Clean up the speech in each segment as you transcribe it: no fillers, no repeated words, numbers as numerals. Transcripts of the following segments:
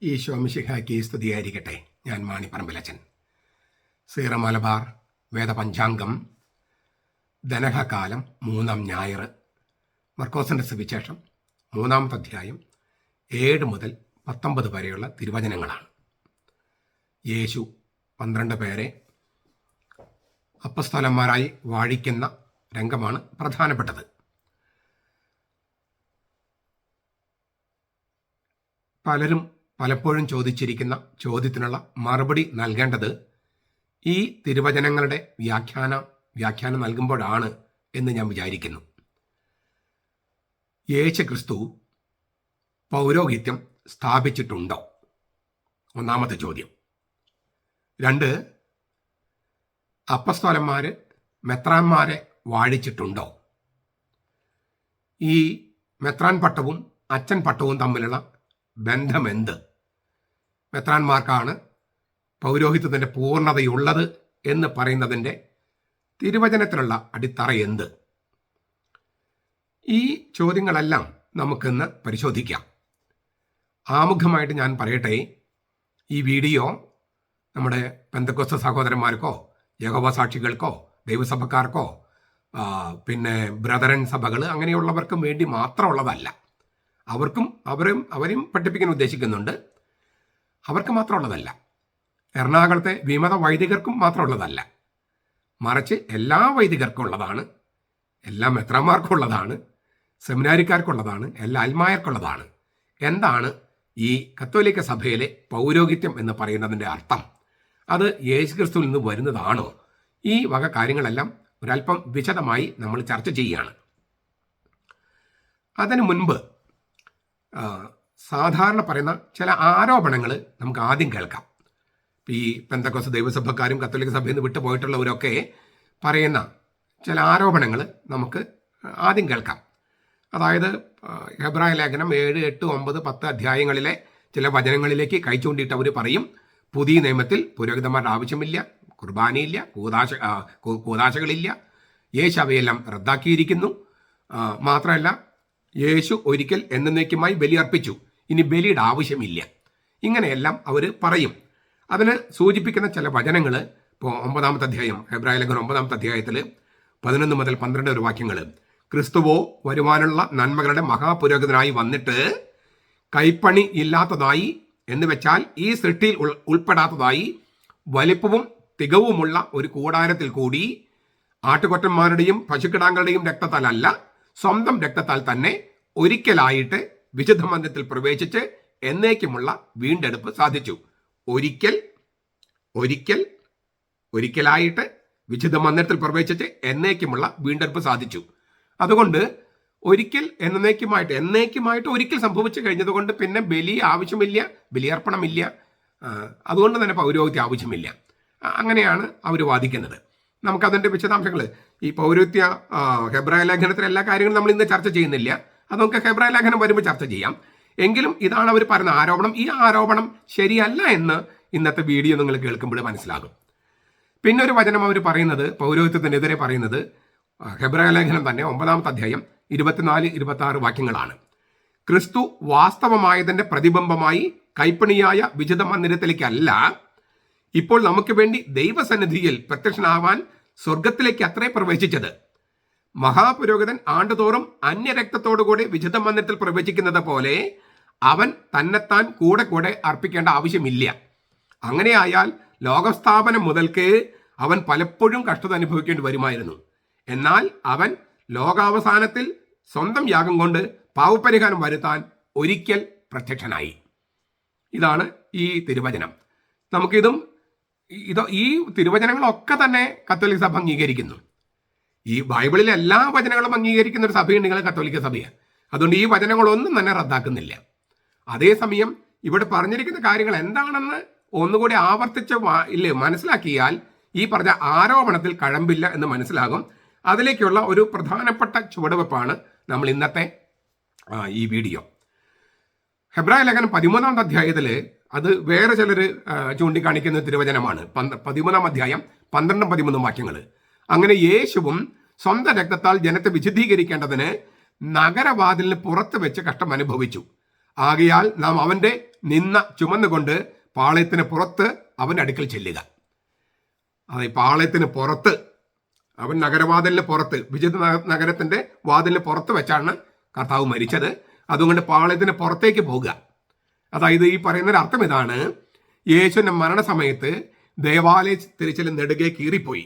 ഈശോ മിശിഹായ്ക്ക് സ്തുതിയായിരിക്കട്ടെ. ഞാൻ മാണിപ്പറമ്പിലച്ചൻ. സീറ മലബാർ വേദപഞ്ചാംഗം ധനഹകാലം 3-ാം ഞായർ. മർക്കോസിൻ്റെ സുവിശേഷം 3-ാമത്തെ അധ്യായം 7 മുതൽ 19 വരെയുള്ള തിരുവചനങ്ങളാണ്. യേശു 12 പേരെ അപ്പസ്തോലന്മാരായി വാഴിക്കുന്ന രംഗമാണ് പ്രധാനപ്പെട്ടത്. പലരും പലപ്പോഴും ചോദിച്ചിരിക്കുന്ന ചോദ്യത്തിനുള്ള മറുപടി നൽകേണ്ടത് ഈ തിരുവചനങ്ങളുടെ വ്യാഖ്യാനം നൽകുമ്പോഴാണ് എന്ന് ഞാൻ വിചാരിക്കുന്നു. യേശു ക്രിസ്തു പൗരോഹിത്യം സ്ഥാപിച്ചിട്ടുണ്ടോ? ഒന്നാമത്തെ ചോദ്യം. 2, അപ്പസ്തോലന്മാർ മെത്രാന്മാരെ വാഴിച്ചിട്ടുണ്ടോ? ഈ മെത്രാൻ പട്ടവും അച്ഛൻ പട്ടവും തമ്മിലുള്ള ബന്ധമെന്ത്? മെത്രാന്മാർക്കാണ് പൗരോഹിത്യത്തിൻ്റെ പൂർണ്ണതയുള്ളത് എന്ന് പറയുന്നതിൻ്റെ തിരുവചനത്തിലുള്ള അടിത്തറ എന്ത്? ഈ ചോദ്യങ്ങളെല്ലാം നമുക്കിന്ന് പരിശോധിക്കാം. ആമുഖമായിട്ട് ഞാൻ പറയട്ടെ, ഈ വീഡിയോ നമ്മുടെ പെന്തക്കോസ്ത സഹോദരന്മാർക്കോ യഹോവ സാക്ഷികൾക്കോ ദൈവസഭക്കാർക്കോ പിന്നെ ബ്രദറൻ സഭകൾ അങ്ങനെയുള്ളവർക്കും വേണ്ടി മാത്രമുള്ളതല്ല. അവരെയും പഠിപ്പിക്കാൻ ഉദ്ദേശിക്കുന്നുണ്ട്. അവർക്ക് മാത്രമുള്ളതല്ല. എറണാകുളത്തെ വിമത വൈദികർക്കും മാത്രമുള്ളതല്ല. മറിച്ച് എല്ലാ വൈദികർക്കും ഉള്ളതാണ്, എല്ലാ മെത്രാന്മാർക്കുള്ളതാണ്, സെമിനാരിക്കാർക്കുള്ളതാണ്, എല്ലാ അൽമായർക്കുള്ളതാണ്. എന്താണ് ഈ കത്തോലിക്ക സഭയിലെ പൗരോഹിത്യം എന്ന് പറയുന്നതിൻ്റെ അർത്ഥം? അത് യേശുക്രിസ്തുവിൽ നിന്ന് വരുന്നതാണോ? ഈ വക കാര്യങ്ങളെല്ലാം ഒരല്പം വിശദമായി നമ്മൾ ചർച്ച ചെയ്യുകയാണ്. അതിനു മുൻപ് സാധാരണ പറയുന്ന ചില ആരോപണങ്ങൾ നമുക്ക് ആദ്യം കേൾക്കാം. ഈ പെന്തക്കോസ്ത ദൈവസഭക്കാരും കത്തോലിക്ക സഭയിൽ നിന്ന് വിട്ടുപോയിട്ടുള്ളവരൊക്കെ പറയുന്ന ചില ആരോപണങ്ങൾ നമുക്ക് ആദ്യം കേൾക്കാം. അതായത് ഹെബ്രായ ലേഖനം 7, 8, 9, 10 അധ്യായങ്ങളിലെ ചില വചനങ്ങളിലേക്ക് കൈ ചൂണ്ടിയിട്ട് അവർ പറയും, പുതിയ നിയമത്തിൽ പുരോഹിതന്മാരുടെ ആവശ്യമില്ല, കുർബാനയില്ല, കൂദാശകളില്ല, യേശു അവയെല്ലാം റദ്ദാക്കിയിരിക്കുന്നു. മാത്രമല്ല, യേശു ഒരിക്കൽ എന്നേക്കുമായി ബലിയർപ്പിച്ചു, ഇനി ബലിയുടെ ആവശ്യമില്ല. ഇങ്ങനെയെല്ലാം അവർ പറയും. അതിന് സൂചിപ്പിക്കുന്ന ചില വചനങ്ങൾ ഇപ്പോൾ 9-ാമത്തെ അധ്യായം, ഹെബ്രായ ലേഖനം 9-ാമത്തെ അധ്യായത്തിൽ 11 മുതൽ 12 വാക്യങ്ങൾ. ക്രിസ്തുവോ വരുവാനുള്ള നന്മകളുടെ മഹാപുരോഹിതനായി വന്നിട്ട് കൈപ്പണി ഇല്ലാത്തതായി എന്ന് വെച്ചാൽ ഈ സൃഷ്ടിയിൽ ഉൾപ്പെടാത്തതായി വലിപ്പവും തികവുമുള്ള ഒരു കൂടാരത്തിൽ കൂടി ആട്ടുകൊറ്റന്മാരുടെയും പശുക്കിടാങ്ങളുടെയും രക്തത്താലല്ല, സ്വന്തം രക്തത്താൽ തന്നെ ഒരിക്കലായിട്ട് വിശുദ്ധ മന്ദിരത്തിൽ പ്രവേശിച്ച് എന്നേക്കുമുള്ള വീണ്ടെടുപ്പ് സാധിച്ചു. ഒരിക്കലായിട്ട് വിശുദ്ധ മന്ദിരത്തിൽ പ്രവേശിച്ച് എന്നേക്കുമുള്ള വീണ്ടെടുപ്പ് സാധിച്ചു. അതുകൊണ്ട് ഒരിക്കൽ എന്നേക്കുമായിട്ട് ഒരിക്കൽ സംഭവിച്ചു കഴിഞ്ഞതുകൊണ്ട് പിന്നെ ബലി ആവശ്യമില്ല, ബലിയർപ്പണമില്ല, അതുകൊണ്ട് തന്നെ പൗരോഹിത്യം ആവശ്യമില്ല. അങ്ങനെയാണ് അവർ വാദിക്കുന്നത്. നമുക്കതിൻ്റെ വിശദാംശങ്ങൾ ഈ പൗരോഹിത്യ ഹെബ്രായ ലേഖനത്തിലെ എല്ലാ കാര്യങ്ങളും നമ്മൾ ഇന്ന് ചർച്ച ചെയ്യുന്നില്ല. അത് നമുക്ക് ഹെബ്രായ ലേഖനം വരുമ്പോൾ ചർച്ച ചെയ്യാം. എങ്കിലും ഇതാണ് അവർ പറയുന്ന ആരോപണം. ഈ ആരോപണം ശരിയല്ല എന്ന് ഇന്നത്തെ വീഡിയോ നിങ്ങൾ കേൾക്കുമ്പോൾ മനസ്സിലാകും. പിന്നെ ഒരു വചനം അവർ പറയുന്നത്, പൗരോഹിത്യത്തിനെതിരെ പറയുന്നത്, ഹെബ്രായ ലേഖനം തന്നെ 9-ാമത്തെ അധ്യായം 24, 26 വാക്യങ്ങളാണ്. ക്രിസ്തു വാസ്തവമായതിൻ്റെ പ്രതിബിംബമായി കൈപ്പണിയായ വിശുദ്ധ മന്ദിരത്തിലേക്കല്ല, ഇപ്പോൾ നമുക്ക് വേണ്ടി ദൈവസന്നിധിയിൽ പ്രത്യക്ഷനാവാൻ സ്വർഗത്തിലേക്ക് അത്രേ പ്രവേശിച്ചത്. മഹാപുരോഹിതൻ ആണ്ടുതോറും അന്യരക്തത്തോടുകൂടി വിശുദ്ധ മന്ദിരത്തിൽ പ്രവേശിക്കുന്നത് പോലെ അവൻ തന്നെത്താൻ കൂടെ അർപ്പിക്കേണ്ട ആവശ്യമില്ല. അങ്ങനെയായാൽ ലോകസ്ഥാപനം മുതൽക്ക് അവൻ പലപ്പോഴും കഷ്ടത അനുഭവിക്കേണ്ടി വരുമായിരുന്നു. എന്നാൽ അവൻ ലോകാവസാനത്തിൽ സ്വന്തം യാഗം കൊണ്ട് പാവപരിഹാരം വരുത്താൻ ഒരിക്കൽ പ്രത്യക്ഷനായി. ഇതാണ് ഈ തിരുവചനം. ഈ തിരുവചനങ്ങളൊക്കെ തന്നെ കത്തോലിക്ക സഭ അംഗീകരിക്കുന്നു. ഈ ബൈബിളിലെ എല്ലാ വചനങ്ങളും അംഗീകരിക്കുന്ന ഒരു സഭയുണ്ടെങ്കിൽ കത്തോലിക്ക സഭയാണ്. അതുകൊണ്ട് ഈ വചനങ്ങളൊന്നും തന്നെ റദ്ദാക്കുന്നില്ല. അതേസമയം ഇവിടെ പറഞ്ഞിരിക്കുന്ന കാര്യങ്ങൾ എന്താണെന്ന് ഒന്നുകൂടി ആവർത്തിച്ച് മനസ്സിലാക്കിയാൽ ഈ പറഞ്ഞ ആരോപണത്തിൽ കഴമ്പില്ല എന്ന് മനസ്സിലാകും. അതിലേക്കുള്ള ഒരു പ്രധാനപ്പെട്ട ചുവടുവെപ്പാണ് നമ്മൾ ഇന്നത്തെ ഈ വീഡിയോ. ഹെബ്രായ ലേഖനം 13-ാമത്തെ അധ്യായത്തിൽ അത് വേറെ ചിലർ ചൂണ്ടിക്കാണിക്കുന്ന തിരുവചനമാണ്. 13-ാം അധ്യായം 12, 13 വാക്യങ്ങൾ. അങ്ങനെ യേശുവും സ്വന്തം രക്തത്താൽ ജനത്തെ വിശുദ്ധീകരിക്കേണ്ടതിന് നഗരവാതിലിന് പുറത്ത് വെച്ച് കഷ്ടം അനുഭവിച്ചു. ആകയാൽ നാം അവന്റെ നിന്ന ചുമന്നുകൊണ്ട് പാളയത്തിന് പുറത്ത് അവൻ്റെ അടുക്കൽ ചെല്ലുക. അതെ, പാളയത്തിന് പുറത്ത്, അവൻ നഗരവാതിലിന് പുറത്ത്, വിശുദ്ധ നഗരത്തിന്റെ വാതിലിന് പുറത്ത് വെച്ചാണ് കർത്താവ് മരിച്ചത്. അതുകൊണ്ട് പാളയത്തിന് പുറത്തേക്ക് പോകുക. അതായത് ഈ പറയുന്നൊരു അർത്ഥം ഇതാണ്: യേശുവിന്റെ മരണസമയത്ത് ദേവാലയ തിരിച്ചൽ നെടുകെ കീറിപ്പോയി.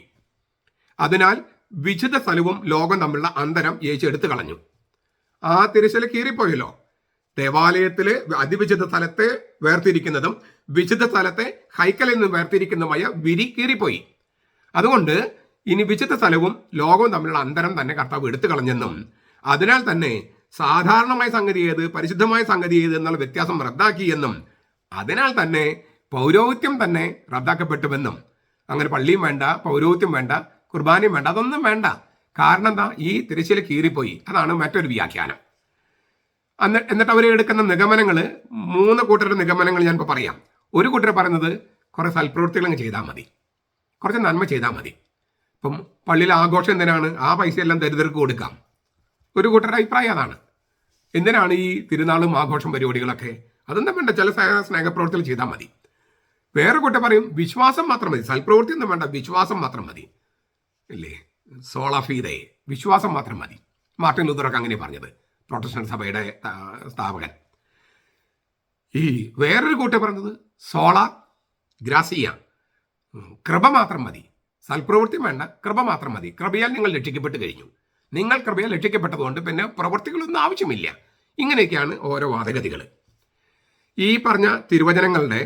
അതിനാൽ വിശുദ്ധ സ്ഥലവും ലോകം തമ്മിലുള്ള അന്തരം യേശു എടുത്തു കളഞ്ഞു. ആ തിരിച്ചൽ കീറിപ്പോയല്ലോ. ദേവാലയത്തിലെ അതിവിശുദ്ധ സ്ഥലത്തെ വേർതിരിക്കുന്നതും വിശുദ്ധ സ്ഥലത്തെ ഹൈക്കലിൽ നിന്ന് വേർതിരിക്കുന്നതുമായ വിരി കീറിപ്പോയി. അതുകൊണ്ട് ഇനി വിശുദ്ധ സ്ഥലവും ലോകവും തമ്മിലുള്ള അന്തരം തന്നെ കർത്താവ് എടുത്തു കളഞ്ഞെന്നും, അതിനാൽ തന്നെ സാധാരണമായ സംഗതി ഏത്, പരിശുദ്ധമായ സംഗതി ഏത് എന്നുള്ള വ്യത്യാസം റദ്ദാക്കിയെന്നും, അതിനാൽ തന്നെ പൗരോഹിത്യം തന്നെ റദ്ദാക്കപ്പെട്ടുവെന്നും, അങ്ങനെ പള്ളിയും വേണ്ട, പൗരോഹിത്യം വേണ്ട, കുർബാനയും വേണ്ട, അതൊന്നും വേണ്ട. കാരണം എന്താ? ഈ തിരശ്ശീല കീറിപ്പോയി. അതാണ് മറ്റൊരു വ്യാഖ്യാനം. എന്നിട്ട് അവർ എടുക്കുന്ന നിഗമനങ്ങൾ, 3 കൂട്ടരുടെ നിഗമനങ്ങൾ ഞാൻ ഇപ്പോൾ പറയാം. ഒരു കൂട്ടർ പറയുന്നത് കുറേ സൽപ്രവൃത്തികളങ്ങ് ചെയ്താൽ മതി, കുറച്ച് നന്മ ചെയ്താൽ മതി. ഇപ്പം പള്ളിയിലെ ആഘോഷം എന്തിനാണ്? ആ പൈസയെല്ലാം ദരിദ്രർക്ക് കൊടുക്കാം. ഒരു കൂട്ടരുടെ അഭിപ്രായം അതാണ്. എന്തിനാണ് ഈ തിരുനാളും ആഘോഷം പരിപാടികളൊക്കെ? അതൊന്നും വേണ്ട, ചില സ്നേഹപ്രവൃത്തികൾ ചെയ്താൽ മതി. വേറെ കൂട്ടർ പറയും വിശ്വാസം മാത്രം മതി, സൽപ്രവൃത്തി ഒന്നും വേണ്ട, വിശ്വാസം മാത്രം മതി. ഇല്ലേ, സോളാ ഫീദേ, വിശ്വാസം മാത്രം മതി. മാർട്ടിൻ ലൂതറൊക്കെ അങ്ങനെ പറഞ്ഞത്, പ്രൊട്ടസ്റ്റന്റ് സഭയുടെ സ്ഥാപകൻ. ഈ വേറൊരു കൂട്ടർ പറഞ്ഞത് സോള ഗ്രാസിയ, കൃപ മാത്രം മതി, സൽപ്രവൃത്തി വേണ്ട, കൃപ മാത്രം മതി. കൃപയാൽ നിങ്ങൾ രക്ഷിക്കപ്പെട്ട് കഴിഞ്ഞു, നിങ്ങൾ കൃപയാൽ രക്ഷിക്കപ്പെട്ടതുകൊണ്ട് പിന്നെ പ്രവൃത്തികളൊന്നും ആവശ്യമില്ല. ഇങ്ങനെയൊക്കെയാണ് ഓരോ വാദഗതികൾ. ഈ പറഞ്ഞ തിരുവചനങ്ങളുടെ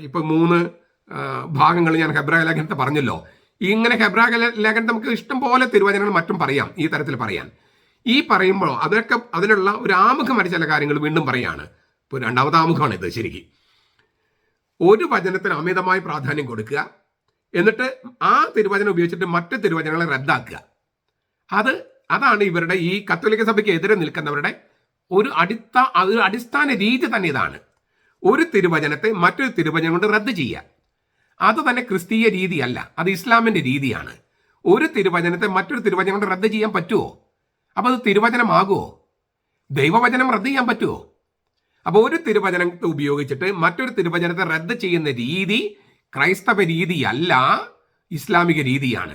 ഇപ്പൊ 3 ഭാഗങ്ങൾ ഞാൻ ഹെബ്രായ ലേഖനത്തെ പറഞ്ഞല്ലോ. ഇങ്ങനെ ഹെബ്രായ ലേഖനത്തെ നമുക്ക് ഇഷ്ടം പോലെ തിരുവചനങ്ങൾ മറ്റും പറയാം, ഈ തരത്തിൽ പറയാൻ. ഈ പറയുമ്പോൾ അതൊക്കെ അതിനുള്ള ഒരു ആമുഖമായിട്ട് ചില കാര്യങ്ങൾ വീണ്ടും പറയാണ്. ഇപ്പോൾ 2ാമത്തെ ആമുഖമാണ് ഇത്. ശരിക്കും ഒരു വചനത്തിന് അമിതമായി പ്രാധാന്യം കൊടുക്കുക, എന്നിട്ട് ആ തിരുവചനം ഉപയോഗിച്ചിട്ട് മറ്റ് തിരുവചനങ്ങളെ റദ്ദാക്കുക. അതാണ് ഇവരുടെ ഈ കത്തോലിക്ക സഭയ്ക്ക് എതിരെ നിൽക്കുന്നവരുടെ ഒരു അടിസ്ഥാന രീതി തന്നെ ഇതാണ്. ഒരു തിരുവചനത്തെ മറ്റൊരു തിരുവചനം കൊണ്ട് റദ്ദ് ചെയ്യുക. അത് തന്നെ ക്രിസ്തീയ രീതിയല്ല, അത് ഇസ്ലാമിന്റെ രീതിയാണ്. ഒരു തിരുവചനത്തെ മറ്റൊരു തിരുവചനം കൊണ്ട് റദ്ദ് ചെയ്യാൻ പറ്റുമോ? അപ്പോൾ അത് തിരുവചനമാകുമോ? ദൈവവചനം റദ്ദ് ചെയ്യാൻ പറ്റുമോ? അപ്പോൾ ഒരു തിരുവചനത്തെ ഉപയോഗിച്ചിട്ട് മറ്റൊരു തിരുവചനത്തെ റദ്ദ് ചെയ്യുന്ന രീതി ക്രൈസ്തവ രീതിയല്ല, ഇസ്ലാമിക രീതിയാണ്.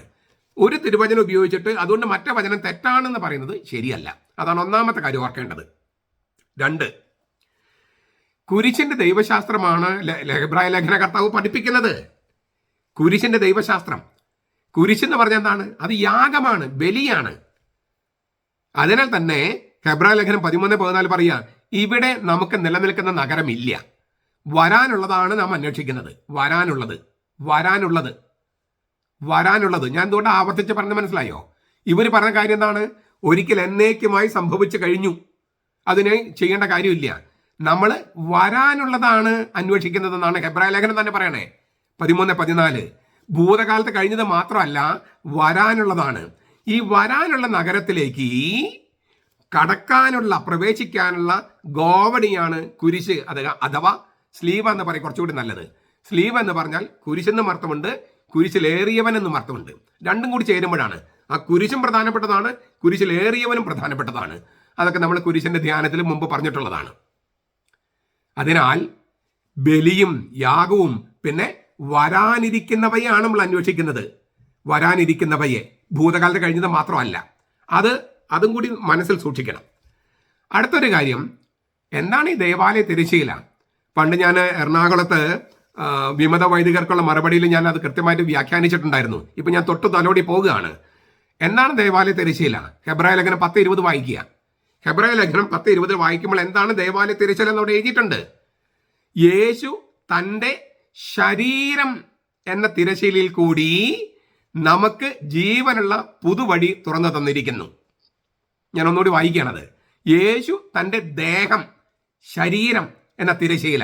ഒരു തിരുവചനം ഉപയോഗിച്ചിട്ട് അതുകൊണ്ട് മറ്റേ വചനം തെറ്റാണെന്ന് പറയുന്നത് ശരിയല്ല. അതാണ് 1ാമത്തെ കാര്യം ഓർക്കേണ്ടത്. 2, കുരിശിന്റെ ദൈവശാസ്ത്രമാണ് ഹെബ്രായ ലേഖന കർത്താവ് പഠിപ്പിക്കുന്നത്. കുരിശിന്റെ ദൈവശാസ്ത്രം. കുരിശെന്ന് പറഞ്ഞാൽ എന്താണ്? അത് യാഗമാണ്, ബലിയാണ്. അതിനാൽ തന്നെ ഹെബ്രായ ലേഖനം 13:14 പറയുക, ഇവിടെ നമുക്ക് നിലനിൽക്കുന്ന നഗരമില്ല, വരാനുള്ളതാണ് നാം അന്വേഷിക്കുന്നത്. വരാനുള്ളത് ഞാൻ എന്തുകൊണ്ട് ആവർത്തിച്ച് പറഞ്ഞ് മനസ്സിലായോ? ഇവർ പറഞ്ഞ കാര്യം എന്താണ്? ഒരിക്കൽ എന്നേക്കുമായി സംഭവിച്ചു കഴിഞ്ഞു, അതിനെ ചെയ്യേണ്ട കാര്യമില്ല. നമ്മൾ വരാനുള്ളതാണ് അന്വേഷിക്കുന്നതെന്നാണ് ഹെബ്രായ ലേഖനം തന്നെ പറയണേ. 13:14 ഭൂതകാലത്ത് കഴിഞ്ഞത് മാത്രമല്ല, വരാനുള്ളതാണ്. ഈ വരാനുള്ള നഗരത്തിലേക്ക് കടക്കാനുള്ള, പ്രവേശിക്കാനുള്ള ഗോവണിയാണ് കുരിശ്, അഥവാ സ്ലീവ എന്ന് പറയും, കുറച്ചുകൂടി നല്ലത്. സ്ലീവ് എന്ന് പറഞ്ഞാൽ കുരിശെന്നും അർത്ഥമുണ്ട്, കുരിശിലേറിയവൻ എന്നും അർത്ഥമുണ്ട്. രണ്ടും കൂടി ചേരുമ്പോഴാണ് ആ കുരിശും പ്രധാനപ്പെട്ടതാണ്, കുരിശിലേറിയവനും പ്രധാനപ്പെട്ടതാണ്. അതൊക്കെ നമ്മൾ കുരിശിന്റെ ധ്യാനത്തിൽ മുമ്പ് പറഞ്ഞിട്ടുള്ളതാണ്. അതിനാൽ ബലിയും യാഗവും പിന്നെ വരാനിരിക്കുന്നവയാണ് നമ്മൾ അന്വേഷിക്കുന്നത്. വരാനിരിക്കുന്നവയെ, ഭൂതകാലത്ത് കഴിഞ്ഞത് മാത്രമല്ല. അതും കൂടി മനസ്സിൽ സൂക്ഷിക്കണം. അടുത്തൊരു കാര്യം, എന്താണ് ഈ ദേവാലയ തിരശ്ശീല? പണ്ട് ഞാൻ എറണാകുളത്ത് വിമത വൈദികർക്കുള്ള മറുപടിയിൽ ഞാൻ അത് കൃത്യമായിട്ട് വ്യാഖ്യാനിച്ചിട്ടുണ്ടായിരുന്നു. ഇപ്പം ഞാൻ തൊട്ട് തലോടി പോകുകയാണ്. എന്താണ് ദേവാലയ തിരശ്ശീല? ഹെബ്രായ ലേഖനം 10:20 വായിക്കുക. ഹെബ്രായ ലേഖനം 10:20 വായിക്കുമ്പോൾ എന്താണ് ദേവാലയ തിരശ്ശീല എന്നവിടെ എഴുതിയിട്ടുണ്ട്. യേശു തൻ്റെ ശരീരം എന്ന തിരശ്ശീലയിൽ കൂടി നമുക്ക് ജീവനുള്ള പുതുവഴി തുറന്നു തന്നിരിക്കുന്നു. ഞാൻ ഒന്നുകൂടി വായിക്കുകയാണത്. യേശു തൻ്റെ ദേഹം, ശരീരം എന്ന തിരശ്ശീല.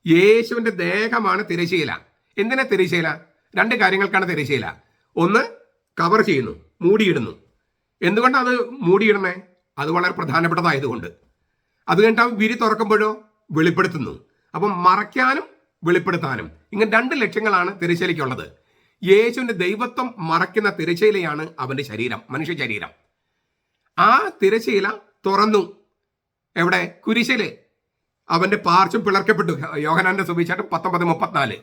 യേശുവിൻ്റെ ദേഹമാണ് തിരശ്ശീല. എന്തിനാ തിരശ്ശീല? 2 കാര്യങ്ങൾക്കാണ് തിരശ്ശീല. ഒന്ന്, കവർ ചെയ്യുന്നു, മൂടിയിടുന്നു. എന്തുകൊണ്ടാണ് അത് മൂടിയിടണേ? അത് വളരെ പ്രധാനപ്പെട്ടതായതുകൊണ്ട്. അത് കഴിഞ്ഞിട്ട് വിരി തുറക്കുമ്പോഴോ വെളിപ്പെടുത്തുന്നു. അപ്പം മറയ്ക്കാനും വെളിപ്പെടുത്താനും, ഇങ്ങനെ 2 ലക്ഷ്യങ്ങളാണ് തിരശ്ശീലയ്ക്കുള്ളത്. യേശുവിൻ്റെ ദൈവത്വം മറയ്ക്കുന്ന തിരശ്ശീലയാണ് അവൻ്റെ ശരീരം, മനുഷ്യ ശരീരം. ആ തിരശ്ശീല തുറന്നു. എവിടെ? കുരിശില്. അവന്റെ പാർശ്വം പിളർക്കപ്പെട്ടു. യോഹന്നാന്റെ സുവിശേഷം 19:34.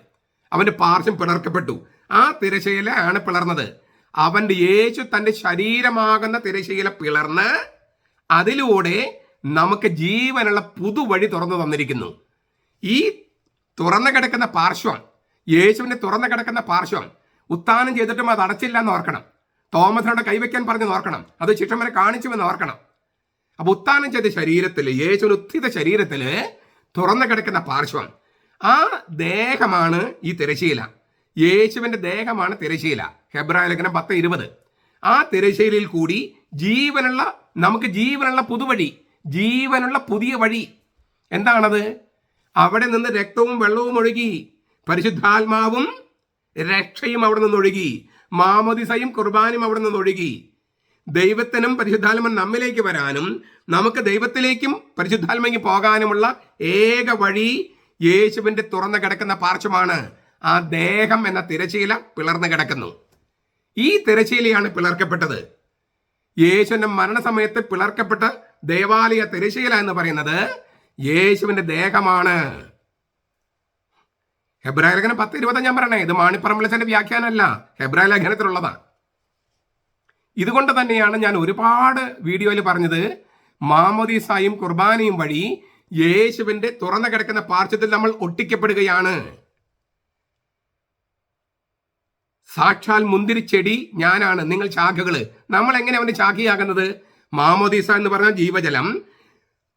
അവന്റെ പാർശ്വം പിളർക്കപ്പെട്ടു. ആ തിരശീല ആണ് പിളർന്നത്. അവന്റെ യേശു തന്റെ ശരീരമാകുന്ന തിരശീല പിളർന്ന് അതിലൂടെ നമുക്ക് ജീവനുള്ള പുതുവഴി തുറന്നു തന്നിരിക്കുന്നു. ഈ തുറന്നു കിടക്കുന്ന പാർശ്വം, യേശുവിന്റെ തുറന്നു കിടക്കുന്ന പാർശ്വം ഉത്ഥാനം ചെയ്തിട്ടും അത് അടച്ചില്ല എന്ന് ഓർക്കണം. തോമസിനോട് കൈവയ്ക്കാൻ പറഞ്ഞ് ഓർക്കണം. അത് ശിഷ്യന്മാരെ കാണിച്ചുവെന്ന് ഓർക്കണം. അപ്പൊ ഉത്ഥാനം ചെയ്ത ശരീരത്തില്, യേശുവിന് ഉത്ഥിത ശരീരത്തില് തുറന്നു കിടക്കുന്ന പാർശ്വം, ആ ദേഹമാണ് ഈ തിരശീല. യേശുവിന്റെ ദേഹമാണ് തിരശീല. ഹെബ്രായ ലേഖനം 10:20. ആ തിരശീലയിൽ കൂടി നമുക്ക് ജീവനുള്ള പുതുവഴി, ജീവനുള്ള പുതിയ വഴി. എന്താണത്? അവിടെ നിന്ന് രക്തവും വെള്ളവും ഒഴുകി, പരിശുദ്ധാത്മാവും രക്ഷയും അവിടെ നിന്ന് ഒഴുകി, മാമോദിസയും കുർബാനയും അവിടെ നിന്ന് ഒഴുകി. ദൈവത്തിനും പരിശുദ്ധാത്മാവും നമ്മിലേക്ക് വരാനും നമുക്ക് ദൈവത്തിലേക്കും പരിശുദ്ധാത്മയ്ക്ക് പോകാനുമുള്ള ഏക വഴി യേശുവിന്റെ തുറന്നു കിടക്കുന്ന പാർശ്വമാണ്. ആ ദേഹം എന്ന തിരശീല പിളർന്നു കിടക്കുന്നു. ഈ തിരശീലയാണ് പിളർക്കപ്പെട്ടത്. യേശുവിന്റെ മരണസമയത്ത് പിളർക്കപ്പെട്ട ദേവാലയ തിരശീല എന്ന് പറയുന്നത് യേശുവിന്റെ ദേഹമാണ്. ഹെബ്രായ ലേഖനം 10:20 ഞാൻ പറയണേ. ഇത് മാണിപ്പറമ്പിലച്ചന്റെ വ്യാഖ്യാനമല്ല, ഹെബ്രായ ലേഖനത്തിലുള്ളതാണ്. ഇതുകൊണ്ട് തന്നെയാണ് ഞാൻ ഒരുപാട് വീഡിയോയിൽ പറഞ്ഞത്, മാമോദീസായും കുർബാനയും വഴി യേശുവിന്റെ തുറന്നു കിടക്കുന്ന പാർശ്വത്തിൽ നമ്മൾ ഒട്ടിക്കപ്പെടുകയാണ്. സാക്ഷാൽ മുന്തിരിച്ചെടി ഞാനാണ്, നിങ്ങൾ ശാഖകള്. നമ്മൾ എങ്ങനെ അവന് ശാഖയാകുന്നത്? മാമോദീസ എന്ന് പറഞ്ഞാൽ ജീവജലം,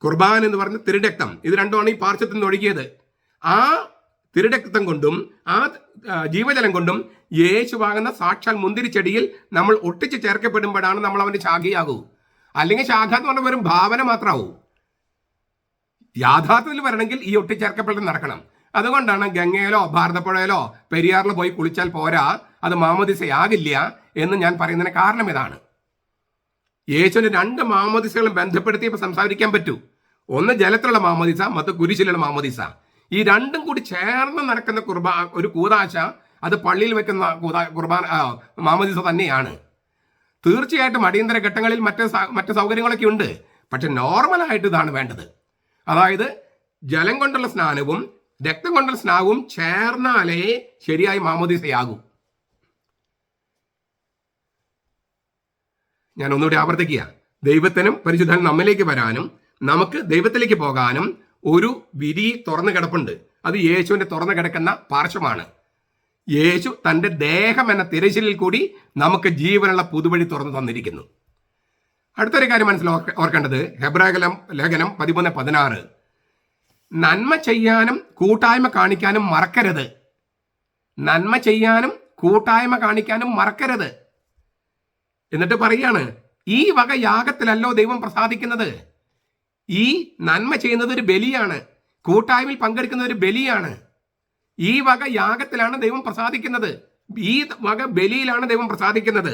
കുർബാന എന്ന് പറഞ്ഞ തിരുരക്തം. ഇത് രണ്ടുമാണ് ഈ പാർശ്വത്തിൽ നിന്ന് ഒഴുകിയത്. ആ തിരുരക്തം കൊണ്ടും ആ ജീവജലം കൊണ്ടും യേശുവാകുന്ന സാക്ഷാൽ മുന്തിരിച്ചെടിയിൽ നമ്മൾ ഒട്ടിച്ച് ചേർക്കപ്പെടുമ്പോഴാണ് നമ്മൾ അവന്റെ ശാഖയാകൂ. അല്ലെങ്കിൽ ശാഖ എന്ന് പറഞ്ഞാൽ വെറും ഭാവന മാത്രമാവൂ. യാഥാർത്ഥ്യത്തിൽ വരണമെങ്കിൽ ഈ ഒട്ടിച്ചേർക്കപ്പെടൽ നടക്കണം. അതുകൊണ്ടാണ് ഗംഗയിലോ ഭാരതപ്പുഴയിലോ പെരിയാറിലോ പോയി കുളിച്ചാൽ പോരാ, അത് മാമോദിസയാകില്ല എന്ന് ഞാൻ പറയുന്നതിന് കാരണം ഇതാണ്. യേശുവിന് 2 മാമോദിസകളും ബന്ധപ്പെടുത്തി ഇപ്പൊ സംസാരിക്കാൻ പറ്റൂ. ഒന്ന് ജലത്തിലുള്ള മാമോദിസ, മറ്റു കുരിശിലുള്ള മാമോദിസ. ഈ രണ്ടും കൂടി ചേർന്ന് നടക്കുന്ന ഒരു കൂദാശ, അത് പള്ളിയിൽ വെക്കുന്ന കുർബാന മാമോദിസ തന്നെയാണ്. തീർച്ചയായിട്ടും അടിയന്തര ഘട്ടങ്ങളിൽ മറ്റ് സൗകര്യങ്ങളൊക്കെ ഉണ്ട്. പക്ഷെ നോർമലായിട്ട് ഇതാണ് വേണ്ടത്. അതായത് ജലം കൊണ്ടുള്ള സ്നാനവും രക്തം കൊണ്ടുള്ള സ്നാനവും ചേർന്നാലേ ശരിയായി മാമോദിസയാകൂ. ഞാൻ ഒന്നുകൂടി ആവർത്തിക്കുക. ദൈവത്തിനും പരിശുദ്ധനും നമ്മിലേക്ക് വരാനും നമുക്ക് ദൈവത്തിലേക്ക് പോകാനും ഒരു വിരി തുറന്നു കിടപ്പുണ്ട്. അത് യേശുവിന്റെ തുറന്നു കിടക്കുന്ന പാർശ്വമാണ്. യേശു തന്റെ ദേഹം എന്ന തിരശീലിൽ കൂടി നമുക്ക് ജീവനുള്ള പുതുവഴി തുറന്നു തന്നിരിക്കുന്നു. അടുത്തൊരു കാര്യം ഓർക്കേണ്ടത്, ഹെബ്രായ ലേഖനം 13:16. നന്മ ചെയ്യാനും കൂട്ടായ്മ കാണിക്കാനും മറക്കരുത്. നന്മ ചെയ്യാനും കൂട്ടായ്മ കാണിക്കാനും മറക്കരുത്. എന്നിട്ട് പറയാണ്, ഈ വക യാഗത്തിലല്ലോ ദൈവം പ്രസാദിക്കുന്നത്. ഈ നന്മ ചെയ്യുന്നത് ഒരു ബലിയാണ്, കൂട്ടായ്മയിൽ പങ്കെടുക്കുന്ന ഒരു ബലിയാണ്. ഈ വക യാഗത്തിലാണ് ദൈവം പ്രസാദിക്കുന്നത്, ഈ വക ബലിയിലാണ് ദൈവം പ്രസാദിക്കുന്നത്.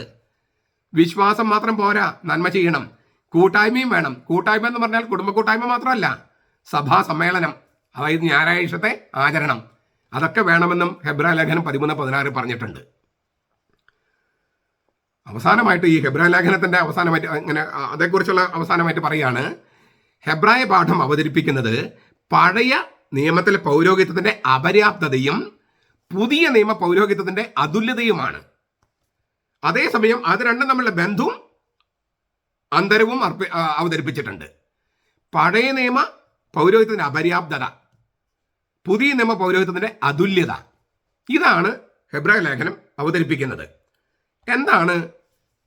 വിശ്വാസം മാത്രം പോരാ, നന്മ ചെയ്യണം, കൂട്ടായ്മയും വേണം. കൂട്ടായ്മ എന്ന് പറഞ്ഞാൽ കുടുംബ കൂട്ടായ്മ മാത്രമല്ല, സഭാ സമ്മേളനം, അതായത് ഞായറാഴ്ചത്തെ ആചരണം, അതൊക്കെ വേണമെന്നും ഹെബ്രായ ലേഖനം 13:16 പറഞ്ഞിട്ടുണ്ട്. അവസാനമായിട്ട് ഈ ഹെബ്രായ ലേഖനത്തിന്റെ അവസാനമായിട്ട് ഇങ്ങനെ അതേക്കുറിച്ചുള്ള അവസാനമായിട്ട് പറയാണ്, ഹെബ്രായ പാഠം അവതരിപ്പിക്കുന്നത് പഴയ നിയമത്തിലെ പൗരോഹിത്യത്തിന്റെ അപര്യാപ്തതയും പുതിയ നിയമ പൗരോഹിത്യത്തിന്റെ അതുല്യതയുമാണ്. അതേസമയം അത് രണ്ടും തമ്മിലുള്ള ബന്ധവും അന്തരവും അവതരിപ്പിച്ചിട്ടുണ്ട്. പഴയ നിയമ പൗരോഹിത്യത്തിന്റെ അപര്യാപ്തത, പുതിയ നിയമ പൗരോഹിത്യത്തിന്റെ അതുല്യത, ഇതാണ് ഹെബ്രായ ലേഖനം അവതരിപ്പിക്കുന്നത്. എന്താണ്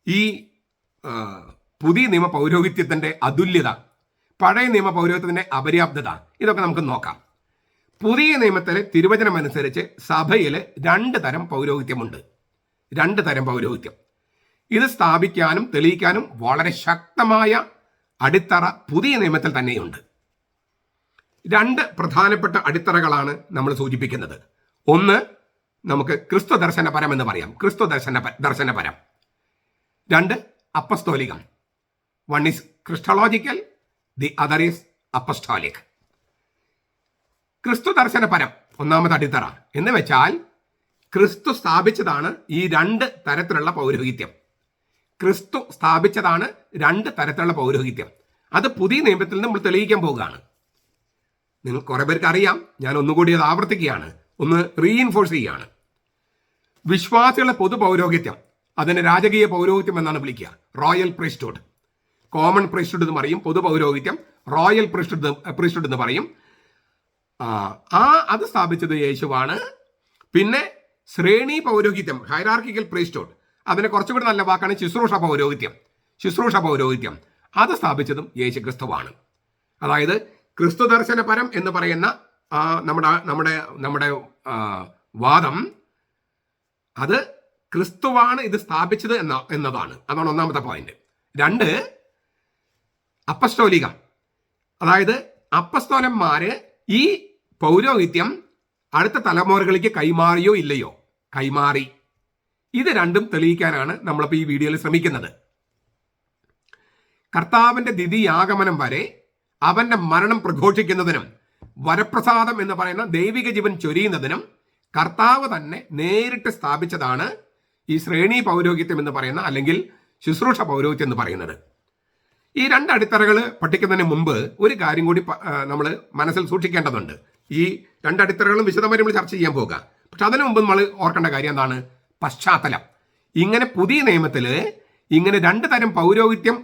ഈ പുതിയ നിയമ പൗരോഹിത്യത്തിന്റെ അതുല്യത, പഴയ നിയമ പൗരോഹിത്യത്തിന്റെ അപര്യാപ്തത? ഇതൊക്കെ നമുക്ക് നോക്കാം. പുതിയ നിയമത്തിലെ തിരുവചനം അനുസരിച്ച് സഭയിൽ 2 തരം പൗരോഹിത്യമുണ്ട്. 2 തരം പൗരോഹിത്യം. ഇത് സ്ഥാപിക്കാനും തെളിയിക്കാനും വളരെ ശക്തമായ അടിത്തറ പുതിയ നിയമത്തിൽ തന്നെയുണ്ട്. 2 പ്രധാനപ്പെട്ട അടിത്തറകളാണ് നമ്മൾ സൂചിപ്പിക്കുന്നത്. ഒന്ന്, നമുക്ക് ക്രിസ്തു ദർശനപരം എന്ന് പറയാം, ക്രിസ്തു ദർശനപരം. 2, അപ്പസ്തോലികം. 1 is Christological, the other is apostolic. ക്രിസ്തു ദർശനപരം ഒന്നാമത്തെ അടിത്തറ എന്ന് വെച്ചാൽ ക്രിസ്തു സ്ഥാപിച്ചതാണ് ഈ 2 തരത്തിലുള്ള പൗരോഹിത്യം. ക്രിസ്തു സ്ഥാപിച്ചതാണ് 2 തരത്തിലുള്ള പൗരോഹിത്യം. അത് പുതിയ നിയമത്തിൽ നമ്മൾ തെളിയിക്കാൻ പോവുകയാണ്. നിങ്ങൾ കുറെ പേർക്ക് അറിയാം, ഞാൻ ഒന്നുകൂടി അത് ആവർത്തിക്കുകയാണ്, ഒന്ന് റീഇൻഫോഴ്സ് ചെയ്യുകയാണ്. വിശ്വാസികളുടെ പൊതു പൗരോഹിത്യം, അതിന് രാജകീയ പൗരോഹിത്യം എന്നാണ് വിളിക്കുക. റോയൽ പ്രീസ്റ്റ്ഹുഡ്, കോമൺ പ്രീസ്റ്റ്ഹുഡ് എന്ന് പറയും. പൊതു പൗരോഹിത്യം റോയൽ പ്രീസ്റ്റ്ഹുഡ് എന്ന് പറയും. അത് സ്ഥാപിച്ചത് യേശുവാണ്. പിന്നെ ശ്രേണി പൗരോഹിത്യം, ഹൈറാർക്കിക്കൽ പ്രീസ്റ്റ്ഹുഡ്, അതിനെ കുറച്ചുകൂടി നല്ല വാക്കാണ് ശുശ്രൂഷ പൗരോഹിത്യം. അത് സ്ഥാപിച്ചതും യേശു ക്രിസ്തുവാണ്. അതായത് ക്രിസ്തു ദർശന പരം എന്ന് പറയുന്ന നമ്മുടെ വാദം, അത് ക്രിസ്തുവാണ് ഇത് സ്ഥാപിച്ചത് എന്നതാണ്. അതാണ് ഒന്നാമത്തെ പോയിന്റ്. 2, അപ്പസ്തോലികം, അതായത് അപ്പസ്തോലന്മാര് ഈ പൗരോഹിത്യം അടുത്ത തലമുറകളിലേക്ക് കൈമാറിയോ ഇല്ലയോ? കൈമാറി. ഇത് രണ്ടും തെളിയിക്കാനാണ് നമ്മളിപ്പോൾ ഈ വീഡിയോയിൽ ശ്രമിക്കുന്നത്. കർത്താവിന്റെ ദ്വിതീയാഗമനം വരെ അവന്റെ മരണം പ്രഘോഷിക്കുന്നതിനും വരപ്രസാദം എന്ന് പറയുന്ന ദൈവിക ജീവൻ ചൊരിയുന്നതിനും കർത്താവ് തന്നെ നേരിട്ട് സ്ഥാപിച്ചതാണ് ഈ ശ്രേണി പൗരോഹിത്യം എന്ന് പറയുന്ന, അല്ലെങ്കിൽ ശുശ്രൂഷ പൗരോഹിത്യം എന്ന് പറയുന്നത്. ഈ 2 അടിത്തറകൾ പഠിക്കുന്നതിന് മുമ്പ് ഒരു കാര്യം കൂടി നമ്മൾ മനസ്സിൽ സൂക്ഷിക്കേണ്ടതുണ്ട്. ഈ 2 അടിത്തറകളും വിശദമായി നമ്മൾ ചർച്ച ചെയ്യാൻ പോകുക. പക്ഷെ അതിനു മുമ്പ് നമ്മൾ ഓർക്കേണ്ട കാര്യം എന്താണ്? പശ്ചാത്തലം. ഇങ്ങനെ പുതിയ നിയമത്തിൽ ഇങ്ങനെ 2 തരം പൗരോഹിത്യം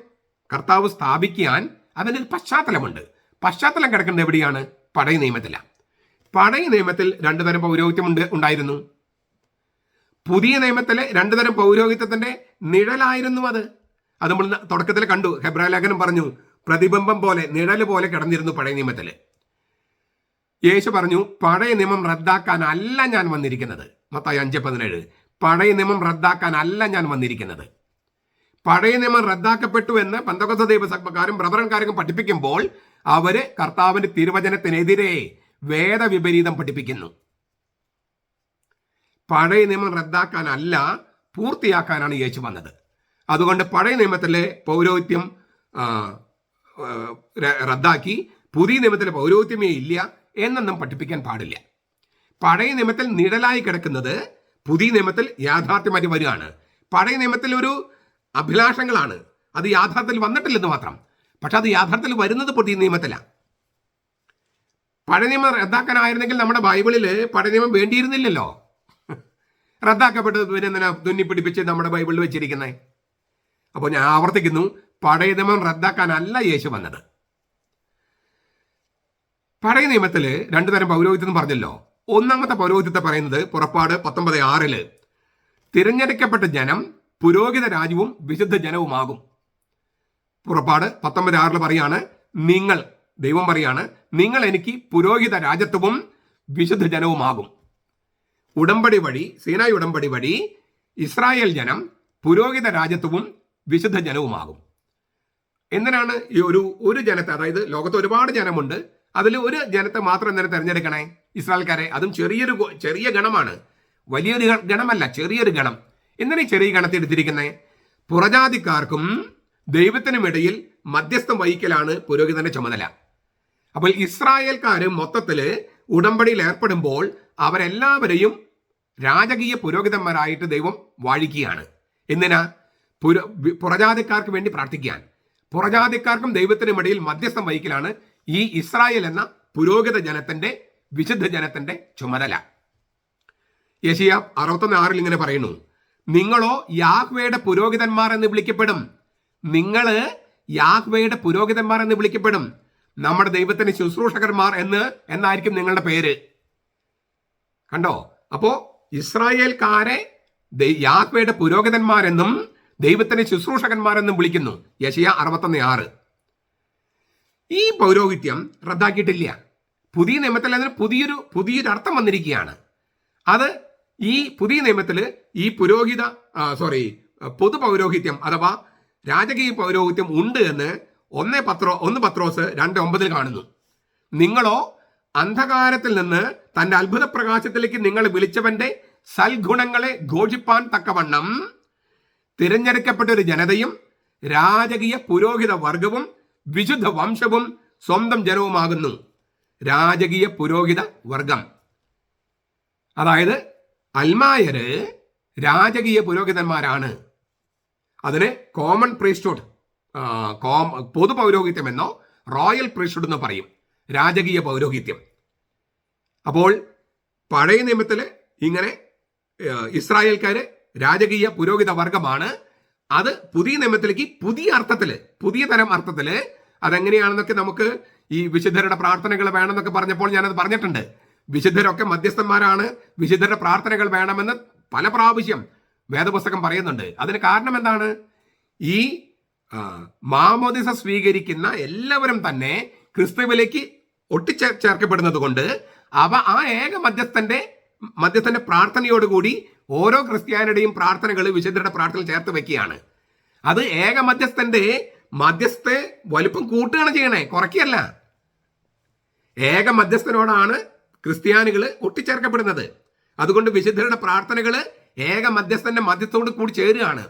കർത്താവ് സ്ഥാപിക്കാൻ അതിനൊരു പശ്ചാത്തലമുണ്ട്. പശ്ചാത്തലം കിടക്കുന്നത് എവിടെയാണ്? പഴയ നിയമത്തിലാണ്. പഴയ നിയമത്തിൽ 2 തരം പൗരോഹിത്യം ഉണ്ടായിരുന്നു. പുതിയ നിയമത്തിലെ 2 തരം പൗരോഹിത്യത്തിന്റെ നിഴലായിരുന്നു അത് നമ്മൾ തുടക്കത്തിൽ കണ്ടു. ഹെബ്രായ ലേഖനം പറഞ്ഞു, പ്രതിബിംബം പോലെ, നിഴല് പോലെ കിടന്നിരുന്നു പഴയ നിയമത്തിൽ. യേശു പറഞ്ഞു, പഴയ നിയമം റദ്ദാക്കാനല്ല ഞാൻ വന്നിരിക്കുന്നത്. മത്തായി 5:17. പഴയ നിയമം റദ്ദാക്കാനല്ല ഞാൻ വന്നിരിക്കുന്നത്. പഴയ നിയമം റദ്ദാക്കപ്പെട്ടു എന്ന് പെന്തക്കോസ്ത് ദൈവസഭക്കാരും ബ്രദറൻകാരും പഠിപ്പിക്കുമ്പോൾ അവര് കർത്താവിന്റെ തിരുവചനത്തിനെതിരെ വേദവിപരീതം പഠിപ്പിക്കുന്നു. പഴയ നിയമം റദ്ദാക്കാനല്ല, പൂർത്തിയാക്കാനാണ് യേശു വന്നത്. അതുകൊണ്ട് പഴയ നിയമത്തിലെ പൗരോഹിത്യം റദ്ദാക്കി പുതിയ നിയമത്തിലെ പൗരോഹിത്യമേ ഇല്ല എന്നൊന്നും പഠിപ്പിക്കാൻ പാടില്ല. പഴയ നിയമത്തിൽ നിഴലായി കിടക്കുന്നത് പുതിയ നിയമത്തിൽ യാഥാർത്ഥ്യമായി വരികയാണ്. പഴയ നിയമത്തിൽ ഒരു അഭിലാഷങ്ങളാണ്, അത് യാഥാർത്ഥ്യത്തിൽ വന്നിട്ടില്ലെന്ന് മാത്രം. പക്ഷെ അത് യാഥാർത്ഥ്യത്തിൽ വരുന്നത് പുതിയ നിയമത്തിലാണ്. പഴയ നിയമം റദ്ദാക്കാനായിരുന്നെങ്കിൽ നമ്മുടെ ബൈബിളിൽ പഴയ നിയമം വേണ്ടിയിരുന്നില്ലല്ലോ. റദ്ദാക്കപ്പെട്ടത് പിന്നെ തുന്നിപ്പിടിപ്പിച്ച് നമ്മുടെ ബൈബിളിൽ വെച്ചിരിക്കുന്നത്. അപ്പോൾ ഞാൻ ആവർത്തിക്കുന്നു, പഴയ നിയമം റദ്ദാക്കാനല്ല യേശു വന്നത്. പഴയ നിയമത്തിൽ 2 തരം പൗരോഹിത്യം പറഞ്ഞല്ലോ. ഒന്നാമത്തെ പൗരോഹിത്യത്തെ പറയുന്നത് പുറപ്പാട് 19:6 തിരഞ്ഞെടുക്കപ്പെട്ട ജനം പുരോഹിത രാജ്യവും വിശുദ്ധ ജനവുമാകും. പുറപ്പാട് 19:6 പറയാണ്, ദൈവം പറയാണ്, നിങ്ങൾ എനിക്ക് പുരോഹിത രാജ്യത്വവും വിശുദ്ധ ജനവുമാകും. ഉടമ്പടി വഴി, സീനായി ഉടമ്പടി വഴി ഇസ്രായേൽ ജനം പുരോഹിത രാജ്യത്വവും വിശുദ്ധ ജനവുമാകും. എന്തിനാണ് ഈ ഒരു ജനത്തെ, അതായത് ലോകത്ത് ഒരുപാട് ജനമുണ്ട്, അതിൽ ഒരു ജനത്തെ മാത്രം എന്തിനെ തിരഞ്ഞെടുക്കണേ? ഇസ്രായേൽക്കാരെ. അതും ചെറിയ ഗണമാണ്, വലിയൊരു ഗണമല്ല, ചെറിയൊരു ഗണം. എന്തിനാ ചെറിയ ഗണത്തെ എടുത്തിരിക്കുന്നത്? പുറജാതിക്കാർക്കും ദൈവത്തിനുമിടയിൽ മധ്യസ്ഥം വഹിക്കലാണ് പുരോഹിതന്റെ ചുമതല. അപ്പോൾ ഇസ്രായേൽക്കാർ മൊത്തത്തിൽ ഉടമ്പടിയിൽ ഏർപ്പെടുമ്പോൾ അവരെല്ലാവരെയും രാജകീയ പുരോഹിതന്മാരായിട്ട് ദൈവം വാഴിക്കുകയാണ്. എന്തിനാ? പുറജാതിക്കാർക്ക് വേണ്ടി പ്രാർത്ഥിക്കാൻ. പുറജാതിക്കാർക്കും ദൈവത്തിനുമിടയിൽ മധ്യസ്ഥം വഹിക്കലാണ് ഈ ഇസ്രായേൽ എന്ന പുരോഹിത ജനത്തിന്റെ, വിശുദ്ധ ജനത്തിന്റെ ചുമതല. യെശയ്യാ 61:6 ഇങ്ങനെ പറയുന്നു, നിങ്ങളോ യാഹ്വേയുടെ പുരോഹിതന്മാർ എന്ന് വിളിക്കപ്പെടും. നിങ്ങള് യാഹ്വേയുടെ പുരോഹിതന്മാർ എന്ന് വിളിക്കപ്പെടും. നമ്മുടെ ദൈവത്തിന്റെ ശുശ്രൂഷകന്മാർ എന്നായിരിക്കും നിങ്ങളുടെ പേര്. കണ്ടോ? അപ്പോ ഇസ്രായേൽക്കാരെ യാഹ്വേയുടെ പുരോഹിതന്മാരെന്നും ദൈവത്തിന്റെ ശുശ്രൂഷകന്മാരെന്നും വിളിക്കുന്നു. യെശയ്യാ 61:6. ഈ പൗരോഹിത്യം റദ്ദാക്കിയിട്ടില്ല. പുതിയ നിയമത്തിൽ അതിന് പുതിയൊരു അർത്ഥം വന്നിരിക്കുകയാണ്. അത് ഈ പുതിയ നിയമത്തിൽ ഈ പൊതു പൗരോഹിത്യം അഥവാ രാജകീയ പൗരോഹിത്യം ഉണ്ട് എന്ന് 1 പത്രോസ് 2:9 കാണുന്നു. നിങ്ങളോ അന്ധകാരത്തിൽ നിന്ന് തന്റെ അത്ഭുത പ്രകാശത്തിലേക്ക് നിങ്ങൾ വിളിച്ചവന്റെ സൽഗുണങ്ങളെ ഘോഷിപ്പാൻ തക്കവണ്ണം തിരഞ്ഞെടുക്കപ്പെട്ട ഒരു ജനതയും രാജകീയ പുരോഹിത വർഗവും വിശുദ്ധ വംശവും സ്വന്തം ജനവുമാകുന്നു. രാജകീയ പുരോഹിത വർഗം, അതായത് അൽമായര് രാജകീയ പുരോഹിതന്മാരാണ്. അതിന് കോമൺ പ്രീസ്റ്റ്ഹുഡ്, പൊതു പൗരോഹിത്യം എന്നോ റോയൽ പ്രീസ്റ്റ്ഹുഡ് എന്ന് പറയും. രാജകീയ പൗരോഹിത്യം. അപ്പോൾ പഴയ നിയമത്തിൽ ഇങ്ങനെ ഇസ്രായേൽക്കാര് രാജകീയ പുരോഹിത വർഗമാണ്. അത് പുതിയ നിയമത്തിലേക്ക് പുതിയ തരം അർത്ഥത്തില് അതെങ്ങനെയാണെന്നൊക്കെ നമുക്ക് ഈ വിശുദ്ധരുടെ പ്രാർത്ഥനകൾ വേണമെന്നൊക്കെ പറഞ്ഞപ്പോൾ ഞാനത് പറഞ്ഞിട്ടുണ്ട്. വിശുദ്ധരൊക്കെ മധ്യസ്ഥന്മാരാണ്, വിശുദ്ധരുടെ പ്രാർത്ഥനകൾ വേണമെന്ന് പല പ്രാവശ്യം വേദപുസ്തകം പറയുന്നുണ്ട്. അതിന് കാരണം എന്താണ്? ഈ മാമോദിസ സ്വീകരിക്കുന്ന എല്ലാവരും തന്നെ ക്രിസ്തുവിലേക്ക് ഒട്ടിച്ചേർക്കപ്പെടുന്നത് കൊണ്ട് ആ ഏക മധ്യസ്ഥന്റെ പ്രാർത്ഥനയോടുകൂടി ഓരോ ക്രിസ്ത്യാനിയുടെയും പ്രാർത്ഥനകൾ വിശുദ്ധരുടെ പ്രാർത്ഥന ചേർത്ത് വെക്കുകയാണ്. അത് ഏക മധ്യസ്ഥ വലുപ്പം കൂട്ടുകയാണ് ചെയ്യണേ, കുറയ്ക്കല്ല. ഏക മധ്യസ്ഥനോടാണ് ക്രിസ്ത്യാനികൾ ഒട്ടിച്ചേർക്കപ്പെടുന്നത്. അതുകൊണ്ട് വിശുദ്ധരുടെ പ്രാർത്ഥനകൾ ഏക മധ്യസ്ഥന്റെ മധ്യസ്ഥോട് കൂടി ചേരുകയാണ്.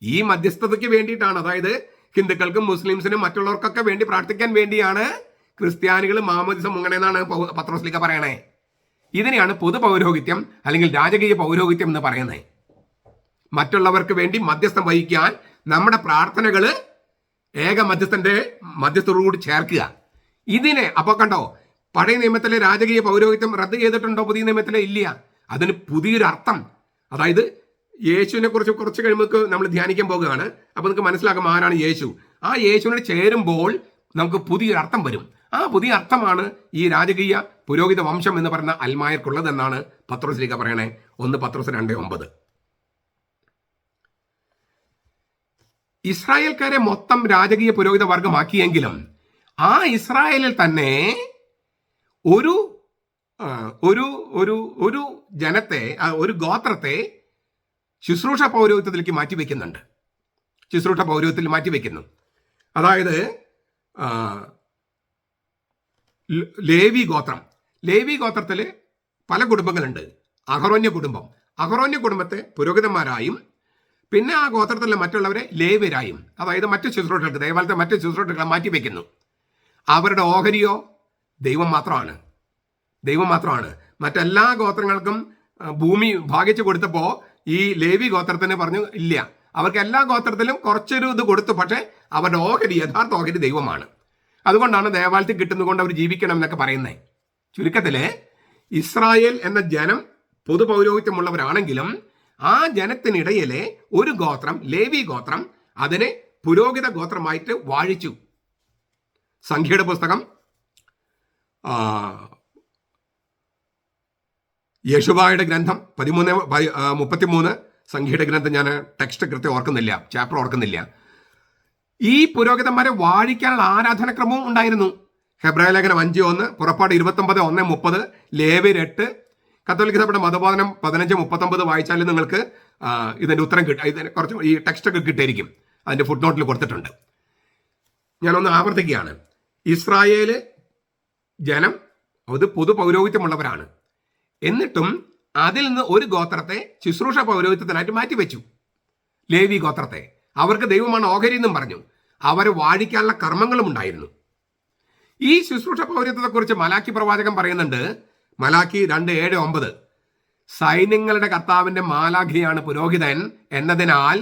ഈ മധ്യസ്ഥതയ്ക്ക് വേണ്ടിയിട്ടാണ്, അതായത് ഹിന്ദുക്കൾക്കും മുസ്ലിംസിനും മറ്റുള്ളവർക്കൊക്കെ വേണ്ടി പ്രാർത്ഥിക്കാൻ വേണ്ടിയാണ് ക്രിസ്ത്യാനികൾ മാമോദിസ മുങ്ങണെന്നാണ് പത്രോസ്ലീഹ പറയണേ. ഇതിനെയാണ് പൊതു പൗരോഹിത്യം അല്ലെങ്കിൽ രാജകീയ പൗരോഹിത്യം എന്ന് പറയുന്നത്. മറ്റുള്ളവർക്ക് വേണ്ടി മധ്യസ്ഥം വഹിക്കാൻ നമ്മുടെ പ്രാർത്ഥനകൾ ഏക മധ്യസ്ഥരോട് ചേർക്കുക. ഇതിനെ അപ്പൊ കണ്ടോ, പഴയ നിയമത്തിലെ രാജകീയ പൗരോഹിത്യം റദ്ദ് ചെയ്തിട്ടുണ്ടോ? പുതിയ നിയമത്തിലെ ഇല്ല. അതിന് പുതിയൊരു അർത്ഥം, അതായത് യേശുവിനെ കുറിച്ച് കുറച്ച് കഴിയുമ്പോൾ നമ്മൾ ധ്യാനിക്കാൻ പോകുകയാണ്. അപ്പൊ നമുക്ക് മനസ്സിലാക്കും ആരാണ് യേശു. ആ യേശുവിനെ ചേരുമ്പോൾ നമുക്ക് പുതിയൊരു അർത്ഥം വരും. ആ പുതിയ അർത്ഥമാണ് ഈ രാജകീയ പുരോഹിത വംശം എന്ന് പറയുന്ന അൽമായർക്കുള്ളതെന്നാണ് പത്രോസ്ലീഹ പറയണേ. 1 പത്രോസ് 2:9. ഇസ്രായേൽക്കാരെ മൊത്തം രാജകീയ പുരോഹിത വർഗമാക്കിയെങ്കിലും ആ ഇസ്രായേലിൽ തന്നെ ഒരു ഒരു ഒരു ഒരു ജനത്തെ, ഒരു ഗോത്രത്തെ ശുശ്രൂഷ പൗരോഹിത്യത്തിലേക്ക് മാറ്റിവെക്കുന്നുണ്ട്. ശുശ്രൂഷ പൗരോഹിത്യത്തിൽ മാറ്റിവെക്കുന്നു. അതായത് ലേവി ഗോത്രത്തിൽ പല കുടുംബങ്ങളുണ്ട്. അഹറോന്യ കുടുംബത്തെ പുരോഹിതന്മാരായും പിന്നെ ആ ഗോത്രത്തിലെ മറ്റുള്ളവരെ ലേവ്യരായും, അതായത് മറ്റു ശുശ്രൂഷകൾക്ക്, ദൈവാലയത്തെ മറ്റു ശുശ്രൂഷകളെ മാറ്റിവെക്കുന്നു. അവരുടെ ഓഹരിയോ ദൈവം മാത്രമാണ്. മറ്റെല്ലാ ഗോത്രങ്ങൾക്കും ഭൂമി ഭാഗിച്ചു കൊടുത്തപ്പോൾ ഈ ലേവി ഗോത്രത്തിന് പറഞ്ഞു ഇല്ല, അവർക്ക് എല്ലാ ഗോത്രത്തിലും കുറച്ചൊരു ഇത് കൊടുത്തു, പക്ഷെ അവരുടെ ഓഹരി, യഥാർത്ഥ ഓഹരി ദൈവമാണ്. അതുകൊണ്ടാണ് ദേവാലയത്തിൽ കിട്ടുന്നതുകൊണ്ട് അവർ ജീവിക്കണം എന്നൊക്കെ പറയുന്നത്. ചുരുക്കത്തില് ഇസ്രായേൽ എന്ന ജനം പൊതു പൗരോഹിത്യമുള്ളവരാണെങ്കിലും ആ ജനത്തിനിടയിലെ ഒരു ഗോത്രം, ലേവി ഗോത്രം, അതിനെ പുരോഹിത ഗോത്രമായിട്ട് വാഴിച്ചു. സംഖ്യയുടെ പുസ്തകം യേശുവായുടെ ഗ്രന്ഥം 13:33, സംഖ്യയുടെ ഗ്രന്ഥം, ഞാൻ ടെക്സ്റ്റ് കൃത്യം ഓർക്കുന്നില്ല, ചാപ്റ്റർ ഓർക്കുന്നില്ല. ഈ പുരോഹിതന്മാരെ വാഴിക്കാനുള്ള ആരാധനക്രമവും ഉണ്ടായിരുന്നു. ഹെബ്രായ ലേഖനം 5:1, പുറപ്പാട് 29:1-30, ലേവ്യർ 8, കത്തോലിക്ക സഭയുടെ മതബോധനം 15:39 വായിച്ചാലും നിങ്ങൾക്ക് ഇതിന്റെ ഉത്തരം ഇതിന് കുറച്ച് ഈ ടെക്സ്റ്റ് ഒക്കെ കിട്ടിയിരിക്കും. അതിന്റെ ഫുട് നോട്ടിൽ കൊടുത്തിട്ടുണ്ട്. ഞാനൊന്ന് ആവർത്തിക്കുകയാണ്. ഇസ്രായേല് ജനം അത് പൊതു പൗരോഹിത്യമുള്ളവരാണ്. എന്നിട്ടും അതിൽ നിന്ന് ഒരു ഗോത്രത്തെ ശുശ്രൂഷ പൗരോഹിത്യത്തിനായിട്ട് മാറ്റിവെച്ചു, ലേവി ഗോത്രത്തെ. അവർക്ക് ദൈവമാണ് ഓഹരി എന്നും പറഞ്ഞു. അവരെ വാഴിക്കാനുള്ള കർമ്മങ്ങളും ഉണ്ടായിരുന്നു. ഈ ശുശ്രൂഷ പൗരോഹിത്യത്തെക്കുറിച്ച് മലാക്കി പ്രവാചകൻ പറയുന്നുണ്ട്. മലാക്കി 2:7-9, സൈന്യങ്ങളുടെ കർത്താവിന്റെ മാലാഖിയാണ് പുരോഹിതൻ എന്നതിനാൽ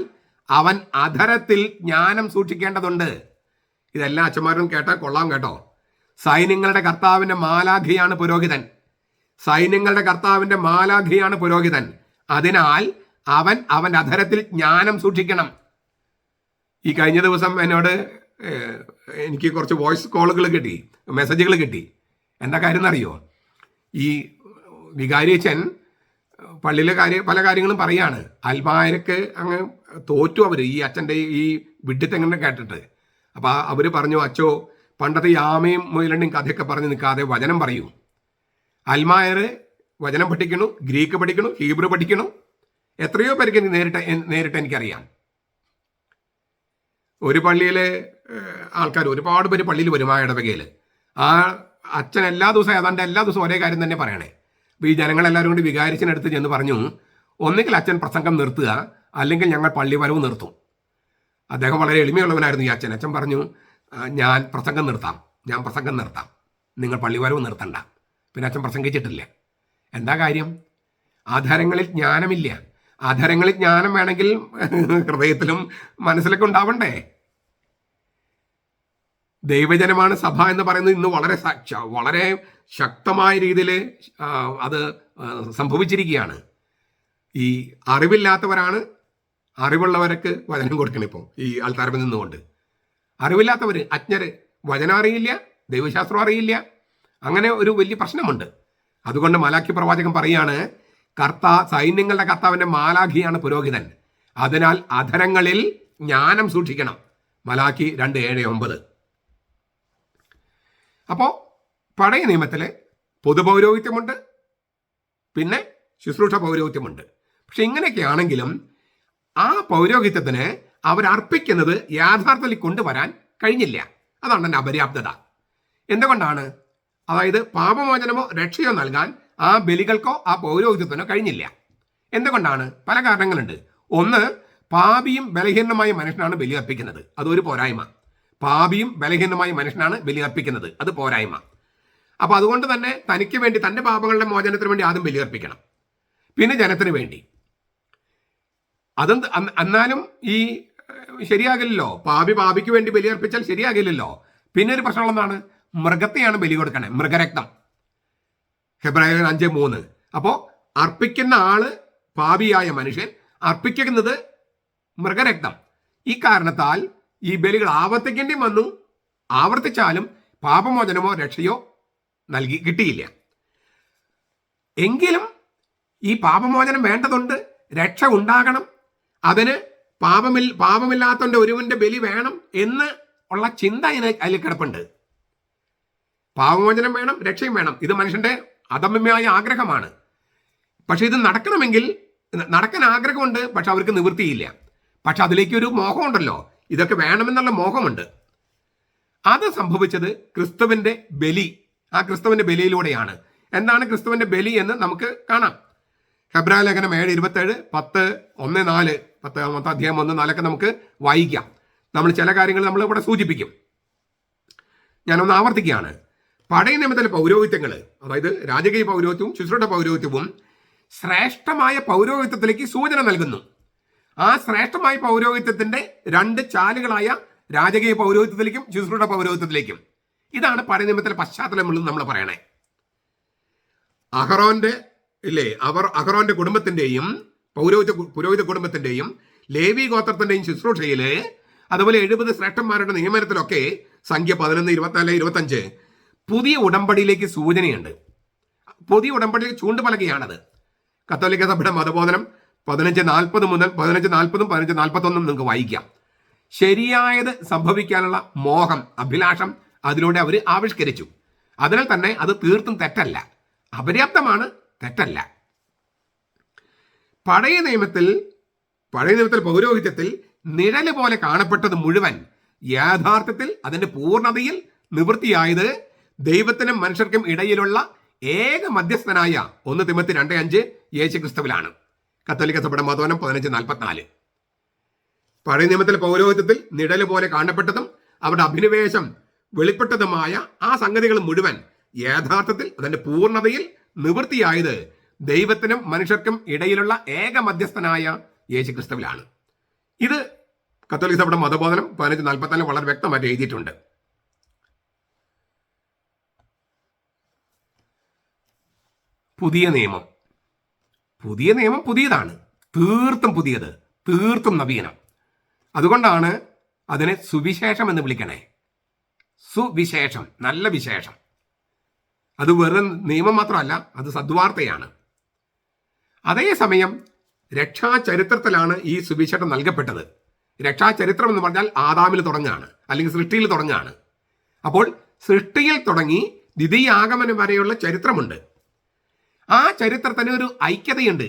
അവൻ അധരത്തിൽ ജ്ഞാനം സൂക്ഷിക്കേണ്ടതുണ്ട്. ഇതെല്ലാം അച്ഛന്മാരും കേട്ടാൽ കൊള്ളാം കേട്ടോ. സൈന്യങ്ങളുടെ കർത്താവിന്റെ മാലാഖിയാണ് പുരോഹിതൻ, അതിനാൽ അവൻ അധരത്തിൽ ജ്ഞാനം സൂക്ഷിക്കണം. ഈ കഴിഞ്ഞ ദിവസം എനിക്ക് കുറച്ച് വോയിസ് കോളുകൾ കിട്ടി, മെസ്സേജുകൾ കിട്ടി. എന്താ കാര്യം എന്നറിയോ? ഈ വികാരിയച്ഛൻ പള്ളിയിലെ പല കാര്യങ്ങളും പറയാണ്. അൽമായർക്ക് അങ്ങ് തോറ്റു അവർ, ഈ അച്ഛൻ്റെ ഈ വിഡ്ഢിത്തങ്ങനെ കേട്ടിട്ട്. അപ്പം അവർ പറഞ്ഞു, അച്ചോ പണ്ടത്തെ യാമയും മുയലണ്ടിയും കഥയൊക്കെ പറഞ്ഞ് നിൽക്കാതെ വചനം പറയൂ. അൽമായർ വചനം പഠിക്കണു, ഗ്രീക്ക് പഠിക്കണു, ഹീബ്രു പഠിക്കണു. എത്രയോ പേർക്ക് നേരിട്ട് എനിക്കറിയാം. ഒരു പള്ളിയിലെ ആൾക്കാർ ഒരുപാട് പേര് പള്ളിയിൽ വരും. ആ ഇടവകയിൽ ആ അച്ഛൻ എല്ലാ ദിവസവും ഒരേ കാര്യം തന്നെ പറയണേ. അപ്പോൾ ഈ ജനങ്ങളെല്ലാവരും കൂടി വികാരിച്ചതിനടുത്ത് ചെന്ന് പറഞ്ഞു, ഒന്നുകിൽ അച്ഛൻ പ്രസംഗം നിർത്തുക, അല്ലെങ്കിൽ ഞങ്ങൾ പള്ളി വരവ് നിർത്തും. അദ്ദേഹം വളരെ എളിമയുള്ളവനായിരുന്നു ഈ അച്ഛൻ. അച്ഛൻ പറഞ്ഞു, ഞാൻ പ്രസംഗം നിർത്താം, നിങ്ങൾ പള്ളി വരവ് നിർത്തണ്ട. പിന്നെ അച്ഛൻ പ്രസംഗിച്ചിട്ടില്ല. എന്താ കാര്യം? ആധാരങ്ങളിൽ ജ്ഞാനമില്ല. ആധാരങ്ങളിൽ ജ്ഞാനം വേണമെങ്കിൽ ഹൃദയത്തിലും മനസ്സിലൊക്കെ ഉണ്ടാവണ്ടേ? ദൈവജനമാണ് സഭ എന്ന് പറയുന്നത് ഇന്ന് വളരെ ശക്തമായ രീതിയിൽ അത് സംഭവിച്ചിരിക്കുകയാണ്. ഈ അറിവില്ലാത്തവരാണ് അറിവുള്ളവർക്ക് വചനം കൊടുക്കണം. ഇപ്പോൾ ഈ ആൾക്കാരിൽ നിന്നുകൊണ്ട് അറിവില്ലാത്തവർ, അജ്ഞര്, വചനം അറിയില്ല, ദൈവശാസ്ത്രം അറിയില്ല, അങ്ങനെ ഒരു വലിയ പ്രശ്നമുണ്ട്. അതുകൊണ്ട് മലാഖി പ്രവാചകൻ പറയാണ്, സൈന്യങ്ങളുടെ കർത്താവിന്റെ മാലാഖിയാണ് പുരോഹിതൻ, അതിനാൽ അധരങ്ങളിൽ ജ്ഞാനം സൂക്ഷിക്കണം. മലാഖി 2:7-9. അപ്പോൾ പഴയ നിയമത്തില് പൊതുപൗരോഹിത്യമുണ്ട്, പിന്നെ ശുശ്രൂഷ പൗരോഹിത്യമുണ്ട്. പക്ഷെ ഇങ്ങനെയൊക്കെയാണെങ്കിലും ആ പൗരോഹിത്യത്തിന് അവരർപ്പിക്കുന്നത് യാഥാർത്ഥ്യത്തിൽ കൊണ്ടുവരാൻ കഴിഞ്ഞില്ല. അതാണ് എൻ്റെ അപര്യാപ്തത. എന്തുകൊണ്ടാണ്? അതായത് പാപമോചനമോ രക്ഷയോ നൽകാൻ ആ ബലികൾക്കോ ആ പൗരോഹിത്യത്തിനോ കഴിഞ്ഞില്ല. എന്തുകൊണ്ടാണ്? പല കാരണങ്ങളുണ്ട്. ഒന്ന്, പാപിയും ബലഹീനമായ മനുഷ്യനാണ് ബലി അർപ്പിക്കുന്നത്, അതൊരു പോരായ്മ. പാപിയും ബലഹീനമായ മനുഷ്യനാണ് ബലി അർപ്പിക്കുന്നത്, അത് പോരായ്മ. അപ്പൊ അതുകൊണ്ട് തന്നെ തനിക്ക് വേണ്ടി, തന്റെ പാപങ്ങളുടെ മോചനത്തിന് വേണ്ടി ആദ്യം ബലി അർപ്പിക്കണം, പിന്നെ ജനത്തിന് വേണ്ടി. എന്നാലും ഈ ശരിയാകില്ലല്ലോ. പാപിക്ക് വേണ്ടി ബലി അർപ്പിച്ചാൽ ശരിയാകില്ലല്ലോ. പിന്നെ ഒരു പ്രശ്നം എന്താണ്? മൃഗത്തെയാണ് ബലി കൊടുക്കണേ, മൃഗരക്തം. ഹെബ്രായർ 5:3. അപ്പോൾ അർപ്പിക്കുന്ന ആള് പാപിയായ മനുഷ്യൻ, അർപ്പിക്കുന്നത് മൃഗരക്തം. ഈ കാരണത്താൽ ഈ ബലികൾ ആവർത്തിക്കേണ്ടി വന്നു. ആവർത്തിച്ചാലും പാപമോചനമോ രക്ഷയോ കിട്ടിയില്ല. എങ്കിലും ഈ പാപമോചനം വേണ്ടതുണ്ട്, രക്ഷ ഉണ്ടാകണം, അതിന് പാപമില്ലാത്തവന്റെ ഒരുവന്റെ ബലി വേണം എന്ന് ഉള്ള ചിന്ത അതിൽ കിടപ്പുണ്ട്. പാപമോചനം വേണം, രക്ഷയും വേണം. ഇത് മനുഷ്യന്റെ അദമ്യമായ ആഗ്രഹമാണ്. പക്ഷെ ഇത് നടക്കണമെങ്കിൽ നടക്കാൻ ആഗ്രഹമുണ്ട്, പക്ഷെ അവർക്ക് നിവൃത്തിയില്ല. പക്ഷെ അതിലേക്ക് ഒരു മോഹമുണ്ടല്ലോ, ഇതൊക്കെ വേണമെന്നുള്ള മോഹമുണ്ട്. അത് സംഭവിച്ചത് ക്രിസ്തുവിന്റെ ബലി, ആ ക്രിസ്തുവിന്റെ ബലിയിലൂടെയാണ്. എന്താണ് ക്രിസ്തുവിന്റെ ബലി എന്ന് നമുക്ക് കാണാം. ഹെബ്രായ ലേഖനം 7:27, 10:1-4, 10-1 നമുക്ക് വായിക്കാം. നമ്മൾ ചില കാര്യങ്ങൾ നമ്മൾ ഇവിടെ സൂചിപ്പിക്കും. ഞാനൊന്ന് ആവർത്തിക്കുകയാണ്. പഴയ നിയമത്തിലെ പൗരോഹിത്യങ്ങൾ, അതായത് രാജകീയ പൗരോഹിത്യവും ശുശ്രൂഷ പൗരോഹിത്യവും ശ്രേഷ്ഠമായ പൗരോഹിത്യത്തിലേക്ക് സൂചന നൽകുന്നു. ആ ശ്രേഷ്ഠമായ പൗരോഹിത്യത്തിന്റെ 2 ചാലുകളായ രാജകീയ പൗരോഹിത്യത്തിലേക്കും ശുശ്രൂഷ പൗരോഹിത്യത്തിലേക്കും. ഇതാണ് പഴയ നിയമത്തിലെ പശ്ചാത്തലമുള്ളത് നമ്മൾ പറയണേ. അഹറോന്റെ കുടുംബത്തിന്റെയും പുരോഹിത കുടുംബത്തിന്റെയും ലേവി ഗോത്രത്തിന്റെയും ശുശ്രൂഷയില്, അതുപോലെ 70 ശ്രേഷ്ഠന്മാരുടെ നിയമനത്തിലൊക്കെ സംഖ്യ 11, 24, 25 പുതിയ ഉടമ്പടിയിലേക്ക് സൂചനയുണ്ട്. പുതിയ ഉടമ്പടിയിലേക്ക് ചൂണ്ടുപലകയാണത്. കത്തോലിക്ക സഭയുടെ മതബോധനം 15:40 മുതൽ 15:40, 15:41 നിങ്ങൾക്ക് വായിക്കാം. ശരിയായത് സംഭവിക്കാനുള്ള മോഹം, അഭിലാഷം അതിലൂടെ അവർ ആവിഷ്കരിച്ചു. അതിനാൽ തന്നെ അത് തീർത്തും തെറ്റല്ല, അപര്യാപ്തമാണ്, തെറ്റല്ല. പഴയ നിയമത്തിൽ പൗരോഹിത്യത്തിൽ നിഴല് പോലെ കാണപ്പെട്ടത് മുഴുവൻ യാഥാർത്ഥ്യത്തിൽ അതിന്റെ പൂർണ്ണതയിൽ നിവൃത്തിയായത് ദൈവത്തിനും മനുഷ്യർക്കും ഇടയിലുള്ള ഏക മധ്യസ്ഥനായ 1 തിമോത്തി 2:5 യേശു ക്രിസ്തുവിലാണ്. കത്തോലിക്ക സഭയുടെ മതബോധനം 15:44. പഴയ നിയമത്തിലെ പൗരോഹിത്യത്തിൽ നിഴല് പോലെ കാണപ്പെട്ടതും അവരുടെ അഭിനിവേശം വെളിപ്പെട്ടതുമായ ആ സംഗതികൾ മുഴുവൻ യഥാർത്ഥത്തിൽ അതിന്റെ പൂർണ്ണതയിൽ നിവൃത്തിയായത് ദൈവത്തിനും മനുഷ്യർക്കും ഇടയിലുള്ള ഏക മധ്യസ്ഥനായ യേശു ക്രിസ്തുവിലാണ്. ഇത് കത്തോലിക്ക സഭയുടെ മതബോധനം 15:44 വളരെ വ്യക്തമായിട്ട് എഴുതിയിട്ടുണ്ട്. പുതിയ നിയമം പുതിയതാണ്, തീർത്തും പുതിയത്, തീർത്തും നവീനം. അതുകൊണ്ടാണ് അതിനെ സുവിശേഷം എന്ന് വിളിക്കണേ. സുവിശേഷം, നല്ല വിശേഷം. അത് വെറും നിയമം മാത്രമല്ല, അത് സദ്വാർത്തയാണ്. അതേസമയം രക്ഷാചരിത്രത്തിലാണ് ഈ സുവിശേഷം നൽകപ്പെട്ടത്. രക്ഷാചരിത്രം എന്ന് പറഞ്ഞാൽ ആദാമിൽ തുടങ്ങുകയാണ്, അല്ലെങ്കിൽ സൃഷ്ടിയിൽ തുടങ്ങുകയാണ്. അപ്പോൾ സൃഷ്ടിയിൽ തുടങ്ങി ദ്വിതീയാഗമനം വരെയുള്ള ചരിത്രമുണ്ട്. ആ ചരിത്രത്തിന് ഒരു ഐക്യതയുണ്ട്,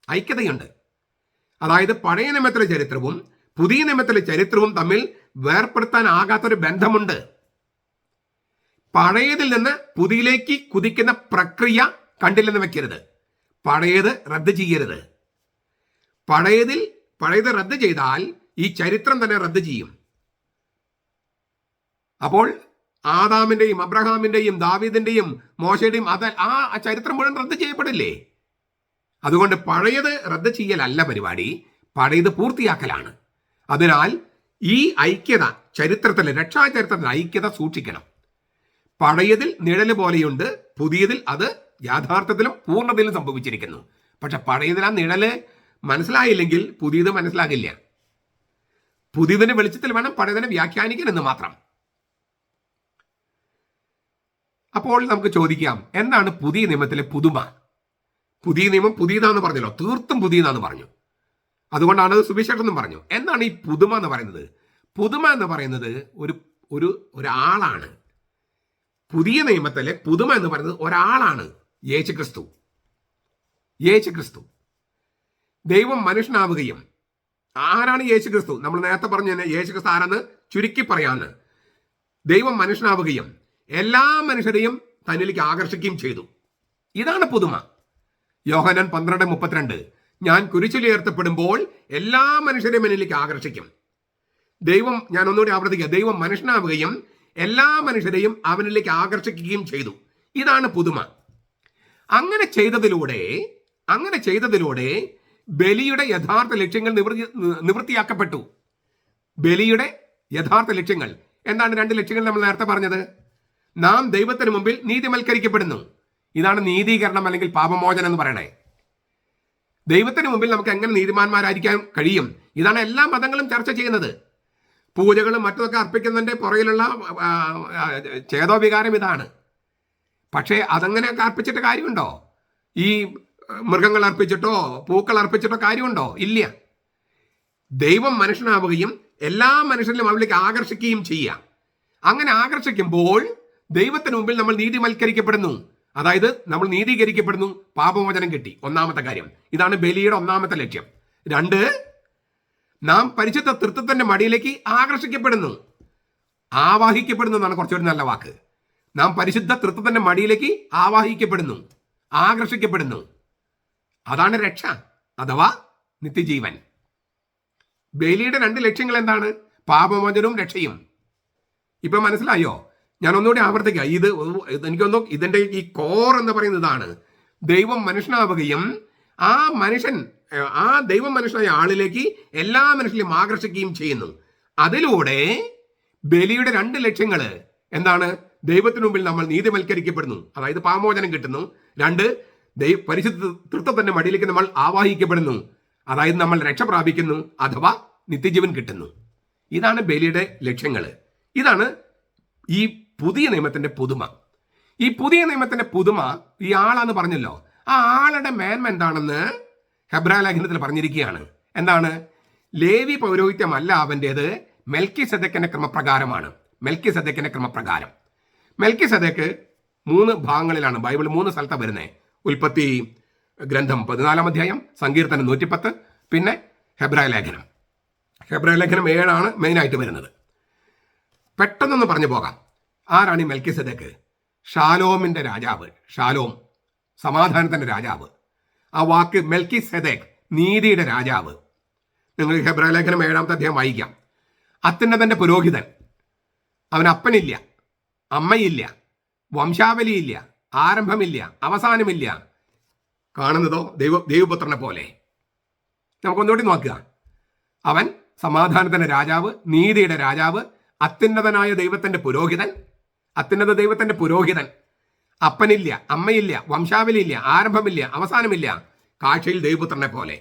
ഐക്യതയുണ്ട്. അതായത് പഴയ നിയമത്തിലെ ചരിത്രവും പുതിയ നിയമത്തിലെ ചരിത്രവും തമ്മിൽ വേർപ്പെടുത്താനാകാത്തൊരു ബന്ധമുണ്ട്. പഴയതിൽ നിന്ന് പുതിയിലേക്ക് കുതിക്കുന്ന പ്രക്രിയ കണ്ടില്ലെന്ന് വെക്കരുത്. പഴയത് റദ്ദ് ചെയ്യരുത്. പഴയത് റദ്ദ് ചെയ്താൽ ഈ ചരിത്രം തന്നെ റദ്ദ് ചെയ്യും. അപ്പോൾ ആദാമിന്റെയും അബ്രഹാമിന്റെയും ദാവീദിന്റെയും മോശയുടെയും ആ ചരിത്രം മുഴുവൻ റദ്ദ് ചെയ്യപ്പെടില്ലേ? അതുകൊണ്ട് പഴയത് റദ്ദ് ചെയ്യലല്ല പരിപാടി, പഴയത് പൂർത്തിയാക്കലാണ്. അതിനാൽ ഈ ഐക്യത ചരിത്രത്തിൽ, രക്ഷാചരിത്രത്തിൽ ഐക്യത സൂക്ഷിക്കണം. പഴയതിൽ നിഴല് പോലെയുണ്ട്, പുതിയതിൽ അത് യാഥാർത്ഥ്യത്തിലും പൂർണ്ണതയിലും സംഭവിച്ചിരിക്കുന്നു. പക്ഷെ പഴയതിൽ ആ നിഴല് മനസ്സിലായില്ലെങ്കിൽ പുതിയത് മനസ്സിലാകില്ല. പുതിയതിന്റെ വെളിച്ചത്തിൽ വേണം പഴയതിനെ വ്യാഖ്യാനിക്കാൻ എന്ന് മാത്രം. അപ്പോൾ നമുക്ക് ചോദിക്കാം, എന്താണ് പുതിയ നിയമത്തിലെ പുതുമ? പുതിയ നിയമം പുതിയതാന്ന് പറഞ്ഞല്ലോ, തീർത്തും പുതിയതാന്ന് പറഞ്ഞു. അതുകൊണ്ടാണ് അത് സുവിശേഷം എന്നും പറഞ്ഞു. എന്താണ് ഈ പുതുമ എന്ന് പറയുന്നത്? പുതുമ എന്ന് പറയുന്നത് ഒരാളാണ്. പുതിയ നിയമത്തിലെ പുതുമ എന്ന് പറയുന്നത് ഒരാളാണ്, യേശുക്രിസ്തു. യേശുക്രിസ്തു ദൈവം മനുഷ്യനാവുകയും, ആരാണ് യേശുക്രിസ്തു? നമ്മൾ നേരത്തെ പറഞ്ഞു തന്നെ യേശുക്രിസ്തു ആരെന്ന് ചുരുക്കി പറയാന്ന്. ദൈവം മനുഷ്യനാവുകയും എല്ലാ മനുഷ്യരെയും തന്നിലേക്ക് ആകർഷിക്കുകയും ചെയ്തു. ഇതാണ് പുതുമ. യോഹന്നാൻ 12:32, ഞാൻ കുരിശിലുയർത്തപ്പെടുമ്പോൾ എല്ലാ മനുഷ്യരെയും എന്നിലേക്ക് ആകർഷിക്കും. ദൈവം, ഞാൻ ഒന്നുകൂടി ആവർത്തിക്കുക, ദൈവം മനുഷ്യനാവുകയും എല്ലാ മനുഷ്യരെയും അവനിലേക്ക് ആകർഷിക്കുകയും ചെയ്തു. ഇതാണ് പുതുമ. അങ്ങനെ ചെയ്തതിലൂടെ ബലിയുടെ യഥാർത്ഥ ലക്ഷ്യങ്ങൾ നിവൃത്തിയാക്കപ്പെട്ടു. ബലിയുടെ യഥാർത്ഥ ലക്ഷ്യങ്ങൾ എന്താണ്? 2 ലക്ഷ്യങ്ങൾ നമ്മൾ നേരത്തെ പറഞ്ഞത്. നാം ദൈവത്തിന് മുമ്പിൽ നീതിവൽക്കരിക്കപ്പെടുന്നു. ഇതാണ് നീതീകരണം അല്ലെങ്കിൽ പാപമോചനം എന്ന് പറയണേ. ദൈവത്തിന് മുമ്പിൽ നമുക്ക് എങ്ങനെ നീതിമാന്മാരായിരിക്കാൻ കഴിയും? ഇതാണ് എല്ലാ മതങ്ങളും ചർച്ച ചെയ്യുന്നത്. പൂജകളും മറ്റൊക്കെ അർപ്പിക്കുന്നതിൻ്റെ പുറകിലുള്ള ചേതോവികാരം ഇതാണ്. പക്ഷേ അതങ്ങനെയൊക്കെ അർപ്പിച്ചിട്ട് കാര്യമുണ്ടോ? ഈ മൃഗങ്ങൾ അർപ്പിച്ചിട്ടോ പൂക്കൾ അർപ്പിച്ചിട്ടോ കാര്യമുണ്ടോ? ഇല്ല. ദൈവം മനുഷ്യനാവുകയും എല്ലാ മനുഷ്യരിലും അവരിലേക്ക് ആകർഷിക്കുകയും ചെയ്യുക. അങ്ങനെ ആകർഷിക്കുമ്പോൾ ദൈവത്തിന് മുമ്പിൽ നമ്മൾ നീതിവൽക്കരിക്കപ്പെടുന്നു. അതായത് നമ്മൾ നീതീകരിക്കപ്പെടുന്നു, പാപമോചനം കിട്ടി. ഒന്നാമത്തെ കാര്യം ഇതാണ് ബലിയുടെ ഒന്നാമത്തെ ലക്ഷ്യം. 2, നാം പരിശുദ്ധ തൃത്വത്തിന്റെ മടിയിലേക്ക് ആകർഷിക്കപ്പെടുന്നു. ആവാഹിക്കപ്പെടുന്നു എന്നാണ് കുറച്ചുകൂടി നല്ല വാക്ക്. നാം പരിശുദ്ധ തൃത്വത്തിന്റെ മടിയിലേക്ക് ആവാഹിക്കപ്പെടുന്നു, ആകർഷിക്കപ്പെടുന്നു. അതാണ് രക്ഷ അഥവാ നിത്യജീവൻ. ബലിയുടെ 2 ലക്ഷ്യങ്ങൾ എന്താണ്? പാപമോചനവും രക്ഷയും. ഇപ്പൊ മനസ്സിലായോ? ഞാൻ ഒന്നുകൂടി ആവർത്തിക്കാം. എനിക്കൊന്നു ഇതിന്റെ ഈ കോർ എന്ന് പറയുന്നത് ഇതാണ്. ദൈവം മനുഷ്യനാവുകയും ആ ദൈവം മനുഷ്യനായ ആളിലേക്ക് എല്ലാ മനുഷ്യരെയും ആകർഷിക്കുകയും ചെയ്യുന്നു. അതിലൂടെ ബലിയുടെ 2 ലക്ഷ്യങ്ങൾ എന്താണ്? ദൈവത്തിനു മുമ്പിൽ നമ്മൾ നീതിവൽക്കരിക്കപ്പെടുന്നു, അതായത് പാപമോചനം കിട്ടുന്നു. 2, പരിശുദ്ധ തൃത്വത്തിന്റെ മടിയിലേക്ക് നമ്മൾ ആവാഹിക്കപ്പെടുന്നു, അതായത് നമ്മൾ രക്ഷ പ്രാപിക്കുന്നു അഥവാ നിത്യജീവൻ കിട്ടുന്നു. ഇതാണ് ബലിയുടെ ലക്ഷ്യങ്ങൾ. ഇതാണ് ഈ പുതിയ നിയമത്തിന്റെ പുതുമ. ഈ പുതിയ നിയമത്തിന്റെ പുതുമ ഈ ആളാന്ന് പറഞ്ഞല്ലോ. ആ ആളുടെ മേന്മ എന്താണെന്ന് ഹെബ്രായ ലേഖനത്തിൽ പറഞ്ഞിരിക്കുകയാണ്. എന്താണ്? ലേവി പൗരോഹിത്യമല്ല അവൻ്റേത്, മെൽക്കിസെദെക്കിന്റെ ക്രമപ്രകാരമാണ്. മെൽക്കിസെദെക്കിന്റെ ക്രമപ്രകാരം. മെൽക്കിസെദെക്ക് 3 ഭാഗങ്ങളിലാണ് ബൈബിൾ 3 സ്ഥലത്താണ് വരുന്നത്. ഉൽപ്പത്തി ഗ്രന്ഥം 14-ാം അധ്യായം, സങ്കീർത്തനം 110, പിന്നെ ഹെബ്രായ ലേഖനം. ഹെബ്രായ ലേഖനം 7 മെയിനായിട്ട് വരുന്നത്. പെട്ടെന്നൊന്ന് പറഞ്ഞു പോകാം. ആരാണ് ഈ മെൽക്കിസെദെക്ക്? ഷാലോമിന്റെ രാജാവ്. ഷാലോം സമാധാനത്തിന്റെ രാജാവ്. ആ വാക്ക് മെൽക്കിസെദെക്ക് നീതിയുടെ രാജാവ്. നിങ്ങൾ ഹെബ്രായ ലേഖനം 7-ാമത്തെ അധ്യായം വായിക്കാം. അത്യുന്നതന്റെ പുരോഹിതൻ. അവന് അപ്പനില്ല, അമ്മയില്ല, വംശാവലിയില്ല, ആരംഭമില്ല, അവസാനമില്ല. കാണുന്നതോ ദൈവപുത്രനെ പോലെ. നമുക്കൊന്നുകൂടി നോക്കുക. അവൻ സമാധാനത്തിന്റെ രാജാവ്, നീതിയുടെ രാജാവ്, അത്യുന്നതനായ ദൈവത്തിന്റെ പുരോഹിതൻ. അത്യുന്നത ദൈവത്തിന്റെ പുരോഹിതൻ. അപ്പനില്ല, അമ്മയില്ല, വംശാവലിയില്ല, ആരംഭമില്ല, അവസാനമില്ല. കാഴ്ചയിൽ ദൈവപുത്രനെ പോലെ.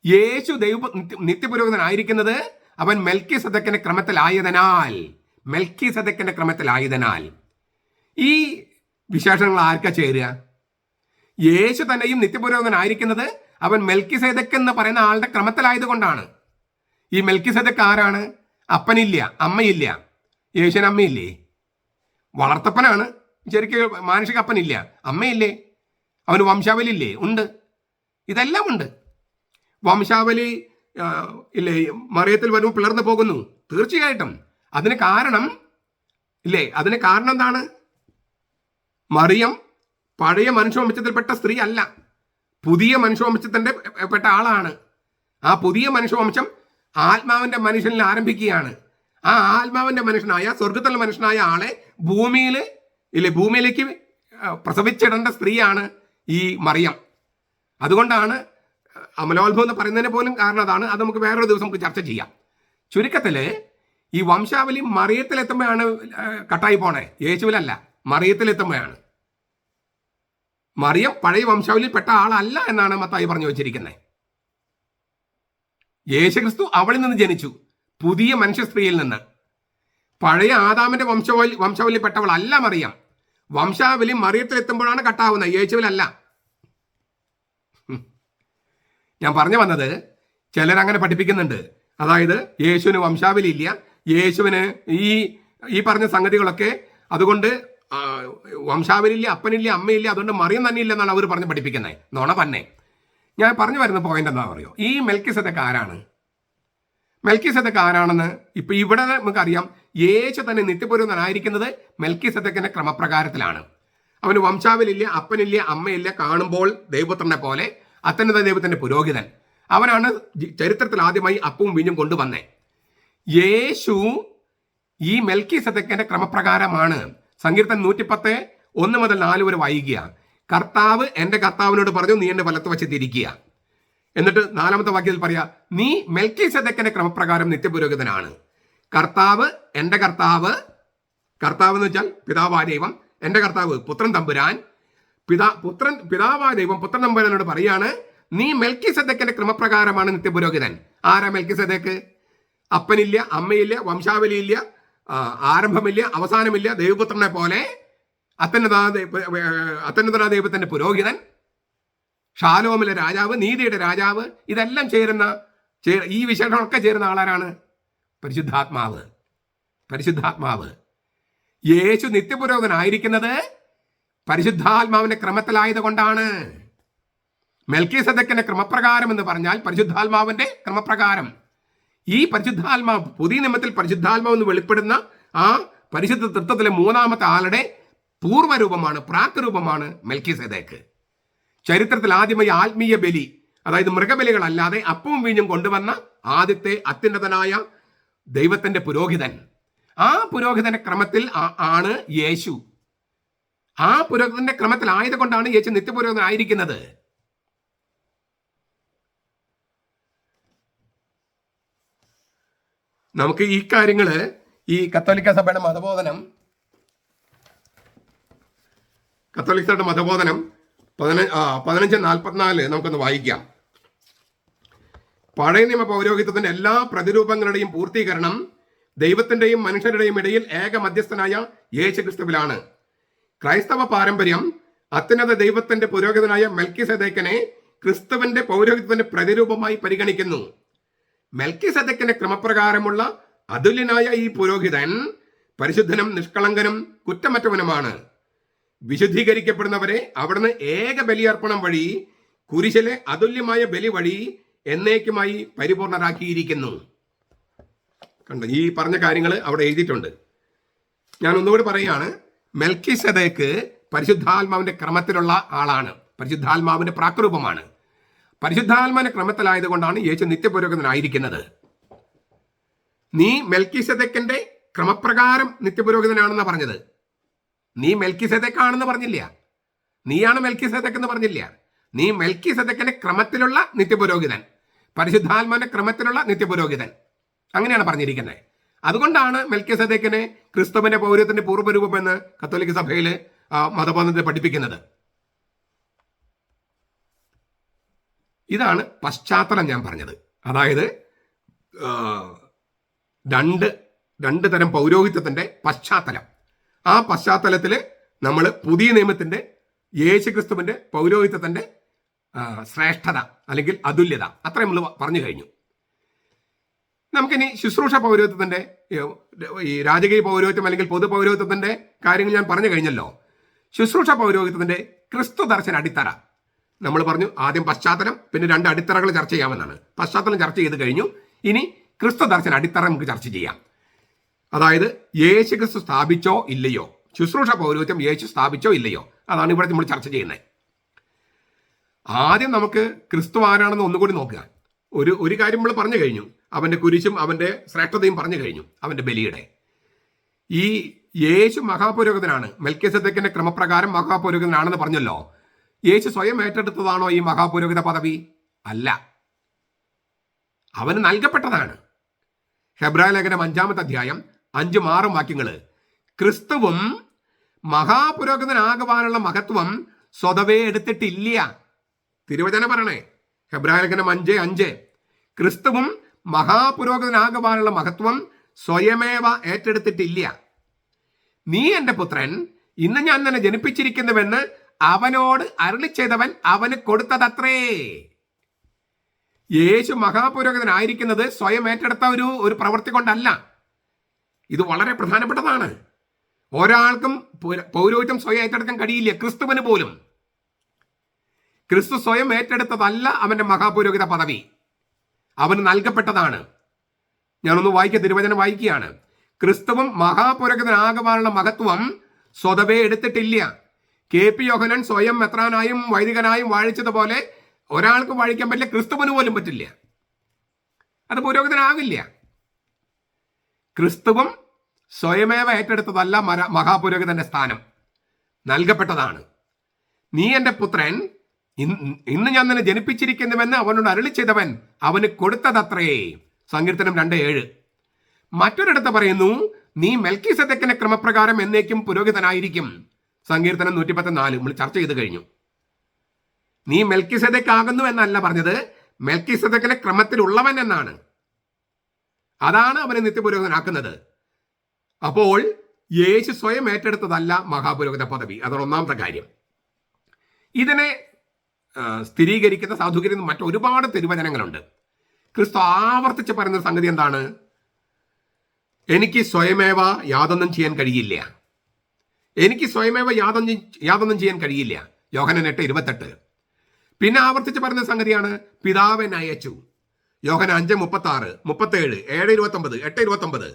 യേശു നിത്യപുരോഹിതനായിരിക്കുന്നത് അവൻ മെൽക്കിസെദെക്കിന്റെ ക്രമത്തിലായതിനാൽ. ഈ വിശേഷങ്ങൾ ആർക്കാ ചേരുക? യേശു തന്നെയും നിത്യപുരോഹിതനായിരിക്കുന്നത് അവൻ മെൽക്കിസെദെക്ക് എന്ന് പറയുന്ന ആളുടെ ക്രമത്തിലായതുകൊണ്ടാണ്. ഈ മെൽക്കിസെദെക്ക് ആരാണ്? അപ്പനില്ല, അമ്മയില്ല. യേശുവിന് അമ്മയില്ലേ? വളർത്തപ്പനാണ്. ശരിക്കും മാനുഷിക അപ്പനില്ല, അമ്മയില്ലേ? അവന് വംശാവലി ഇല്ലേ? ഉണ്ട്. ഇതെല്ലാം ഉണ്ട്. വംശാവലി ഇല്ലേ? മറിയത്തിൽ വരുമ്പോൾ പിളർന്നു പോകുന്നു. തീർച്ചയായിട്ടും അതിന് കാരണം എന്താണ്? മറിയം പഴയ മനുഷ്യവംശത്തിൽപ്പെട്ട സ്ത്രീ അല്ല, പുതിയ മനുഷ്യവംശത്തിന്റെ പെട്ട ആളാണ്. ആ പുതിയ മനുഷ്യവംശം ആത്മാവിന്റെ മനുഷ്യനിൽ ആരംഭിക്കുകയാണ്. ആ ആത്മാവിന്റെ മനുഷ്യനായ, സ്വർഗത്തിലുള്ള മനുഷ്യനായ ആളെ ഭൂമിയിലേക്ക് പ്രസവിച്ചിടേണ്ട സ്ത്രീയാണ് ഈ മറിയം. അതുകൊണ്ടാണ് അമലോത്ഭവം എന്ന് പറയുന്നതിന് പോലും കാരണം അതാണ്. അത് നമുക്ക് വേറൊരു ദിവസം നമുക്ക് ചർച്ച ചെയ്യാം. ചുരുക്കത്തിൽ ഈ വംശാവലി മറിയത്തിലെത്തുമ്പോഴാണ് കട്ടായി പോണേ, യേശുവിലല്ല, മറിയത്തിലെത്തുമ്പോഴാണ്. മറിയം പഴയ വംശാവലിയിൽ പെട്ട ആളല്ല എന്നാണ് മത്തായി പറഞ്ഞു വെച്ചിരിക്കുന്നത്. യേശുക്രിസ്തു അവളിൽ നിന്ന് ജനിച്ചു, പുതിയ മനുഷ്യ സ്ത്രീയിൽ നിന്ന്. പഴയ ആദാമിന്റെ വംശാവലി പെട്ടവളല്ല മറിയം. വംശാവലി മറിയത്തിലെത്തുമ്പോഴാണ് കട്ടാവുന്നത്, യേശുവിലല്ല. ഞാൻ പറഞ്ഞു വന്നത്, ചിലരങ്ങനെ പഠിപ്പിക്കുന്നുണ്ട്. അതായത് യേശുവിന് വംശാവലി ഇല്ല, യേശുവിന് ഈ പറഞ്ഞ സംഗതികളൊക്കെ, അതുകൊണ്ട് വംശാവലില്ല, അപ്പനില്ല, അമ്മയില്ല, അതുകൊണ്ട് മറിയം തന്നെ ഇല്ലെന്നാണ് അവർ പറഞ്ഞ് പഠിപ്പിക്കുന്നത്. നോണ തന്നെ. ഞാൻ പറഞ്ഞു വരുന്ന പോയിന്റ് എന്താ പറയുക, ഈ മെൽക്കിസെദെക്ക് ആരാണ്? മെൽക്കിസെദെക്ക് ആരാണെന്ന് ഇപ്പൊ ഇവിടെ നമുക്കറിയാം. യേശു തന്നെ നിത്യപുരോഹിതനായിരിക്കുന്നത് മെൽക്കിസെദെക്കിന്റെ ക്രമപ്രകാരത്തിലാണ്. അവന് വംശാവലില്ല, അപ്പനില്ല, അമ്മയില്ല, കാണുമ്പോൾ ദൈവപുത്രനെ പോലെ അത്യുന്നത ദൈവത്തിന്റെ പുരോഹിതൻ. അവനാണ് ചരിത്രത്തിൽ ആദ്യമായി അപ്പവും വീഞ്ഞും കൊണ്ടുവന്നേ. യേശു ഈ മെൽക്കിസെദെക്കിന്റെ ക്രമപ്രകാരമാണ്. സങ്കീർത്തനം 110:1-4 വരെ വായിക്കുക. കർത്താവ് എൻ്റെ കർത്താവിനോട് പറഞ്ഞു, നീ എന്റെ വലത്ത് വച്ച് തിരിക്കുക. എന്നിട്ട് 4-ാമത്തെ വാക്യത്തിൽ പറയാ, നീ മെൽക്കിസെദെക്കിന്റെ ക്രമപ്രകാരം നിത്യപുരോഹിതനാണ്. കർത്താവ് എൻ്റെ കർത്താവ്, കർത്താവ് എന്ന് വെച്ചാൽ പിതാവായ ദൈവം, എൻ്റെ കർത്താവ് പുത്രൻ തമ്പുരാൻ, പിതാവായ ദൈവം പുത്രൻ തമ്പുരാനോട് പറയാണ്, നീ മെൽക്കിസെദെക്കിന്റെ ക്രമപ്രകാരമാണ് നിത്യപുരോഹിതൻ. ആരാ മെൽക്കിസെദെക്ക്? അപ്പനില്ല, അമ്മയില്ല, വംശാവലിയില്ല, ആരംഭമില്ല, അവസാനമില്ല, ദൈവപുത്രനെ പോലെ അത്യുന്നത ദൈവത്തിന്റെ പുരോഹിതൻ, ഷാലോമിലെ രാജാവ്, നീതിയുടെ രാജാവ്. ഇതെല്ലാം ഈ വിശേഷങ്ങളൊക്കെ ചേരുന്ന ആളാരാണ്? പരിശുദ്ധാത്മാവ്. പരിശുദ്ധാത്മാവ്. യേശു നിത്യപുരോഹിതനായിരിക്കുന്നത് പരിശുദ്ധാത്മാവിന്റെ ക്രമത്തിലായത് കൊണ്ടാണ്. മെൽക്കിസെദെക്കിന്റെ ക്രമപ്രകാരം എന്ന് പറഞ്ഞാൽ പരിശുദ്ധാത്മാവിന്റെ ക്രമപ്രകാരം. ഈ പരിശുദ്ധാത്മാവ്, പുതിയ നിയമത്തിൽ പരിശുദ്ധാത്മാവ് എന്ന് വെളിപ്പെടുന്ന ആ പരിശുദ്ധ തൃത്വത്തിലെ മൂന്നാമത്തെ ആളുടെ പൂർവ്വരൂപമാണ്, പ്രാക്രൂപമാണ് മെൽക്കിസെദെക്ക്. ചരിത്രത്തിൽ ആദ്യമായി ആത്മീയ ബലി, അതായത് മൃഗബലികളല്ലാതെ അപ്പവും വീഞ്ഞും കൊണ്ടുവന്ന ആദ്യത്തെ അത്യുന്നതനായ ദൈവത്തിന്റെ പുരോഹിതൻ. ആ പുരോഹിതന്റെ ക്രമത്തിൽ ആണ് യേശു. ആ പുരോഹിതന്റെ ക്രമത്തിലായത് കൊണ്ടാണ് യേശു നിത്യപുരോഹിതനായിരിക്കുന്നത്. നമുക്ക് ഈ കാര്യങ്ങള് ഈ കത്തോലിക്ക സഭയുടെ മതബോധനം 15:44 നമുക്കൊന്ന് വായിക്കാം. പഴയ നിയമ പൗരോഹിത്യത്തിന്റെ എല്ലാ പ്രതിരൂപങ്ങളുടെയും പൂർത്തീകരണം ദൈവത്തിന്റെയും മനുഷ്യരുടെയും ഇടയിൽ ഏക മധ്യസ്ഥനായ യേശുക്രിസ്തുവിലാണ്. ക്രൈസ്തവ പാരമ്പര്യം അത്യുന്നത ദൈവത്തിന്റെ പുരോഹിതനായ മെൽക്കിസെദെക്കിനെ ക്രിസ്തുവിന്റെ പൗരോഹിത്യത്തിന്റെ പ്രതിരൂപമായി പരിഗണിക്കുന്നു. മെൽക്കിസെദെക്കിന്റെ ക്രമപ്രകാരമുള്ള അതുല്യനായ ഈ പുരോഹിതൻ പരിശുദ്ധനും നിഷ്കളങ്കനും കുറ്റമറ്റവനുമാണ്. വിശുദ്ധീകരിക്കപ്പെടുന്നവരെ അവിടുന്ന് ഏക ബലിയർപ്പണം വഴി, കുരിശിലെ അതുല്യമായ ബലി വഴി എന്നേക്കുമായി പരിപൂർണരാക്കിയിരിക്കുന്നു. കണ്ടോ, ഈ പറഞ്ഞ കാര്യങ്ങൾ അവിടെ എഴുതിയിട്ടുണ്ട്. ഞാൻ ഒന്നുകൂടി പറയുകയാണ്. മെൽക്കിസെദെക്ക് പരിശുദ്ധാത്മാവിന്റെ ക്രമത്തിലുള്ള ആളാണ്, പരിശുദ്ധാത്മാവിന്റെ പ്രാക്രൂപമാണ്. പരിശുദ്ധാത്മാവിന്റെ ക്രമത്തിലായത് കൊണ്ടാണ് യേശു നിത്യപുരോഹിതനായിരിക്കുന്നത്. നീ മെൽക്കിസെദെക്കിന്റെ ക്രമപ്രകാരം നിത്യപുരോഹിതനാണെന്നാ പറഞ്ഞത്. നീ മെൽക്കിസെദെക്കാണെന്ന് പറഞ്ഞില്ല, നീയാണ് മെൽക്കിസെദെക്ക് എന്ന് പറഞ്ഞില്ല. നീ മെൽക്കിസെദെക്കിന്റെ ക്രമത്തിലുള്ള നിത്യപുരോഹിതൻ, പരിശുദ്ധാത്മാവിന്റെ ക്രമത്തിലുള്ള നിത്യപുരോഹിതൻ, അങ്ങനെയാണ് പറഞ്ഞിരിക്കുന്നത്. അതുകൊണ്ടാണ് മെൽക്കിസെദെക്കിനെ ക്രിസ്തുവിന്റെ പൗരത്തിന്റെ പൂർവ്വരൂപം എന്ന് കത്തോലിക്ക സഭയിൽ മതബോധനത്തെ പഠിപ്പിക്കുന്നത്. ഇതാണ് പശ്ചാത്തലം ഞാൻ പറഞ്ഞത്. അതായത് രണ്ട് തരം പൗരോഹിത്യത്തിന്റെ പശ്ചാത്തലം. ആ പശ്ചാത്തലത്തിൽ നമ്മൾ പുതിയ നിയമത്തിന്റെ യേശുക്രിസ്തുവിന്റെ പൗരോഹിത്യത്തിന്റെ ശ്രേഷ്ഠത അല്ലെങ്കിൽ അതുല്യത അത്ര നമ്മൾ പറഞ്ഞു കഴിഞ്ഞു. നമുക്കിനി ശുശ്രൂഷ പൗരോഹിത്യത്തിന്റെ, ഈ രാജകീയ പൗരോഹിത്യം അല്ലെങ്കിൽ പൊതു പൗരോഹിത്യത്തിന്റെ കാര്യങ്ങൾ ഞാൻ പറഞ്ഞു കഴിഞ്ഞല്ലോ. ശുശ്രൂഷ പൗരോഹിത്യത്തിന്റെ ക്രിസ്തു ദർശന അടിത്തറ നമ്മൾ പറഞ്ഞു. ആദ്യം പശ്ചാത്തലം, പിന്നെ 2 അടിത്തറകൾ ചർച്ച ചെയ്യാമെന്നാണ്. പശ്ചാത്തലം ചർച്ച ചെയ്ത് കഴിഞ്ഞു. ഇനി ക്രിസ്തു ദർശന അടിത്തറ നമുക്ക് ചർച്ച ചെയ്യാം. അതായത് യേശു ക്രിസ്തു സ്ഥാപിച്ചോ ഇല്ലയോ, ശുശ്രൂഷ പൗരോഹിത്യം യേശു സ്ഥാപിച്ചോ ഇല്ലയോ, അതാണ് ഇവിടെ നമ്മൾ ചർച്ച ചെയ്യുന്നത്. ആദ്യം നമുക്ക് ക്രിസ്തു ആരാണെന്ന് ഒന്നുകൂടി നോക്കുക. ഒരു കാര്യം നമ്മൾ പറഞ്ഞു കഴിഞ്ഞു, അവന്റെ കുരിശും അവന്റെ ശ്രേഷ്ഠതയും പറഞ്ഞു കഴിഞ്ഞു, അവന്റെ ബലിയുടെ. ഈ യേശു മഹാപുരോഹിതനാണ്, മെൽക്കിസെദെക്കിന്റെ ക്രമപ്രകാരം മഹാപുരോഹിതനാണെന്ന് പറഞ്ഞല്ലോ. യേശു സ്വയം ഏറ്റെടുത്തതാണോ ഈ മഹാപുരോഹിത പദവി? അല്ല, അവന് നൽകപ്പെട്ടതാണ്. ഹെബ്രായ ലേഖനം 5-ാമത്തെ അധ്യായം 5-6 വാക്യങ്ങള്. ക്രിസ്തുവും മഹാപുരോഹിതനാകുവാനുള്ള മഹത്വം സ്വതവേ എടുത്തിട്ടില്ല. തിരുവചനം പറയണേ, ഹെബ്രായ ലേഖനം 5:5. ക്രിസ്തുവും മഹാപുരോഹിതനാകുവാനുള്ള മഹത്വം സ്വയമേവ ഏറ്റെടുത്തിട്ടില്ല. നീ എൻ്റെ പുത്രൻ, ഇന്ന് ഞാൻ നിന്നെ ജനിപ്പിച്ചിരിക്കുന്നുവെന്ന് അവനോട് അരുളി ചെയ്തവൻ അവന് കൊടുത്തതത്രേ. യേശു മഹാപുരോഹിതനായിരിക്കുന്നത് സ്വയം ഏറ്റെടുത്ത ഒരു പ്രവൃത്തി കൊണ്ടല്ല. ഇത് വളരെ പ്രധാനപ്പെട്ടതാണ്. ഒരാൾക്കും പൗരോഹിത്യം സ്വയം ഏറ്റെടുക്കാൻ കഴിയില്ല. ക്രിസ്തുവിന് പോലും ക്രിസ്തു സ്വയം ഏറ്റെടുത്തതല്ല അവന്റെ മഹാപുരോഹിത പദവി, അവന് നൽകപ്പെട്ടതാണ്. ഞാനൊന്ന് തിരുവചനം വായിക്കുകയാണ്. ക്രിസ്തുവും മഹാപുരോഹിതനാകുവാനുള്ള മഹത്വം സ്വതവേ എടുത്തിട്ടില്ല. KP യോഹന്നാൻ സ്വയം മെത്രാനായും വൈദികനായും വാഴിച്ചതുപോലെ ഒരാൾക്ക് വാഴിക്കാൻ പറ്റില്ല, ക്രിസ്തുവിന് പോലും പറ്റില്ല. അത് പുരോഹിതനാകില്ല. ക്രിസ്തുവും സ്വയമേവ ഏറ്റെടുത്തതല്ല മഹാപുരോഹിതന്റെ സ്ഥാനം, നൽകപ്പെട്ടതാണ്. നീ എൻ്റെ പുത്രൻ, ഇന്ന് ഞാൻ നിന്നെ ജനിപ്പിച്ചിരിക്കുന്നുവെന്ന് അവനോട് അരുളി ചെയ്തവൻ അവന് കൊടുത്തതത്രേ. സങ്കീർത്തനം 2:7. മറ്റൊരിടത്ത് പറയുന്നു, നീ മെൽക്കിസെദെക്കിന്റെ ക്രമപ്രകാരം എന്നേക്കും പുരോഹിതനായിരിക്കും. സങ്കീർത്തനം 114 നമ്മൾ ചർച്ച ചെയ്ത് കഴിഞ്ഞു. നീ മെൽക്കിസെദെക്ക് ആകുന്നു എന്നല്ല പറഞ്ഞത്, മെൽക്കിസെദെക്കിന്റെ ക്രമത്തിലുള്ളവൻ എന്നാണ്. അതാണ് അവനെ നിത്യപുരോഹിതനാക്കുന്നത്. അപ്പോൾ യേശു സ്വയം ഏറ്റെടുത്തതല്ല മഹാപുരോഹിത പദവി. അതാണ് ഒന്നാമത്തെ കാര്യം. ഇതിനെ സ്ഥിരീകരിക്കുന്ന സാധൂകരിക്കുന്ന മറ്റൊരുപാട് തിരുവചനങ്ങളുണ്ട്. ക്രിസ്തു ആവർത്തിച്ച് പറയുന്ന സംഗതി എന്താണ്? എനിക്ക് സ്വയമേവ യാതൊന്നും ചെയ്യാൻ കഴിയില്ല. എനിക്ക് സ്വയമേവ യാതൊന്നും ചെയ്യാൻ കഴിയില്ല. യോഹന്നാൻ 8:28. പിന്നെ ആവർത്തിച്ച് പറയുന്ന സംഗതിയാണ് പിതാവ് എന്നെ അയച്ചു. യോഹന്നാൻ 5:36, 37, 7:29, 8:29.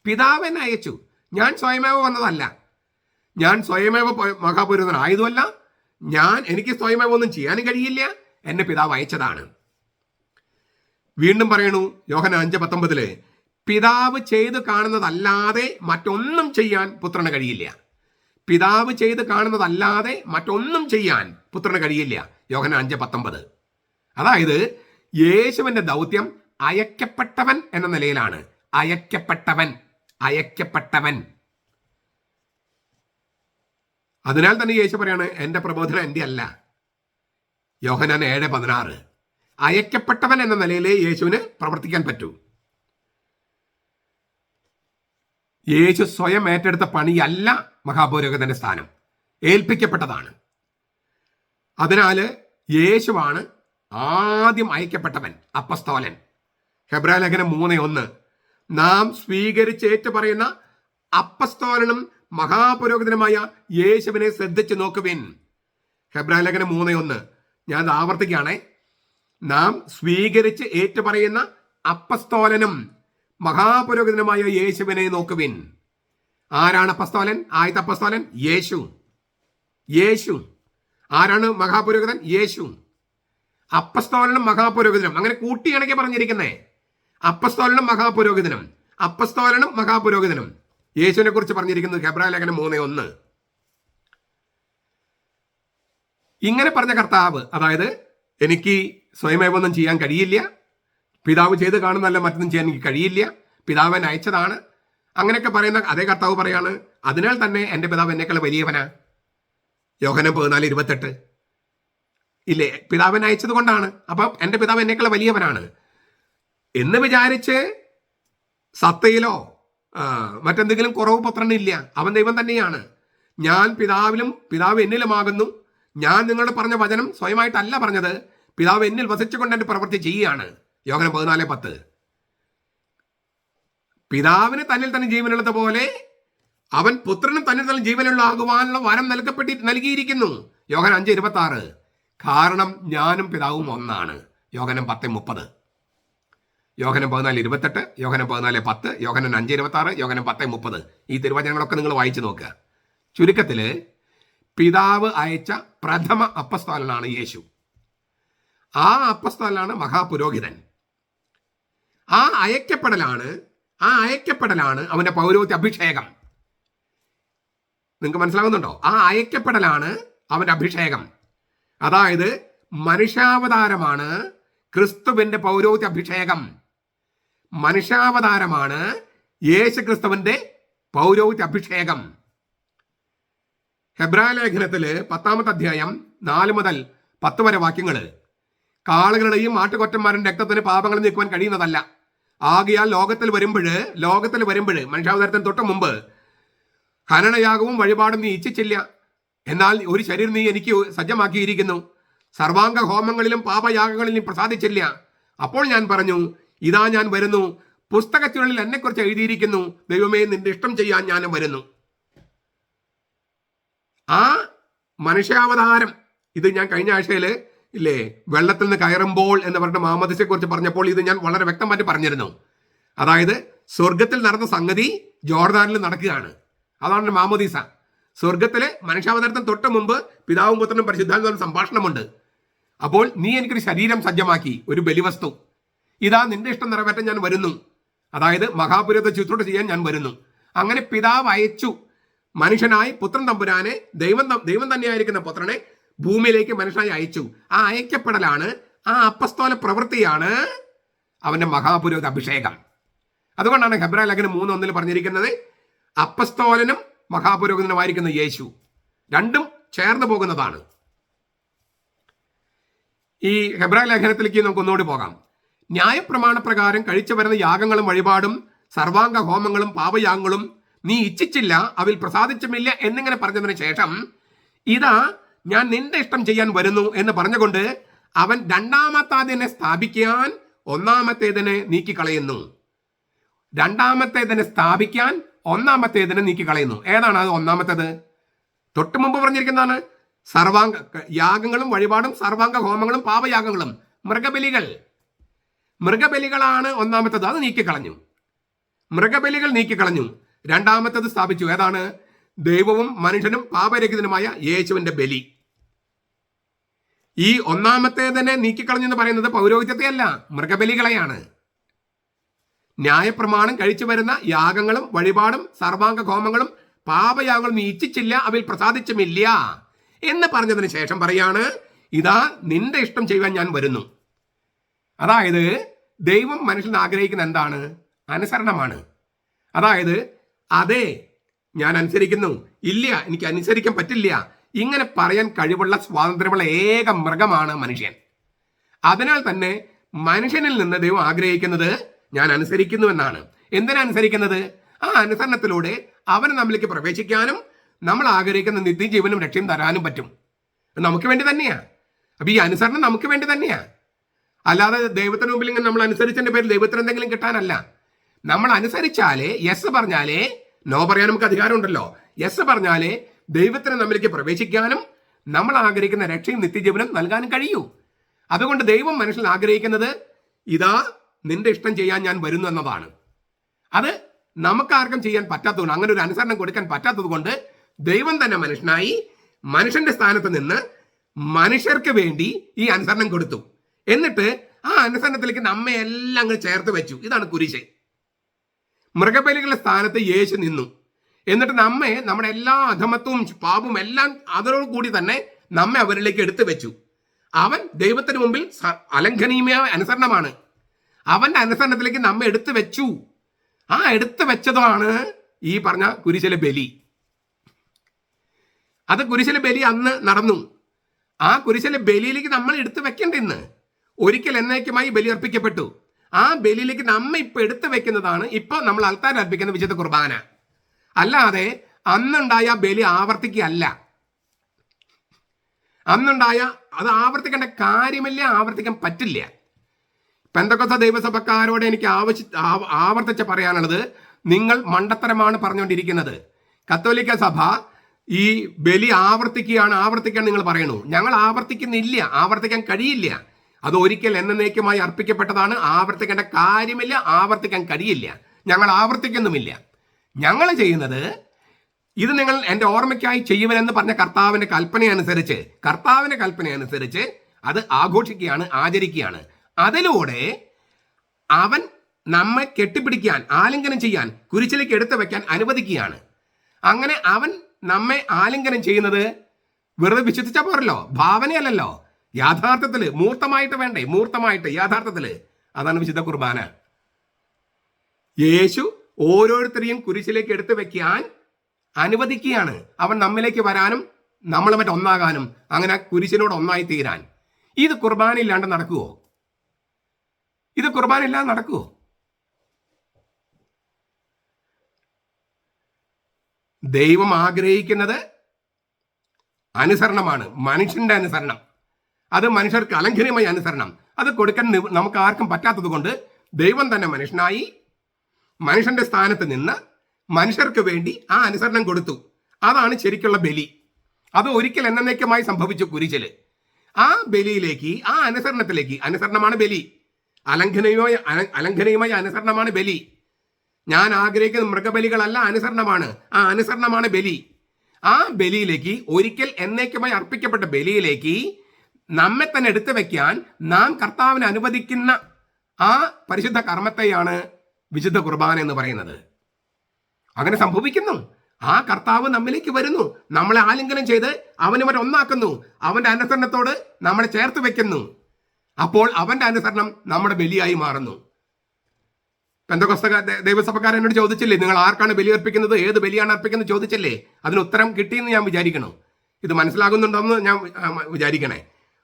പിതാവ് എന്നെ അയച്ചു. ഞാൻ സ്വയമേവ വന്നതല്ല. ഞാൻ സ്വയമേവ മഹാപുരോഹിതനായതുമല്ല. എനിക്ക് സ്വയമേവ ഒന്നും ചെയ്യാനും കഴിയില്ല. എന്നെ പിതാവ് അയച്ചതാണ്. വീണ്ടും പറയണു യോഹന്നാൻ 5:19, പിതാവ് ചെയ്ത് കാണുന്നതല്ലാതെ മറ്റൊന്നും ചെയ്യാൻ പുത്രന് കഴിയില്ല. പിതാവ് ചെയ്ത് കാണുന്നതല്ലാതെ മറ്റൊന്നും ചെയ്യാൻ പുത്രന് കഴിയില്ല. യോഹന്നാൻ 5:19. അതായത് യേശുവിന്റെ ദൗത്യം അയക്കപ്പെട്ടവൻ എന്ന നിലയിലാണ്. അയക്കപ്പെട്ടവൻ. അതിനാൽ തന്നെ യേശു പറയാണ്, എന്റെ പ്രബോധനം എന്റെ അല്ല. യോഹന്നാൻ 7:16. അയക്കപ്പെട്ടവൻ എന്ന നിലയിലേ യേശുവിന് പ്രവർത്തിക്കാൻ പറ്റൂ. യേശു സ്വയം ഏറ്റെടുത്ത പണിയല്ല മഹാപുരോഹിതന്റെ സ്ഥാനം, ഏൽപ്പിക്കപ്പെട്ടതാണ്. അതിനാൽ യേശുവാണ് ആദ്യം അയക്കപ്പെട്ടവൻ, അപ്പസ്തോലൻ. ഹെബ്രായ ലേഖനം 3:1. നാം സ്വീകരിച്ചേറ്റു പറയുന്ന അപ്പസ്തോലനും മഹാപുരോഹിതനുമായ യേശുവിനെ ശ്രദ്ധിച്ചു നോക്കുവിൻ. ഹെബ്രായ ലേഖനം 3:1. ഞാൻ അത് ആവർത്തിക്കുകയാണേ. നാം സ്വീകരിച്ച് ഏറ്റുപറയുന്ന അപ്പസ്തോലനും മഹാപുരോഹിതനുമായ യേശുവിനെ നോക്കുവിൻ. ആരാണ് അപ്പസ്തോലൻ? ആദ്യത്തെ അപ്പസ്തോലൻ യേശു. ആരാണ് മഹാപുരോഹിതൻ? യേശു. അപ്പസ്തോലനും മഹാപുരോഹിതനും അങ്ങനെ കൂട്ടിയിണക്കി പറഞ്ഞിരിക്കുന്നേ. അപ്പസ്തോലനും മഹാപുരോഹിതനും യേശുവിനെ കുറിച്ച് പറഞ്ഞിരിക്കുന്നത് ഹെബ്രായ ലേഖനം 3:1. ഇങ്ങനെ പറഞ്ഞ കർത്താവ്, അതായത് എനിക്ക് സ്വയമേവൊന്നും ചെയ്യാൻ കഴിയില്ല, പിതാവ് ചെയ്ത് കാണുന്നല്ല മറ്റൊന്നും ചെയ്യാൻ എനിക്ക് കഴിയില്ല, പിതാവിനെ അയച്ചതാണ്, അങ്ങനെയൊക്കെ പറയുന്ന അതേ കർത്താവ് പറയാണ്, അതിനാൽ തന്നെ എൻ്റെ പിതാവ് എന്നേക്കാൾ വലിയവനാ. യോഹന്നാൻ 14:28. ഇല്ലേ, പിതാവിനെ അയച്ചത് കൊണ്ടാണ്. അപ്പം എൻ്റെ പിതാവ് എന്നേക്കാൾ വലിയവനാണ് എന്ന് വിചാരിച്ച് സത്തയിലോ മറ്റെന്തെങ്കിലും കുറവ് പുത്രനില്ല. അവൻ ദൈവം തന്നെയാണ്. ഞാൻ പിതാവിലും പിതാവ് എന്നിലുമാകുന്നു. ഞാൻ നിങ്ങളോട് പറഞ്ഞ വചനം സ്വയമായിട്ടല്ല പറഞ്ഞത്, പിതാവ് എന്നിൽ വസിച്ചുകൊണ്ട് എൻ്റെ പ്രവൃത്തി ചെയ്യുകയാണ്. യോഹന്നാൻ 14:10. പിതാവിന് തന്നിൽ തന്നെ ജീവനുള്ളത് പോലെ അവൻ പുത്രനും തന്നിൽ തന്നെ ജീവനുള്ള ആകുവാനുള്ള വരം നൽകിയിരിക്കുന്നു. യോഹന്നാൻ 5:26. കാരണം ഞാനും പിതാവും ഒന്നാണ്. യോഹന്നാൻ 10:30. യോഹന്നാൻ 14:28, യോഹന്നാൻ 14:10, യോഹന്നാൻ 5:26, യോഹന്നാൻ 10:30. ഈ തിരുവചനങ്ങളൊക്കെ നിങ്ങൾ വായിച്ചു നോക്കുക. ചുരുക്കത്തിൽ പിതാവ് അയച്ച പ്രഥമ അപ്പസ്തോലനാണ് യേശു. ആ അപ്പസ്തോലനാണ് മഹാപുരോഹിതൻ. ആ അയക്കപ്പെടലാണ് അവന്റെ പൗരോഹിത്യ അഭിഷേകം. നിങ്ങൾക്ക് മനസ്സിലാകുന്നുണ്ടോ? ആ അയക്കപ്പെടലാണ് അവന്റെ അഭിഷേകം. അതായത് മനുഷ്യാവതാരമാണ് ക്രിസ്തുവിന്റെ പൗരോഹിത്യ അഭിഷേകം. മനുഷ്യാവതാരമാണ് യേശുക്രിസ്തുവിന്റെ പൗരോഹിത്യ അഭിഷേകം. ഹെബ്രായ ലേഖനത്തില് 10-ാമത്തെ അധ്യായം 4 മുതൽ 10 വരെ വാക്യങ്ങള്, കാളുകളുടെയും ആട്ടുകൊറ്റന്മാരുടെ രക്തത്തിന് പാപങ്ങൾ നീക്കുവാൻ കഴിയുന്നതല്ല. ആകയാൽ ലോകത്തിൽ വരുമ്പോൾ മനുഷ്യാവതാരത്തിന് തൊട്ട് മുമ്പ് ഹനനയാഗവും വഴിപാടും നീ ഇച്ഛിച്ചില്ല. എന്നാൽ ഒരു ശരീരം നീ എനിക്ക് സജ്ജമാക്കിയിരിക്കുന്നു. സർവാംഗ ഹോമങ്ങളിലും പാപയാഗങ്ങളിലും പ്രസാദിച്ചില്ല. അപ്പോൾ ഞാൻ പറഞ്ഞു, ഇതാ ഞാൻ വരുന്നു, പുസ്തകത്തിനുള്ളിൽ എന്നെക്കുറിച്ച് എഴുതിയിരിക്കുന്നു, ദൈവമേ നിന്റെ ഇഷ്ടം ചെയ്യാൻ ഞാൻ വരുന്നു. ആ മനുഷ്യാവതാരം, ഇത് ഞാൻ കഴിഞ്ഞ ആഴ്ചയില് ഇല്ലേ വെള്ളത്തിൽ നിന്ന് കയറുമ്പോൾ എന്ന് പറഞ്ഞിട്ട് മാമോദീസയെ കുറിച്ച് പറഞ്ഞപ്പോൾ ഇത് ഞാൻ വളരെ വ്യക്തമായിട്ട് പറഞ്ഞിരുന്നു. അതായത് സ്വർഗത്തിൽ നടന്ന സംഗതി ജോർദാനിൽ നടക്കുകയാണ്. അതാണ് മാമോദീസ. സ്വർഗത്തിലെ മനുഷ്യാവതാരത്തിന് തൊട്ട് മുമ്പ് പിതാവും പുത്രനും പരിശുദ്ധാത്മാവും സംഭാഷണമുണ്ട്. അപ്പോൾ നീ എനിക്കൊരു ശരീരം സജ്ജമാക്കി, ഒരു ബലിവസ്തു, ഇതാ നിന്റെ ഇഷ്ടം നിറവേറ്റാൻ ഞാൻ വരുന്നു. അതായത് മഹാപുരത്തെ ശുശ്രൂഷ ചെയ്യാൻ ഞാൻ വരുന്നു. അങ്ങനെ പിതാവ് അയച്ചു മനുഷ്യനായി പുത്രൻ തമ്പുരാനെ, ദൈവം തന്നെയായിരിക്കുന്ന പുത്രനെ ഭൂമിയിലേക്ക് മനുഷ്യനായി അയച്ചു. ആ അയക്കപ്പെടലാണ്, ആ അപ്പസ്തോല പ്രവൃത്തിയാണ് അവന്റെ മഹാപുരോഹിത അഭിഷേകം. അതുകൊണ്ടാണ് ഹെബ്രായ ലേഖനം 3:1 പറഞ്ഞിരിക്കുന്നത്, അപ്പസ്തോലനും മഹാപുരോഹിതനുമായിരിക്കുന്ന യേശു. രണ്ടും ചേർന്ന് പോകുന്നതാണ്. ഈ ഹെബ്രായ ലേഖനത്തിലേക്ക് നമുക്ക് ഒന്നുകൂടി പോകാം. ന്യായപ്രമാണ പ്രകാരം കഴിച്ചു വരുന്ന യാഗങ്ങളും വഴിപാടും സർവാംഗ ഹോമങ്ങളും പാപയാഗങ്ങളും നീ ഇച്ഛിച്ചില്ല, അവയിൽ പ്രസാദിച്ചുമില്ല എന്നിങ്ങനെ പറഞ്ഞതിന് ശേഷം ഇതാ ഞാൻ നിന്റെ ഇഷ്ടം ചെയ്യാൻ വരുന്നു എന്ന് പറഞ്ഞുകൊണ്ട് അവൻ രണ്ടാമത്തേതിനെ സ്ഥാപിക്കാൻ ഒന്നാമത്തേതിനെ നീക്കിക്കളയുന്നു. രണ്ടാമത്തേതിനെ സ്ഥാപിക്കാൻ ഒന്നാമത്തേതിനെ നീക്കിക്കളയുന്നു. ഏതാണ് അത് ഒന്നാമത്തേത്? തൊട്ട് മുമ്പ് പറഞ്ഞിരിക്കുന്നതാണ് സർവാംഗ യാഗങ്ങളും വഴിപാടും സർവാംഗ ഹോമങ്ങളും പാപയാഗങ്ങളും. മൃഗബലികളാണ് ഒന്നാമത്തേത്. അത് നീക്കിക്കളഞ്ഞു. മൃഗബലികൾ നീക്കിക്കളഞ്ഞു. രണ്ടാമത്തേത് സ്ഥാപിച്ചു. ഏതാണ്? ദൈവവും മനുഷ്യനും പാപരഹിതനുമായ യേശുവിന്റെ ബലി. ഈ ഒന്നാമത്തേതിനെ നീക്കിക്കളഞ്ഞെന്ന് പറയുന്നത് പൗരോഹിത്യത്തെയല്ല, മൃഗബലികളെയാണ്. ന്യായപ്രമാണം കഴിച്ചു വരുന്ന യാഗങ്ങളും വഴിപാടും സർവാംഗ ഹോമങ്ങളും പാപയാഗങ്ങളും നീ ഇച്ഛിച്ചില്ല, അവയിൽ പ്രസാദിച്ചുമില്ല എന്ന് പറഞ്ഞതിന് ശേഷം പറയാണ്, ഇതാ നിന്റെ ഇഷ്ടം ചെയ്യുവാൻ ഞാൻ വരുന്നു. അതായത് ദൈവം മനുഷ്യൻ ആഗ്രഹിക്കുന്ന എന്താണ്? അനുസരണമാണ്. അതായത് അതെ ഞാൻ അനുസരിക്കുന്നു, ഇല്ല എനിക്ക് അനുസരിക്കാൻ പറ്റില്ല, ഇങ്ങനെ പറയാൻ കഴിവുള്ള സ്വാതന്ത്ര്യമുള്ള ഏക മൃഗമാണ് മനുഷ്യൻ. അതിനാൽ തന്നെ മനുഷ്യനിൽ നിന്ന് ദൈവം ആഗ്രഹിക്കുന്നത് ഞാൻ അനുസരിക്കുന്നു എന്നാണ്. എന്തിനാ അനുസരിക്കുന്നത്? ആ അനുസരണത്തിലൂടെ അവന് നമ്മിലേക്ക് പ്രവേശിക്കാനും നമ്മൾ ആഗ്രഹിക്കുന്ന നിത്യജീവനും രക്ഷയും തരാനും പറ്റും. നമുക്ക് വേണ്ടി തന്നെയാ. അപ്പൊ ഈ അനുസരണം നമുക്ക് വേണ്ടി തന്നെയാ. അല്ലാതെ ദൈവത്തിന് മുമ്പിൽ ഇങ്ങനെ നമ്മൾ അനുസരിച്ചതിന്റെ പേരിൽ ദൈവത്തിന് എന്തെങ്കിലും കിട്ടാനല്ല. നമ്മൾ അനുസരിച്ചാലേ, യെസ് പറഞ്ഞാലേ, നോ പറയാൻ നമുക്ക് അധികാരമുണ്ടല്ലോ. യെസ് പറഞ്ഞാലേ ദൈവത്തിന് നമ്മിലേക്ക് പ്രവേശിക്കാനും നമ്മൾ ആഗ്രഹിക്കുന്ന രക്ഷയും നിത്യജീവനും നൽകാനും കഴിയൂ. അതുകൊണ്ട് ദൈവം മനുഷ്യൻ ആഗ്രഹിക്കുന്നത് ഇതാ നിന്റെ ഇഷ്ടം ചെയ്യാൻ ഞാൻ വരുന്നു എന്നതാണ്. അത് നമുക്കാർക്കും ചെയ്യാൻ പറ്റാത്തതുകൊണ്ട്, അങ്ങനെ ഒരു അനുസരണം കൊടുക്കാൻ പറ്റാത്തത് കൊണ്ട് ദൈവം തന്നെ മനുഷ്യനായി മനുഷ്യന്റെ സ്ഥാനത്ത് നിന്ന് മനുഷ്യർക്ക് വേണ്ടി ഈ അനുസരണം കൊടുത്തു. എന്നിട്ട് ആ അനുസരണത്തിലേക്ക് നമ്മെ എല്ലാം അങ്ങ് ചേർത്ത് വെച്ചു. ഇതാണ് കുരിശ്. മൃഗബലികളുടെ സ്ഥാനത്ത് യേശു നിന്നു. എന്നിട്ട് നമ്മെ, നമ്മുടെ എല്ലാ അധമത്വവും പാപവും എല്ലാം അതോടു കൂടി തന്നെ നമ്മെ അവരിലേക്ക് എടുത്തു വെച്ചു. അവൻ ദൈവത്തിന് മുമ്പിൽ അലംഘനീയമായ അനുസരണമാണ്. അവന്റെ അനുസരണത്തിലേക്ക് നമ്മെ എടുത്തു വെച്ചു. ആ എടുത്തു വെച്ചതാണ് ഈ പറഞ്ഞ കുരിശിലെ ബലി. അത് കുരിശിലെ ബലി അന്ന് നടന്നു. ആ കുരിശിലെ ബലിയിലേക്ക് നമ്മൾ എടുത്തു വെക്കേണ്ട ഇന്ന്. ഒരിക്കൽ എന്നേക്കുമായി ബലി അർപ്പിക്കപ്പെട്ടു. ആ ബലിയിലേക്ക് നമ്മ ഇപ്പൊ എടുത്തു വെക്കുന്നതാണ് ഇപ്പൊ നമ്മൾ അൾത്താര അർപ്പിക്കുന്ന വിശുദ്ധ കുർബാന. അല്ലാതെ അന്നുണ്ടായ ബലി ആവർത്തിക്കുകയല്ല. അന്നുണ്ടായ അത് ആവർത്തിക്കേണ്ട കാര്യമില്ല, ആവർത്തിക്കാൻ പറ്റില്ല. പെന്തക്കോസ്ത ദൈവസഭക്കാരോട് എനിക്ക് ആവർത്തിച്ച് പറയാനുള്ളത്, നിങ്ങൾ മണ്ടത്തരമാണ് പറഞ്ഞുകൊണ്ടിരിക്കുന്നത്. കത്തോലിക്ക സഭ ഈ ബലി ആവർത്തിക്കാൻ നിങ്ങൾ പറയണു. ഞങ്ങൾ ആവർത്തിക്കുന്നില്ല, ആവർത്തിക്കാൻ കഴിയില്ല. അത് ഒരിക്കൽ എന്നേക്കുമായി അർപ്പിക്കപ്പെട്ടതാണ്. ആവർത്തിക്കേണ്ട കാര്യമില്ല, ആവർത്തിക്കാൻ കഴിയില്ല. ഞങ്ങൾ ആവർത്തിക്കുന്നുമില്ല. ഞങ്ങൾ ചെയ്യുന്നത് ഇത് നിങ്ങൾ എൻ്റെ ഓർമ്മയ്ക്കായി ചെയ്യുവനെന്ന് പറഞ്ഞ കർത്താവിന്റെ കൽപ്പനയനുസരിച്ച് അത് ആഘോഷിക്കുകയാണ്, ആചരിക്കുകയാണ്. അതിലൂടെ അവൻ നമ്മെ കെട്ടിപ്പിടിക്കാൻ, ആലിംഗനം ചെയ്യാൻ, കുരിശിലേക്ക് എടുത്തു വെക്കാൻ അനുവദിക്കുകയാണ്. അങ്ങനെ അവൻ നമ്മെ ആലിംഗനം ചെയ്യുന്നത് വെറുതെ വിശ്വസിച്ചാൽ പോരല്ലോ, ഭാവനയല്ലല്ലോ, യാഥാർത്ഥത്തില് മൂർത്തമായിട്ട് വേണ്ടേ, യാഥാർത്ഥത്തില്. അതാണ് വിശുദ്ധ കുർബാന. യേശു ഓരോരുത്തരെയും കുരിശിലേക്ക് എടുത്തു വെക്കാൻ അനുവദിക്കുകയാണ്. അവൻ നമ്മിലേക്ക് വരാനും നമ്മൾ മറ്റ് ഒന്നാകാനും അങ്ങനെ കുരിശിനോട് ഒന്നായി തീരാൻ. ഇത് കുർബാനയില്ലാണ്ട് നടക്കുവോ? ഇത് കുർബാനയില്ലാതെ നടക്കുവോ? ദൈവം ആഗ്രഹിക്കുന്നത് അനുസരണമാണ്, മനുഷ്യന്റെ അനുസരണം. അത് മനുഷ്യർക്ക് അലംഘനീയമായ അനുസരണം. അത് കൊടുക്കാൻ നമുക്ക് ആർക്കും പറ്റാത്തത് കൊണ്ട് ദൈവം തന്നെ മനുഷ്യനായി മനുഷ്യന്റെ സ്ഥാനത്ത് നിന്ന് മനുഷ്യർക്ക് വേണ്ടി ആ അനുസരണം കൊടുത്തു. അതാണ് ശരിക്കുള്ള ബലി. അത് ഒരിക്കൽ എന്നേക്കുമായി സംഭവിച്ചു കുരിശില്. ആ ബലിയിലേക്ക്, ആ അനുസരണത്തിലേക്ക്, അനുസരണമാണ് ബലി, അലംഘനീയമായ അനുസരണമാണ് ബലി. ഞാൻ ആഗ്രഹിക്കുന്ന മൃഗബലികളല്ല, അനുസരണമാണ്. ആ അനുസരണമാണ് ബലി. ആ ബലിയിലേക്ക്, ഒരിക്കൽ എന്നേക്കുമായി അർപ്പിക്കപ്പെട്ട ബലിയിലേക്ക് നമ്മെ തന്നെ എടുത്തു വെക്കാൻ നാം കർത്താവിന് അനുവദിക്കുന്ന ആ പരിശുദ്ധ കർമ്മത്തെയാണ് വിശുദ്ധ കുർബാന എന്ന് പറയുന്നത്. അങ്ങനെ സംഭവിക്കുന്നു. ആ കർത്താവ് നമ്മിലേക്ക് വരുന്നു, നമ്മളെ ആലിംഗനം ചെയ്ത് അവനുമായി ഒന്നാക്കുന്നു, അവന്റെ അനുസരണത്തോട് നമ്മളെ ചേർത്ത് വെക്കുന്നു. അപ്പോൾ അവന്റെ അനുസരണം നമ്മുടെ ബലിയായി മാറുന്നു. പെന്തക്കോസ്ത ദൈവസഭക്കാരൻ എന്നോട് ചോദിച്ചില്ലേ, നിങ്ങൾ ആർക്കാണ് ബലി അർപ്പിക്കുന്നത്, ഏത് ബലിയാണ് അർപ്പിക്കുന്നത് ചോദിച്ചില്ലേ? അതിന് ഉത്തരം കിട്ടിയെന്ന് ഞാൻ വിചാരിക്കണം. ഇത് മനസ്സിലാകുന്നുണ്ടെന്ന് ഞാൻ വിചാരിക്കണേ.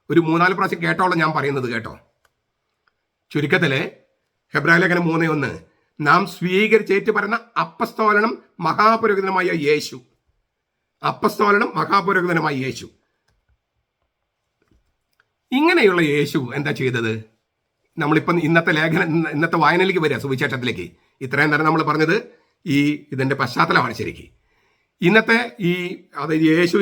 ഒരു 3-4 പ്രാവശ്യം കേട്ടോളം ഞാൻ പറയുന്നത് കേട്ടോ. ചുരുക്കത്തില് ഹെബ്രായലേഖനം 3:1, നാം സ്വീകരിച്ചേറ്റ് പറയുന്ന അപ്പസ്തോലനും മഹാപുരോഹിതനുമായ യേശു. അപ്പസ്തോലനും മഹാപുരോഹിതനുമായ യേശു. ഇങ്ങനെയുള്ള യേശു എന്താ ചെയ്തത്? നമ്മളിപ്പം ഇന്നത്തെ വായനയിലേക്ക് വരിക, സുവിശേഷത്തിലേക്ക്. ഇത്രയും നേരം നമ്മൾ പറഞ്ഞത് ഇതിന്റെ പശ്ചാത്തലമാണ് ശരിക്കും. ഇന്നത്തെ അതായത് യേശു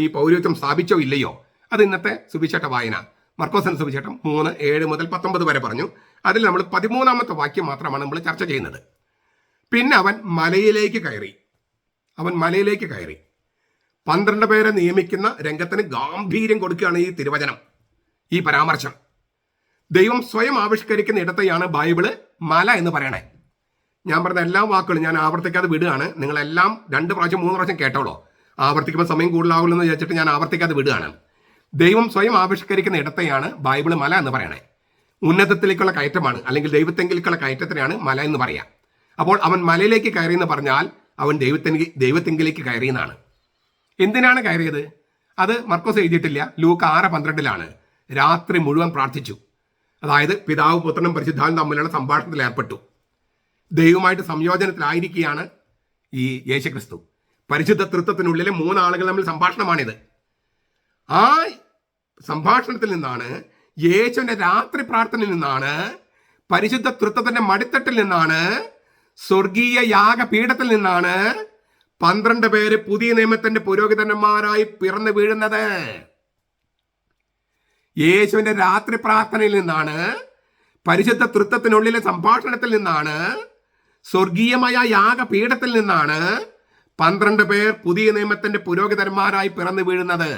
ഈ പൗരോഹിത്യം സ്ഥാപിച്ചോ ഇല്ലയോ, അത് ഇന്നത്തെ സുവിശേഷ വായന. മർക്കോസിന്റെ സുവിശേഷം 3:7 മുതൽ 19 വരെ പറഞ്ഞു. അതിൽ നമ്മൾ 13-ാമത്തെ വാക്യം മാത്രമാണ് നമ്മൾ ചർച്ച ചെയ്യുന്നത്. പിന്നെ അവൻ മലയിലേക്ക് കയറി. 12 പേരെ നിയമിക്കുന്ന രംഗത്തിന് ഗാംഭീര്യം കൊടുക്കുകയാണ് ഈ തിരുവചനം, ഈ പരാമർശം. ദൈവം സ്വയം ആവിഷ്കരിക്കുന്ന ഇടത്തെയാണ് ബൈബിള് മല എന്ന് പറയണേ. ഞാൻ പറഞ്ഞ എല്ലാ വാക്കുകളും ഞാൻ ആവർത്തിക്കാതെ വിടുകയാണ്. നിങ്ങളെല്ലാം 2 പ്രാവശ്യം 3 പ്രാവശ്യം കേട്ടോളൂ. ആവർത്തിക്കുമ്പോൾ സമയം കൂടുതലാവുള്ളൂ എന്ന് വിചാരിച്ചിട്ട് ഞാൻ ആവർത്തിക്കാതെ വിടുകയാണ്. ദൈവം സ്വയം ആവിഷ്കരിക്കുന്ന ഇടത്തെയാണ് ബൈബിള് മല എന്ന് പറയണേ. ഉന്നതത്തിലേക്കുള്ള കയറ്റമാണ്, അല്ലെങ്കിൽ ദൈവത്തെങ്കിലേക്കുള്ള കയറ്റത്തിനാണ് മല എന്ന് പറയാം. അപ്പോൾ അവൻ മലയിലേക്ക് കയറി എന്ന് പറഞ്ഞാൽ അവൻ ദൈവത്തെങ്കിലേക്ക് കയറിയെന്നാണ്. എന്തിനാണ് കയറിയത്? അത് മർക്കോസ് എഴുതിയിട്ടില്ല. ലൂക്ക് 6:12 രാത്രി മുഴുവൻ പ്രാർത്ഥിച്ചു. അതായത് പിതാവ്, പുത്രനും പരിശുദ്ധാത്മാവും തമ്മിലുള്ള സംഭാഷണത്തിൽ ഏർപ്പെട്ടു. ദൈവമായിട്ട് സംയോജനത്തിലായിരിക്കുകയാണ് ഈ യേശുക്രിസ്തു. പരിശുദ്ധ തൃത്വത്തിനുള്ളിലെ 3 ആളുകൾ തമ്മിൽ സംഭാഷണമാണിത്. ആ സംഭാഷണത്തിൽ നിന്നാണ്, യേശുവിന്റെ രാത്രി പ്രാർത്ഥനയിൽ നിന്നാണ്, പരിശുദ്ധ തൃത്വത്തിന്റെ മടിത്തട്ടിൽ നിന്നാണ്, സ്വർഗീയ യാഗപീഠത്തിൽ നിന്നാണ് 12 പേര് പുതിയ നിയമത്തിന്റെ പുരോഹിതന്മാരായി പിറന്നു വീഴുന്നത്. യേശുവിന്റെ രാത്രി പ്രാർത്ഥനയിൽ നിന്നാണ്, പരിശുദ്ധ തൃത്വത്തിനുള്ളിലെ സംഭാഷണത്തിൽ നിന്നാണ്, സ്വർഗീയമായ യാഗപീഠത്തിൽ നിന്നാണ് 12 പേർ പുതിയ നിയമത്തിന്റെ പുരോഹിതന്മാരായി പിറന്നു വീഴുന്നത്.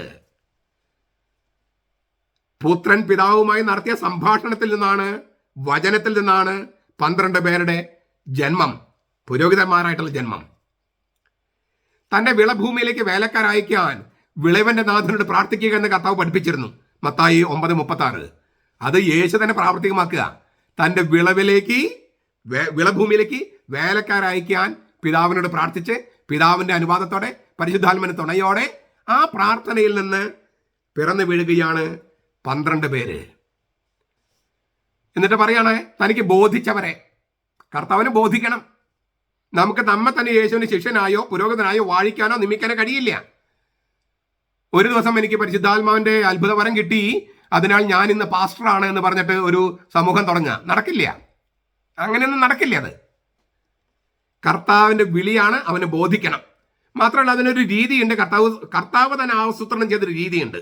പുത്രൻ പിതാവുമായി നടത്തിയ സംഭാഷണത്തിൽ നിന്നാണ്, വചനത്തിൽ നിന്നാണ് 12 പേരുടെ ജന്മം, പുരോഹിതന്മാരായിട്ടുള്ള ജന്മം. തന്റെ വിളഭൂമിയിലേക്ക് വേലക്കാരയക്കാൻ വിളവന്റെ നാഥനോട് പ്രാർത്ഥിക്കുക എന്ന് കർത്താവ് പഠിപ്പിച്ചിരുന്നു. മത്തായി 9:36. അത് യേശു തന്നെ പ്രാവർത്തികമാക്കുക. തന്റെ വിളഭൂമിയിലേക്ക് വേലക്കാരയക്കാൻ പിതാവിനോട് പ്രാർത്ഥിച്ച് പിതാവിന്റെ അനുവാദത്തോടെ പരിശുദ്ധാത്മാവിന്റെ തുണയോടെ ആ പ്രാർത്ഥനയിൽ നിന്ന് പിറന്നു വീഴുകയാണ് 12 പേര്. എന്നിട്ട് പറയാണ്, തനിക്ക് ബോധിച്ചവരെ. കർത്താവിനെ ബോധിക്കണം. നമുക്ക് നമ്മെ തന്നെ യേശുവിന്റെ ശിഷ്യനായോ പുരോഹിതനായോ വാഴിക്കാനോ നിയമിക്കാനോ കഴിയില്ല. ഒരു ദിവസം എനിക്ക് പരിശുദ്ധാത്മാവിന്റെ അത്ഭുതവരം കിട്ടി, അതിനാൽ ഞാൻ ഇന്ന് പാസ്റ്ററാണ് എന്ന് പറഞ്ഞിട്ട് ഒരു സമൂഹം നടക്കില്ല. അങ്ങനെയൊന്നും നടക്കില്ല. അത് കർത്താവിന്റെ വിളിയാണ്, അവന് ബോധിക്കണം. മാത്രമല്ല അതിനൊരു രീതിയുണ്ട്. കർത്താവ് തന്നെ ആസൂത്രണം ചെയ്തൊരു രീതിയുണ്ട്.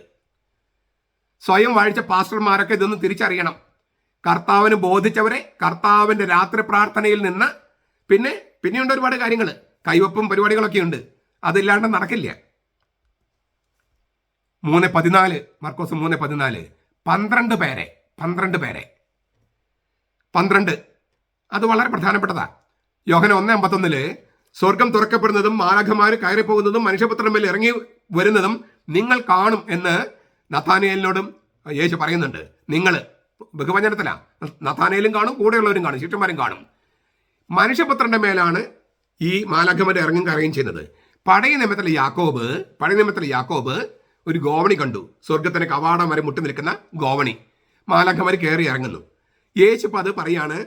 സ്വയം വാഴിച്ച പാസ്റ്റർമാരൊക്കെ ഇതൊന്നും തിരിച്ചറിയണം. കർത്താവിന് ബോധിച്ചവരെ കർത്താവിന്റെ രാത്രി പ്രാർത്ഥനയിൽ നിന്ന് പിന്നെയുണ്ട് ഒരുപാട് കാര്യങ്ങൾ, കൈവപ്പും പരിപാടികളൊക്കെ ഉണ്ട്. അതില്ലാണ്ട് നടക്കില്ല. 3:14 മർക്കോസ് 3:14 12 പേരെ 12 അത് വളരെ പ്രധാനപ്പെട്ടതാ. യോഹന്നാൻ 1:51 സ്വർഗം തുറക്കപ്പെടുന്നതും മാലാഖമാർ കയറിപ്പോകുന്നതും മനുഷ്യപുത്രൻ മേൽ ഇറങ്ങി വരുന്നതും നിങ്ങൾ കാണും എന്ന് നഥാനിയേലിനോടും യേശു പറയുന്നുണ്ട്. നിങ്ങൾ ബഹുവചനത്തിലാ. നഥാനിയേലും കാണും, കൂടെയുള്ളവരും കാണും, ശിഷ്യന്മാരും കാണും. മനുഷ്യപുത്രന്റെ മേലാണ് ഈ മാലാഖമാർ ഇറങ്ങും കറയും ചെയ്യുന്നത്. പഴയ നിയമത്തിലെ യാക്കോബ് ഒരു ഗോവണി കണ്ടു. സ്വർഗത്തിന്റെ കവാടം വരെ മുട്ടി നിൽക്കുന്ന ഗോവണി. മാലാഖമാർ കയറി ഇറങ്ങുന്നു. യേശു അത് പറയാണ്,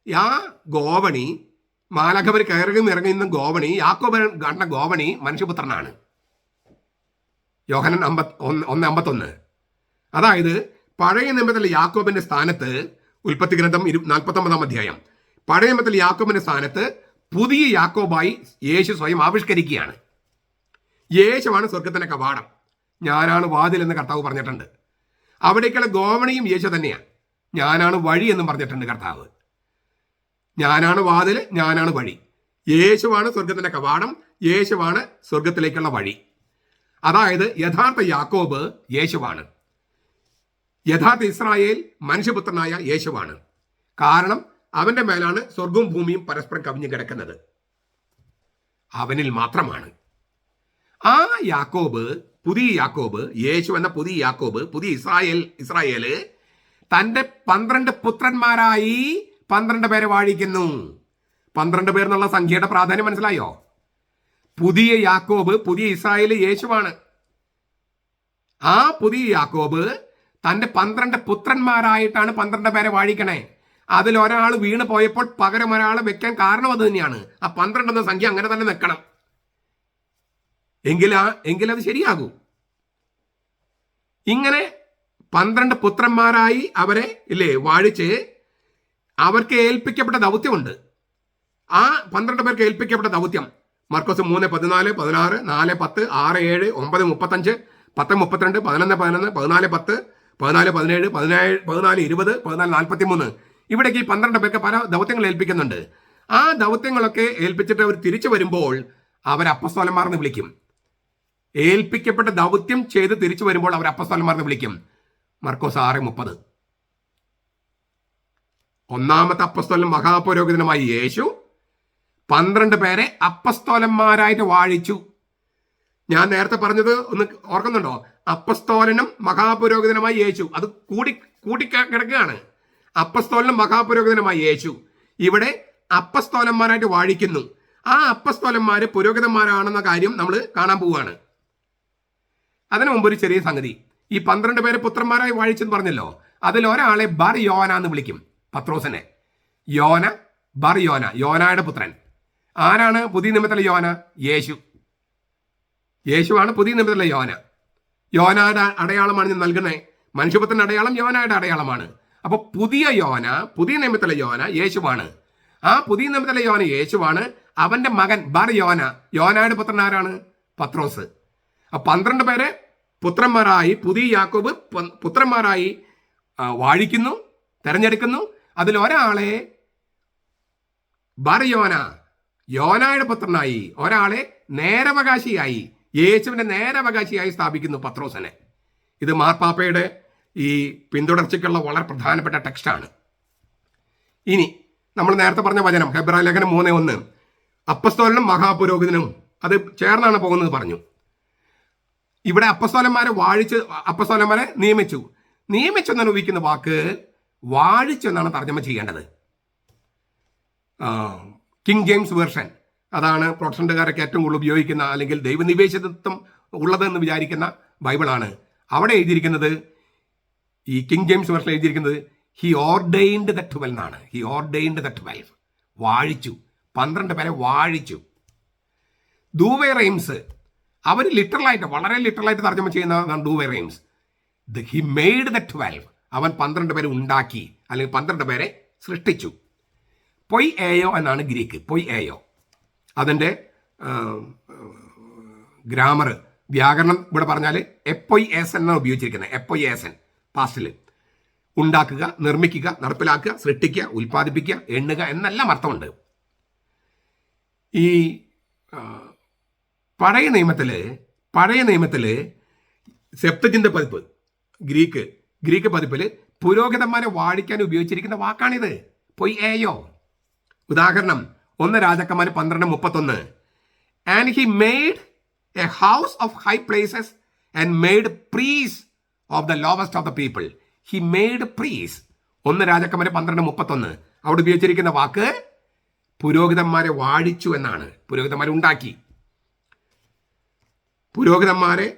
ആ ഗോവണി, മാലാഖമാർ കയറുകയും ഇറങ്ങുന്ന ഗോവണി, യാക്കോബ് കണ്ട ഗോവണി മനുഷ്യപുത്രനാണ്. യോഹന്നാൻ 1:51. അതായത് പഴയ നിയമത്തിലെ യാക്കോബിന്റെ സ്ഥാനത്ത്, ഉൽപ്പത്തി ഗ്രന്ഥം 49 അധ്യായം, പഴയ നിയമത്തിലെ യാക്കോബിന്റെ സ്ഥാനത്ത് പുതിയ യാക്കോബായി യേശു സ്വയം ആവിഷ്കരിക്കുകയാണ്. യേശുവാണ് സ്വർഗത്തിന്റെ കവാടം, ഞാനാണ് വാതിൽ എന്ന് കർത്താവ് പറഞ്ഞിട്ടുണ്ട്. അവിടേക്കുള്ള ഗോവണിയും യേശു തന്നെയാണ്. ഞാനാണ് വഴി എന്നും പറഞ്ഞിട്ടുണ്ട് കർത്താവ്. ഞാനാണ് വാതിൽ, ഞാനാണ് വഴി. യേശുവാണ് സ്വർഗത്തിന്റെ കവാടം, യേശുവാണ് സ്വർഗത്തിലേക്കുള്ള വഴി. അതായത് യഥാർത്ഥ യാക്കോബ് യേശുവാണ്, യഥാർത്ഥ ഇസ്രായേൽ മനുഷ്യപുത്രനായ യേശുവാണ്. കാരണം അവന്റെ മേലാണ് സ്വർഗവും ഭൂമിയും പരസ്പരം കവിഞ്ഞു കിടക്കുന്നത്. അവനിൽ മാത്രമാണ്. ആ യാക്കോബ്, പുതിയ യാക്കോബ്, യേശു എന്ന പുതിയ യാക്കോബ്, പുതിയ ഇസ്രായേല് തന്റെ 12 പുത്രന്മാരായി 12 പേരെ വാഴിക്കുന്നു. 12 പേർ എന്നുള്ള സംഖ്യയുടെ പ്രാധാന്യം മനസ്സിലായോ? പുതിയ യാക്കോബ്, പുതിയ ഇസ്രായേൽ യേശുവാണ്. ആ പുതിയ യാക്കോബ് തന്റെ 12 പുത്രന്മാരായിട്ടാണ് 12 പേരെ വാഴിക്കണേ. അതിലൊരാൾ വീണ് പോയപ്പോൾ പകരം ഒരാളെ വെക്കാൻ കാരണം അത് തന്നെയാണ്. ആ 12 എന്ന സംഖ്യ അങ്ങനെ തന്നെ നിൽക്കണം. എങ്കിലത് ശരിയാകൂ. ഇങ്ങനെ 12 പുത്രന്മാരായി അവരെ വാഴിച്ച് അവർക്ക് ഏൽപ്പിക്കപ്പെട്ട ദൗത്യമുണ്ട്. ആ 12 പേർക്ക് ഏൽപ്പിക്കപ്പെട്ട ദൗത്യം മർക്കോസ് 3:14, 16, 4:10, 6:7, 9:35, 10:32, 11:11, 14:10, 14:17, 14:20, 14:43. ഇവിടേക്ക് ഈ 12 പേർക്ക് പല ദൗത്യങ്ങൾ ഏൽപ്പിക്കുന്നുണ്ട്. ആ ദൗത്യങ്ങളൊക്കെ ഏൽപ്പിച്ചിട്ട് അവർ തിരിച്ചു വരുമ്പോൾ അവർ അപ്പസ്തോലന്മാരെന്ന് വിളിക്കും. ഏൽപ്പിക്കപ്പെട്ട ദൗത്യം ചെയ്ത് തിരിച്ചു വരുമ്പോൾ അവർ അപ്പസ്തോലന്മാരെന്ന് വിളിക്കും. മർക്കോസ് 6:30. ഒന്നാമത്തെ അപ്പസ്തോലൻ മഹാപുരോഹിതനുമായി യേശു 12 പേരെ അപ്പസ്തോലന്മാരായിട്ട് വാഴിച്ചു. ഞാൻ നേരത്തെ പറഞ്ഞത് ഒന്ന് ഓർക്കുന്നുണ്ടോ? അപ്പസ്തോലനും മഹാപുരോഹിതനുമായി യേശു, അത് കൂടി കിടക്കുകയാണ്. അപ്പസ്തോലനും മഹാപുരോഹിതനുമായി യേശു ഇവിടെ അപ്പസ്തോലന്മാരായിട്ട് വാഴിക്കുന്നു. ആ അപ്പസ്തോലന്മാര് പുരോഹിതന്മാരാണെന്ന കാര്യം നമ്മൾ കാണാൻ പോവുകയാണ്. അതിനു മുമ്പ് ഒരു ചെറിയ സംഗതി. ഈ 12 പേരെ പുത്രന്മാരായി വാഴിച്ചെന്ന് പറഞ്ഞല്ലോ, അതിൽ ഒരാളെ ബർ യോന എന്ന് വിളിക്കും. പത്രോസിനെ യോന, ബർ യോന, യോനയുടെ പുത്രൻ. ആരാണ് പുതിയ നിയമത്തിലെ യോന? യേശുവാണ് പുതിയ നിയമത്തിലെ യോന. യോനയുടെ അടയാളമാണ് ഞാൻ നൽകുന്നത്. മനുഷ്യപുത്രന്റെ അടയാളം യോനയുടെ അടയാളമാണ്. അപ്പൊ പുതിയ യോന, പുതിയ നിയമത്തിലെ യോന യേശുവാണ്. ആ പുതിയ നിയമത്തിലെ യോന യേശുവാണ്. അവന്റെ മകൻ ബർ യോന, യോനയുടെ പുത്രൻ ആരാണ്? പത്രോസ്. 12 പേരെ പുത്രന്മാരായി പുതിയ യാക്കോബ് പുത്രന്മാരായി വാഴിക്കുന്നു, തെരഞ്ഞെടുക്കുന്നു. അതിലൊരാളെ ബർ യോന, യോനയുടെ പുത്രനായി, ഒരാളെ നേരവകാശിയായി, യേശുവിന്റെ നേരവകാശിയായി സ്ഥാപിക്കുന്നു പത്രോസിനെ. ഇത് മാർപ്പാപ്പയുടെ ഈ പിന്തുടർച്ചയ്ക്കുള്ള വളരെ പ്രധാനപ്പെട്ട ടെക്സ്റ്റാണ്. ഇനി നമ്മൾ നേരത്തെ പറഞ്ഞ വചനം ഹെബ്രായ ലേഖനം 3:1, അപ്പസ്തോലനും മഹാപുരോഹിതനും അത് ചേർന്നാണ് പോകുന്നത് പറഞ്ഞു. ഇവിടെ അപ്പസ്തോലന്മാരെ വാഴിച്ച്, അപ്പസ്തോലന്മാരെ നിയമിച്ചു എന്നാണ് ഉപയോഗിക്കുന്ന വാക്ക് വാഴിച്ചു എന്നാണ് തർജ്ജമ ചെയ്യേണ്ടത്. കിങ് ജെയിംസ് വേർഷൻ, അതാണ് പ്രൊട്ടസ്റ്റന്റുകാരൊക്കെ ഏറ്റവും കൂടുതൽ ഉപയോഗിക്കുന്ന, അല്ലെങ്കിൽ ദൈവനിവേശിതത്വം ഉള്ളതെന്ന് വിചാരിക്കുന്ന ബൈബിളാണ്. അവിടെ എഴുതിയിരിക്കുന്നത്, ഈ കിങ് ജെയിംസ് വേർഷൻ എഴുതിയിരിക്കുന്നത് ഹി ഓർഡെയിൻഡ് ദ 12 എന്നാണ്. ഹി ഓർഡെയിൻഡ് ദ 12, വാഴിച്ചു, 12 പേരെ വാഴിച്ചു. ദൂവേ റെയിംസ് അവർ ലിറ്ററലായിട്ട്, വളരെ ലിറ്ററലായിട്ട് തർജ്ജമ ചെയ്യുന്നതാണ് ദൂവേ റെയിംസ്. ഹി മെയ്ഡ് ദ 12, അവൻ 12 പേരെ ഉണ്ടാക്കി, അല്ലെങ്കിൽ 12 പേരെ സൃഷ്ടിച്ചു. പൊയ് ഏയോ എന്നാണ് ഗ്രീക്ക്. പൊയ് ഏയോ അതിൻ്റെ ഗ്രാമർ, വ്യാകരണം ഇവിടെ പറഞ്ഞാൽ എപ്പൊയ് ഏസൻ എന്നാണ് ഉപയോഗിച്ചിരിക്കുന്നത്. എപ്പൊയ് ഏസൻ പാസ്റ്റിൽ ഉണ്ടാക്കുക, നിർമ്മിക്കുക, നടപ്പിലാക്കുക, സൃഷ്ടിക്കുക, ഉൽപ്പാദിപ്പിക്കുക, എണ്ണുക എന്നെല്ലാം അർത്ഥമുണ്ട്. ഈ പഴയ നിയമത്തിൽ സെപ്തജിന്റെ പതിപ്പ്, ഗ്രീക്ക് പതിപ്പിൽ പുരോഹിതന്മാരെ വാഴിക്കാൻ ഉപയോഗിച്ചിരിക്കുന്ന വാക്കാണിത്, പൊയ് ഏയോ. ഉദാഹരണം 1 രാജാക്കന്മാർ 12:31, and he made a house of high places and made priests of the lowest of the people. He made priests. 1 രാജാക്കന്മാർ 12:31 അവിടെ ഉപയോഗിച്ചിരിക്കുന്ന വാക്ക് പുരോഹിതന്മാരെ വാഴിച്ചു എന്നാണ്. പുരോഹിതന്മാരെ ഉണ്ടാക്കി. പുരോഹിതന്മാരെ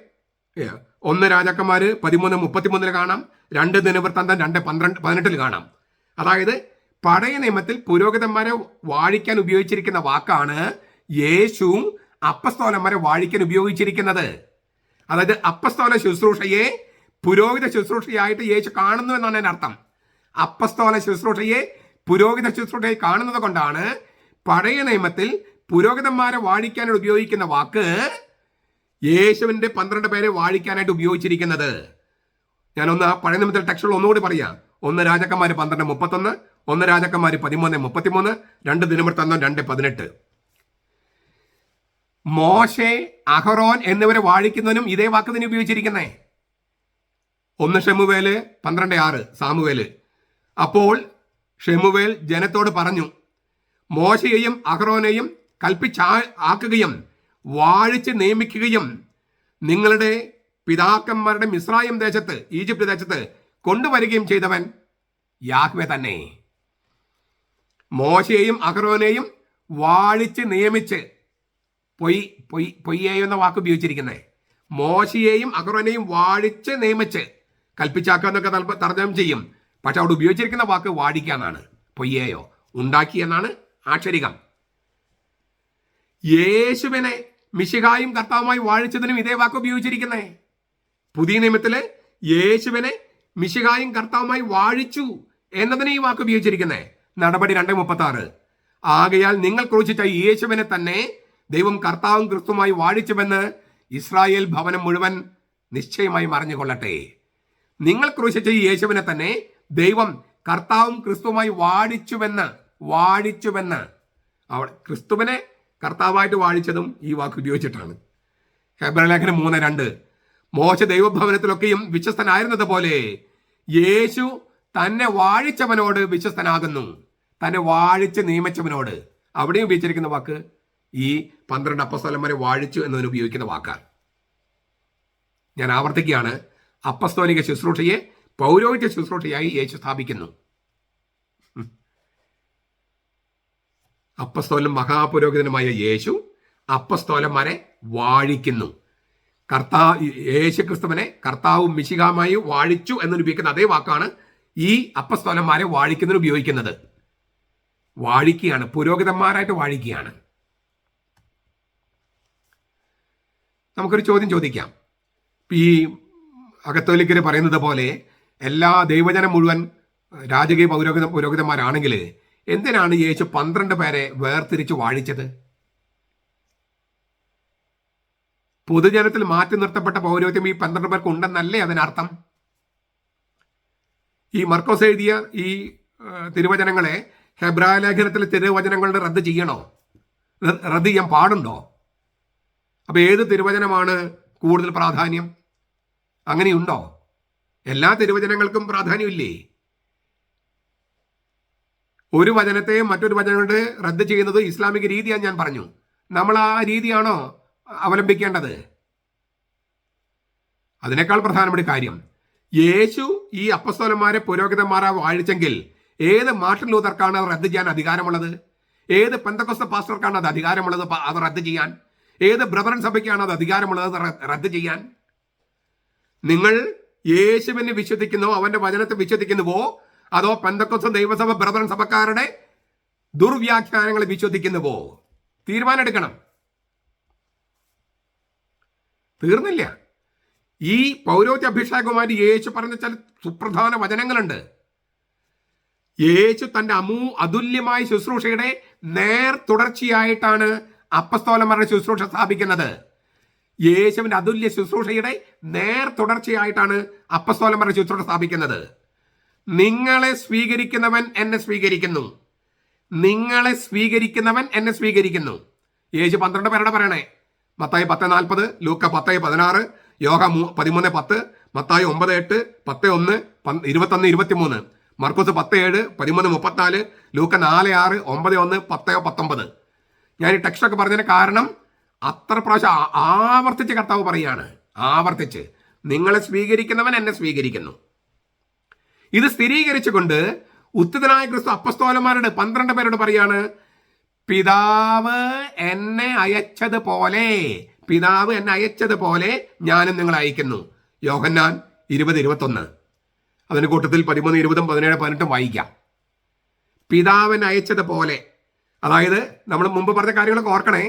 1 രാജാക്കന്മാര് 13:33 കാണാം. 2 ദിനവൃത്താന്തം 2:18 കാണാം. അതായത് പഴയ നിയമത്തിൽ പുരോഹിതന്മാരെ വാഴിക്കാൻ ഉപയോഗിച്ചിരിക്കുന്ന വാക്കാണ് യേശുവും അപ്പസ്തോലന്മാരെ വാഴിക്കാൻ ഉപയോഗിച്ചിരിക്കുന്നത്. അതായത് അപ്പസ്തോല ശുശ്രൂഷയെ പുരോഹിത ശുശ്രൂഷയായിട്ട് യേശു കാണുന്നു എന്നാണ് അതിന്റെ അർത്ഥം. അപ്പസ്തോല ശുശ്രൂഷയെ പുരോഹിത ശുശ്രൂഷയെ കാണുന്നത് കൊണ്ടാണ് പഴയ നിയമത്തിൽ പുരോഹിതന്മാരെ വാഴിക്കാൻ ഉപയോഗിക്കുന്ന വാക്ക് യേശുവിന്റെ 12 പേരെ വാഴിക്കാനായിട്ട് ഉപയോഗിച്ചിരിക്കുന്നത്. ഞാനൊന്ന് പഴയ നിയമത്തിലെ ടെക്സ്റ്റുകൾ ഒന്നുകൂടി പറയാം. 1 രാജാക്കന്മാര് 12:31, 1 രാജാക്കന്മാര് 13:33, 2 ദിനവൃത്താന്തം 2:18. മോശെ, അഹറോൻ എന്നിവരെ വാഴിക്കുന്നതിനും ഇതേ വാക്ക് തന്നെ ഉപയോഗിച്ചിരിക്കുന്നേ. 1 ശമൂവേല് 12:6 സാമുവേല്. അപ്പോൾ ശമൂവേൽ ജനത്തോട് പറഞ്ഞു, മോശയെയും അഹറോനെയും കൽപ്പിച്ചാക്കുകയും വാഴിച്ച് നിയമിക്കുകയും നിങ്ങളുടെ പിതാക്കന്മാരുടെ മിസ്രയീം ദേശത്ത്, ഈജിപ്ത് ദേശത്ത് കൊണ്ടുവരികയും ചെയ്തവൻ യാഹ്വേ തന്നെ. മോശയെയും അഹറോനെയും വാഴിച്ച് നിയമിച്ച്, പൊയ്യെന്ന വാക്ക് ഉപയോഗിച്ചിരിക്കുന്നത്. മോശയെയും അഹറോനെയും വാഴിച്ച് നിയമിച്ച്, കൽപ്പിച്ചാക്കുക എന്നൊക്കെ തർജ്ജമ ചെയ്യും. പക്ഷെ അവിടെ ഉപയോഗിച്ചിരിക്കുന്ന വാക്ക് വാഴിക്കാന്നാണ്. പൊയ്യെയോ ഉണ്ടാക്കി എന്നാണ് ആക്ഷരികം. യേശുവിനെ മിശിഹായും കർത്താവുമായി വാഴിച്ചതിനും ഇതേ വാക്ക് ഉപയോഗിച്ചിരിക്കുന്നേ. പുതിയ നിയമത്തില് യേശുവിനെ മിശിഹായും കർത്താവുമായി വാഴിച്ചു എന്നതിനെ ഈ വാക്ക് ഉപയോഗിച്ചിരിക്കുന്നേ. നടപടി 2:36. ആകയാൽ നിങ്ങൾ ക്രൂശിച്ച യേശുവിനെ തന്നെ ദൈവം കർത്താവും ക്രിസ്തുവുമായി വാഴിച്ചുവെന്ന് ഇസ്രായേൽ ഭവനം മുഴുവൻ നിശ്ചയമായി അറിഞ്ഞുകൊള്ളട്ടെ. നിങ്ങൾ ക്രൂശിച്ച യേശുവിനെ തന്നെ ദൈവം കർത്താവും ക്രിസ്തുവുമായി വാഴിച്ചുവെന്ന് അവിടെ ക്രിസ്തുവിനെ കർത്താവായിട്ട് വാഴിച്ചതും ഈ വാക്ക് ഉപയോഗിച്ചിട്ടാണ്. ഹെബ്രായലേഖനം 3:2. മോശ ദൈവഭവനത്തിലൊക്കെയും വിശ്വസ്തനായിരുന്നത് പോലെ യേശു തന്നെ വാഴിച്ചവനോട് വിശ്വസ്തനാകുന്നു. തന്നെ വാഴിച്ച് നിയമിച്ചവനോട്. അവിടെയും ഉപയോഗിച്ചിരിക്കുന്ന വാക്ക് ഈ 12 അപ്പസ്തോലന്മാരെ വാഴിച്ചു എന്നതിന് ഉപയോഗിക്കുന്ന വാക്കാണ്. ഞാൻ ആവർത്തിക്കുകയാണ്, അപ്പസ്തോലിക ശുശ്രൂഷയെ പൗരോഹിത്യ ശുശ്രൂഷയായി യേശു സ്ഥാപിക്കുന്നു. അപ്പസ്തോലൻ മഹാപുരോഹിതനുമായ യേശു അപ്പസ്തോലന്മാരെ വാഴിക്കുന്നു. യേശു ക്രിസ്തുവിനെ കർത്താവും മിശിഹായുമായി വാഴിച്ചു എന്നുപയോഗിക്കുന്ന അതേ വാക്കാണ് ഈ അപ്പസ്തോലന്മാരെ വാഴിക്കുന്നതിന് ഉപയോഗിക്കുന്നത്. വാഴിക്കുകയാണ്, പുരോഹിതന്മാരായിട്ട് വാഴിക്കുകയാണ്. നമുക്കൊരു ചോദ്യം ചോദിക്കാം. ഈ അകത്തോലിക്കര് പറയുന്നത് പോലെ എല്ലാ ദൈവജനം മുഴുവൻ രാജകീയ പുരോഹിതന്മാരാണെങ്കിൽ എന്തിനാണ് യേശു 12 പേരെ വേർതിരിച്ച് വാഴിച്ചത്? പൊതുജനത്തിൽ മാറ്റി നിർത്തപ്പെട്ട പൗരോഹിത്യം ഈ 12 പേർക്ക് ഉണ്ടെന്നല്ലേ അതിനർത്ഥം? ഈ മർക്കോസ് എഴുതിയ ഈ തിരുവചനങ്ങളെ ഹെബ്രായ ലേഖനത്തിലെ തിരുവചനങ്ങളുടെ റദ്ദ് ചെയ്യണോ? റദ്ദ് ചെയ്യാൻ പാടുണ്ടോ? അപ്പൊ ഏത് തിരുവചനമാണ് കൂടുതൽ പ്രാധാന്യം? അങ്ങനെയുണ്ടോ? എല്ലാ തിരുവചനങ്ങൾക്കും പ്രാധാന്യമില്ലേ? ഒരു വചനത്തെ മറ്റൊരു വചനങ്ങളുടെ റദ്ദ് ചെയ്യുന്നത് ഇസ്ലാമിക രീതിയാണ്. ഞാൻ പറഞ്ഞു, നമ്മൾ ആ രീതിയാണോ അവലംബിക്കേണ്ടത്? അതിനേക്കാൾ പ്രധാനപ്പെട്ട കാര്യം, യേശു ഈ അപ്പസ്തോലന്മാരെ പുരോഹിതന്മാരെ വാഴിച്ചെങ്കിൽ ഏത് മാർട്ടിൻ ലൂതർക്കാണ് അത് റദ്ദ് ചെയ്യാൻ അധികാരമുള്ളത്? ഏത് പെന്തക്കോസ്ത പാസ്റ്റർക്കാണ് അത് അധികാരമുള്ളത് അത് റദ്ദ് ചെയ്യാൻ? ഏത് ബ്രദറൻ സഭയ്ക്കാണ് അത് അധികാരമുള്ളത് റദ്ദ് ചെയ്യാൻ? നിങ്ങൾ യേശുവിനെ വിശ്വസിക്കുന്നോ, അവന്റെ വചനത്തെ വിശ്വസിക്കുന്നുവോ, അതോ പെന്തക്കോസ്ത ദൈവസഭ ബ്രദറൻ സഭക്കാരുടെ ദുർവ്യാഖ്യാനങ്ങളെ വിശ്വസിക്കുന്നുവോ? തീരുമാനം എടുക്കണം. തീർന്നില്ല. ഈ പൗരോഹിത്യ അഭിഷേകവുമായിട്ട് യേശു പറഞ്ഞ ചില സുപ്രധാന വചനങ്ങളുണ്ട്. യേശു തന്റെ അതുല്യമായ ശുശ്രൂഷയുടെ നേർ തുടർച്ചയായിട്ടാണ് അപ്പസ്തോലന്മാരുടെ ശുശ്രൂഷ സ്ഥാപിക്കുന്നത്. യേശുവിന്റെ അതുല്യ ശുശ്രൂഷയുടെ നേർ തുടർച്ചയായിട്ടാണ് അപ്പസ്തോലന്മാരുടെ ശുശ്രൂഷ സ്ഥാപിക്കുന്നത്. നിങ്ങളെ സ്വീകരിക്കുന്നവൻ എന്നെ സ്വീകരിക്കുന്നു, നിങ്ങളെ സ്വീകരിക്കുന്നവൻ എന്നെ സ്വീകരിക്കുന്നു. യേശു 12 പേരുടെ പറയണേ. മത്തായി 10:40, ലൂക്ക 10:16, യോഹ 13:10, മത്തായി 9:8, 10:1, 21:23, മർക്കോസ് 10:7, 13:34, ലൂക്ക 4:6, 9:1, 10:19. ഞാൻ ഈ ടെക്സ്റ്റൊക്കെ പറഞ്ഞതിന് കാരണം അത്ര പ്രാവശ്യം ആവർത്തിച്ച് കർത്താവ് പറയാണ്. ആവർത്തിച്ച് നിങ്ങളെ സ്വീകരിക്കുന്നവൻ എന്നെ സ്വീകരിക്കുന്നു. ഇത് സ്ഥിരീകരിച്ചുകൊണ്ട് ഉത്തിതനായ ക്രിസ്തു അപ്പസ്തോലന്മാരുടെ 12 പേരോട് പറയാണ്, പിതാവ് എന്നെ അയച്ചതുപോലെ, പിതാവ് എന്നെ അയച്ചതുപോലെ ഞാനും നിങ്ങളെ അയക്കുന്നു. യോഹന്നാൻ 20:21. അതിന് കൂട്ടത്തിൽ 13, 20, 17, 18 വായിക്കാം. പിതാവിനെ അയച്ചതുപോലെ, അതായത് നമ്മൾ മുമ്പ് പറഞ്ഞ കാര്യങ്ങളൊക്കെ ഓർക്കണേ.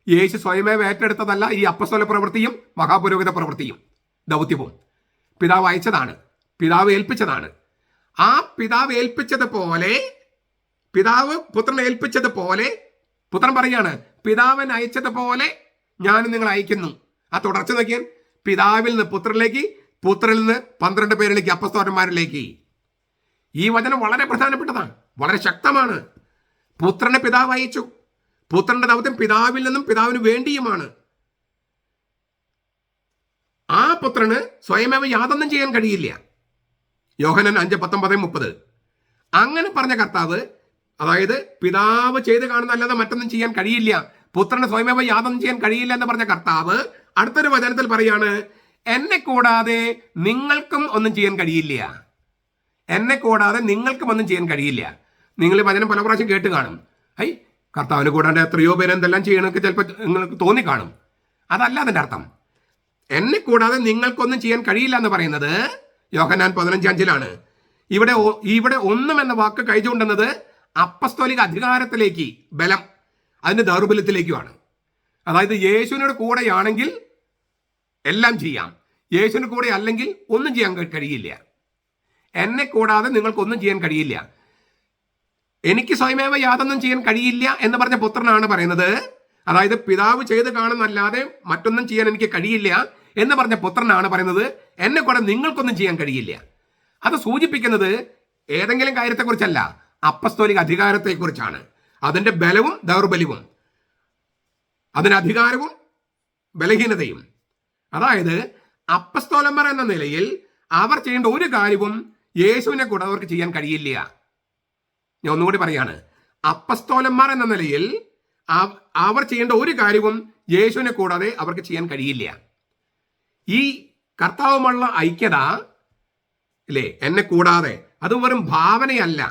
യേശു സ്വയമേ ഏറ്റെടുത്തതല്ല ഈ അപ്പസ്തോല പ്രവൃത്തിയും മഹാപുരോഹിത പ്രവൃത്തിയും ദൗത്യവും. പിതാവ് അയച്ചതാണ്, പിതാവ് ഏൽപ്പിച്ചതാണ്. ആ പിതാവ് ഏൽപ്പിച്ചതുപോലെ, പിതാവ് പുത്രനെ ഏൽപ്പിച്ചതുപോലെ, പുത്രൻ പറയാണ് പിതാവിനെ അയച്ചതുപോലെ ഞാനും നിങ്ങൾ അയക്കുന്നു. ആ തുടർച്ച നോക്കിയാൽ പിതാവിൽ നിന്ന് പുത്രനിലേക്ക്, പുത്രനിൽ നിന്ന് 12 പേരിലേക്ക്, അപ്പസ്തോലന്മാരിലേക്ക്. ഈ വചനം വളരെ പ്രധാനപ്പെട്ടതാണ്, വളരെ ശക്തമാണ്. പുത്രനെ പിതാവ് അയച്ചു. പുത്രന്റെ ദൗത്യം പിതാവിൽ നിന്നും പിതാവിന് വേണ്ടിയുമാണ്. ആ പുത്രന് സ്വയമേവ യാതൊന്നും ചെയ്യാൻ കഴിയില്ല. യോഹന്നാൻ 5:19-30. അങ്ങനെ പറഞ്ഞ കർത്താവ്, അതായത് പിതാവ് ചെയ്ത് കാണുന്നല്ലാതെ മറ്റൊന്നും ചെയ്യാൻ കഴിയില്ല, പുത്രന് സ്വയമേവ യാതൊന്നും ചെയ്യാൻ കഴിയില്ല എന്ന് പറഞ്ഞ കർത്താവ് അടുത്തൊരു വചനത്തിൽ പറയാണ്, എന്നെ കൂടാതെ നിങ്ങൾക്കും ഒന്നും ചെയ്യാൻ കഴിയില്ല. എന്നെ കൂടാതെ നിങ്ങൾക്കും ഒന്നും ചെയ്യാൻ കഴിയില്ല. നിങ്ങൾ വചനം പല പ്രാവശ്യം കേട്ട് കാണും. കർത്താവിന് കൂടാണ്ട് എത്രയോ പേര് എന്തെല്ലാം ചെയ്യണമെന്നൊക്കെ ചിലപ്പോൾ നിങ്ങൾക്ക് തോന്നിക്കാണും. അതല്ല അതിൻ്റെ അർത്ഥം. എന്നെ കൂടാതെ നിങ്ങൾക്കൊന്നും ചെയ്യാൻ കഴിയില്ല എന്ന് പറയുന്നത് യോഹന്നാൻ 15:5 ഇവിടെ ഒന്നും എന്ന വാക്ക് കഴിച്ചുകൊണ്ടുന്നത് അപ്പസ്തോലിക അധികാരത്തിലേക്ക്, ബലം, അതിന്റെ ദൗർബല്യത്തിലേക്കുമാണ്. അതായത് യേശുവിനോട് കൂടെയാണെങ്കിൽ എല്ലാം ചെയ്യാം, യേശുവിന് കൂടെ അല്ലെങ്കിൽ ഒന്നും ചെയ്യാൻ കഴിയില്ല. എന്നെ കൂടാതെ നിങ്ങൾക്കൊന്നും ചെയ്യാൻ കഴിയില്ല. എനിക്ക് സ്വയമേവ യാതൊന്നും ചെയ്യാൻ കഴിയില്ല എന്ന് പറഞ്ഞ പുത്രനാണ് പറയുന്നത്. അതായത് പിതാവ് ചെയ്ത് കാണുന്നല്ലാതെ മറ്റൊന്നും ചെയ്യാൻ എനിക്ക് കഴിയില്ല എന്ന് പറഞ്ഞ പുത്രനാണ് പറയുന്നത്, എന്നെ കൂടെ നിങ്ങൾക്കൊന്നും ചെയ്യാൻ കഴിയില്ല. അത് സൂചിപ്പിക്കുന്നത് ഏതെങ്കിലും കാര്യത്തെക്കുറിച്ചല്ല, അപ്പസ്തോലിക അധികാരത്തെക്കുറിച്ചാണ്. അതിന്റെ ബലവും ദൗർബല്യവും, അതിന് അധികാരവും ബലഹീനതയും. അതായത് അപ്പസ്തോലന്മാർ എന്ന നിലയിൽ അവർ ചെയ്യേണ്ട ഒരു കാര്യവും യേശുവിനെ കൂടെ അവർക്ക് ചെയ്യാൻ കഴിയില്ല. ഞാൻ ഒന്നുകൂടി പറയാണ്, അപ്പസ്തോലന്മാർ എന്ന നിലയിൽ അവർ ചെയ്യേണ്ട ഒരു കാര്യവും യേശുവിനെ കൂടാതെ അവർക്ക് ചെയ്യാൻ കഴിയില്ല. ഈ കർത്താവുമുള്ള ഐക്യത അല്ലേ, എന്നെ കൂടാതെ, അത് വെറും ഭാവനയല്ല,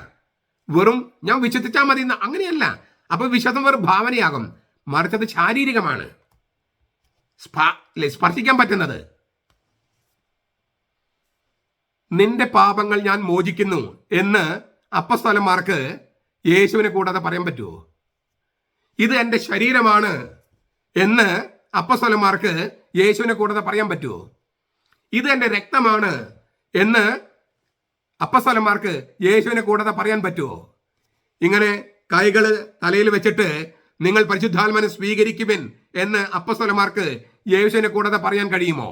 വെറും ഞാൻ വിശ്വസിച്ചാൽ മതി അങ്ങനെയല്ല. അപ്പൊ വിശ്വാസം വെറും ഭാവനയാകും, മറിച്ചത് ശാരീരികമാണ്, സ്പർശിക്കാൻ പറ്റുന്നത്. നിന്റെ പാപങ്ങൾ ഞാൻ മോചിക്കുന്നു എന്ന് അപ്പസ്തോലന്മാർക്ക് യേശുവിനെ കൂടാതെ പറയാൻ പറ്റുമോ? ഇത് എൻ്റെ ശരീരമാണ് എന്ന് അപ്പസ്തോലന്മാർക്ക് യേശുവിനെ കൂടാതെ പറയാൻ പറ്റുമോ? ഇത് എൻ്റെ രക്തമാണ് എന്ന് അപ്പസ്തോലന്മാർക്ക് യേശുവിനെ കൂടാതെ പറയാൻ പറ്റുമോ? ഇങ്ങനെ കൈകൾ തലയിൽ വെച്ചിട്ട് നിങ്ങൾ പരിശുദ്ധാത്മാവിനെ സ്വീകരിക്കുവിൻ എന്ന് അപ്പസ്തോലന്മാർക്ക് യേശുവിനെ കൂടാതെ പറയാൻ കഴിയുമോ?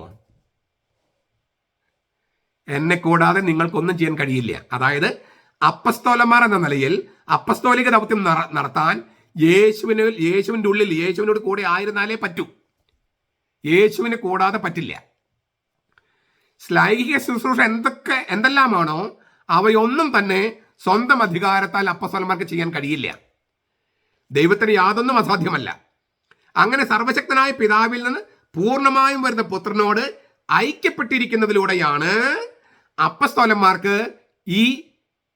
എന്നെ കൂടാതെ നിങ്ങൾക്കൊന്നും ചെയ്യാൻ കഴിയില്ല. അതായത് അപ്പസ്തോലന്മാർ എന്ന നിലയിൽ അപ്പസ്തോലിക ദൗത്യം നടത്താൻ യേശുവിൻ്റെ ഉള്ളിൽ യേശുവിനോട് കൂടെ ആയിരുന്നാലേ പറ്റൂ. യേശുവിനെ കൂടാതെ പറ്റില്ല. ശ്ലൈഹിക ശുശ്രൂഷ എന്തെല്ലാമാണോ അവയൊന്നും തന്നെ സ്വന്തം അധികാരത്താൽ അപ്പസ്തോലന്മാർക്ക് ചെയ്യാൻ കഴിയില്ല. ദൈവത്തിന് യാതൊന്നും അസാധ്യമല്ല. അങ്ങനെ സർവശക്തനായ പിതാവിൽ നിന്ന് പൂർണ്ണമായും വരുന്ന പുത്രനോട് ഐക്യപ്പെട്ടിരിക്കുന്നതിലൂടെയാണ് അപ്പസ്തോലന്മാർക്ക്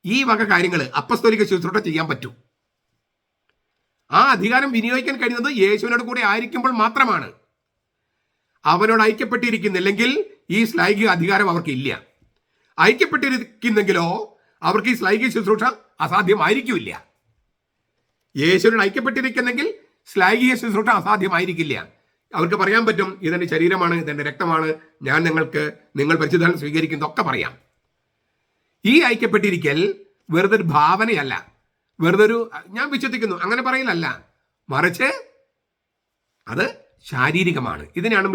ഈ വക കാര്യങ്ങൾ അപ്പസ്തോലിക ശുശ്രൂഷ ചെയ്യാൻ പറ്റൂ. ആ അധികാരം വിനിയോഗിക്കാൻ കഴിയുന്നത് യേശുവിനോട് കൂടെ ആയിരിക്കുമ്പോൾ മാത്രമാണ്. അവനോട് ഐക്യപ്പെട്ടിരിക്കുന്നില്ലെങ്കിൽ ഈ ശ്ലൈഹിക അധികാരം അവർക്ക് ഇല്ല. ഐക്യപ്പെട്ടിരിക്കുന്നെങ്കിലോ അവർക്ക് ഈ ശ്ലൈഹിക ശുശ്രൂഷ അസാധ്യമായിരിക്കില്ല. യേശുവിനോട് ഐക്യപ്പെട്ടിരിക്കുന്നെങ്കിൽ ശ്ലൈഹിക ശുശ്രൂഷ അസാധ്യമായിരിക്കില്ല. അവർക്ക് പറയാൻ പറ്റും, ഇതെന്റെ ശരീരമാണ്, ഇതെന്റെ രക്തമാണ്, ഞാൻ നിങ്ങൾ പരിശുദ്ധാത്മാവിനെ സ്വീകരിക്കുന്നതൊക്കെ പറയാം. ഈ ഐക്യപ്പെട്ടിരിക്കൽ വെറുതെ ഒരു ഭാവനയല്ല, വെറുതെ ഒരു ഞാൻ വിശ്വസിക്കുന്നു അങ്ങനെ പറയലല്ല, മറിച്ച് അത് ശാരീരികമാണ്. ഇതിനാണ്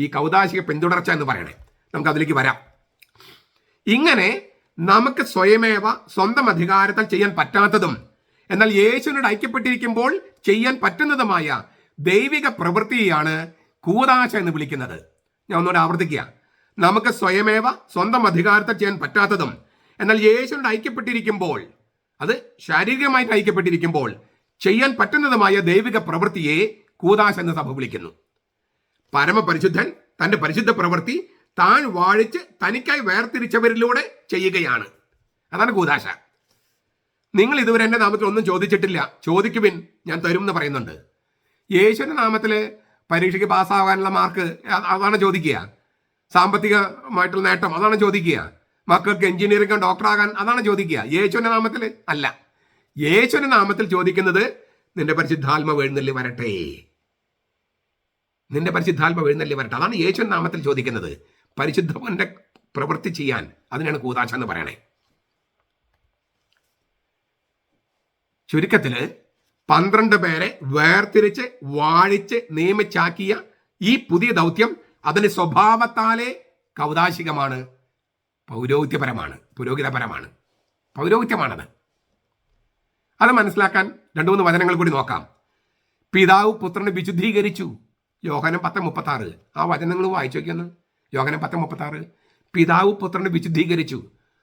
ഈ കൗദാശിക പിന്തുടർച്ച എന്ന് പറയണേ. നമുക്ക് അതിലേക്ക് വരാം. ഇങ്ങനെ നമുക്ക് സ്വയമേവ സ്വന്തം അധികാരത്താൽ ചെയ്യാൻ പറ്റാത്തതും എന്നാൽ യേശുവിനോട് ഐക്യപ്പെട്ടിരിക്കുമ്പോൾ ചെയ്യാൻ പറ്റുന്നതുമായ ദൈവിക പ്രവൃത്തിയാണ് കൂദാശ എന്ന് വിളിക്കുന്നത്. ഞാൻ ഒന്നുകൂടെ ആവർത്തിക്കുക. നമുക്ക് സ്വയമേവ സ്വന്തം അധികാരത്താൽ ചെയ്യാൻ പറ്റാത്തതും എന്നാൽ യേശുവിനോട് ഐക്യപ്പെട്ടിരിക്കുമ്പോൾ, അത് ശാരീരികമായിട്ട് ഐക്യപ്പെട്ടിരിക്കുമ്പോൾ ചെയ്യാൻ പറ്റുന്നതുമായ ദൈവിക പ്രവൃത്തിയെ കൂദാശ എന്ന് സഭ വിളിക്കുന്നു. പരമപരിശുദ്ധൻ തന്റെ പരിശുദ്ധ പ്രവൃത്തി താൻ വാഴിച്ച് തനിക്കായി വേർതിരിച്ചവരിലൂടെ ചെയ്യുകയാണ്. അതാണ് കൂദാശ. നിങ്ങൾ ഇതുവരെ എൻ്റെ നാമത്തിൽ ഒന്നും ചോദിച്ചിട്ടില്ല, ചോദിക്കുവിൻ ഞാൻ തരും എന്ന് പറയുന്നുണ്ട്. യേശുവിൻ്റെ നാമത്തിൽ പരീക്ഷയ്ക്ക് പാസ്സാകാനുള്ള മാർക്ക് അതാണ് ചോദിക്കുക, സാമ്പത്തികമായിട്ടുള്ള നേട്ടം അതാണ് ചോദിക്കുക, മക്കൾക്ക് എഞ്ചിനീയറിംഗ് ഡോക്ടറാകാൻ അതാണ് ചോദിക്കുക. യേശുവിൻ്റെ നാമത്തിൽ അല്ല. യേശുവിൻ്റെ നാമത്തിൽ ചോദിക്കുന്നത് നിന്റെ പരിശുദ്ധാത്മാവ് എഴുന്നള്ളി വരട്ടെ, നിന്റെ പരിശുദ്ധാത്മാവ് എഴുന്നള്ളി വരട്ടെ. അതാണ് യേശുവിൻ്റെ നാമത്തിൽ ചോദിക്കുന്നത്. പരിശുദ്ധന്റെ പ്രവൃത്തി ചെയ്യാൻ, അതിനാണ് കൂദാശ എന്ന് പറയണേ. ചുരുക്കത്തിൽ 12 പേരെ വേർതിരിച്ച് വാഴിച്ച് നിയമിച്ചാക്കിയ ഈ പുതിയ ദൗത്യം അതിന് സ്വഭാവത്താലെ കൗദാശികമാണ്, പൗരോഹിത്യപരമാണ്, പുരോഹിതപരമാണ്, പൗരോഹിത്യമാണത്. അത് മനസ്സിലാക്കാൻ 2-3 വചനങ്ങൾ കൂടി നോക്കാം. പിതാവ് പുത്രനെ വിശുദ്ധീകരിച്ചു, യോഹനം 10:36. ആ വചനങ്ങൾ വായിച്ചു നോക്കിയെന്ന്. യോഹനം 10:36. പിതാവ് പുത്രനെ വിശുദ്ധീകരിച്ചു.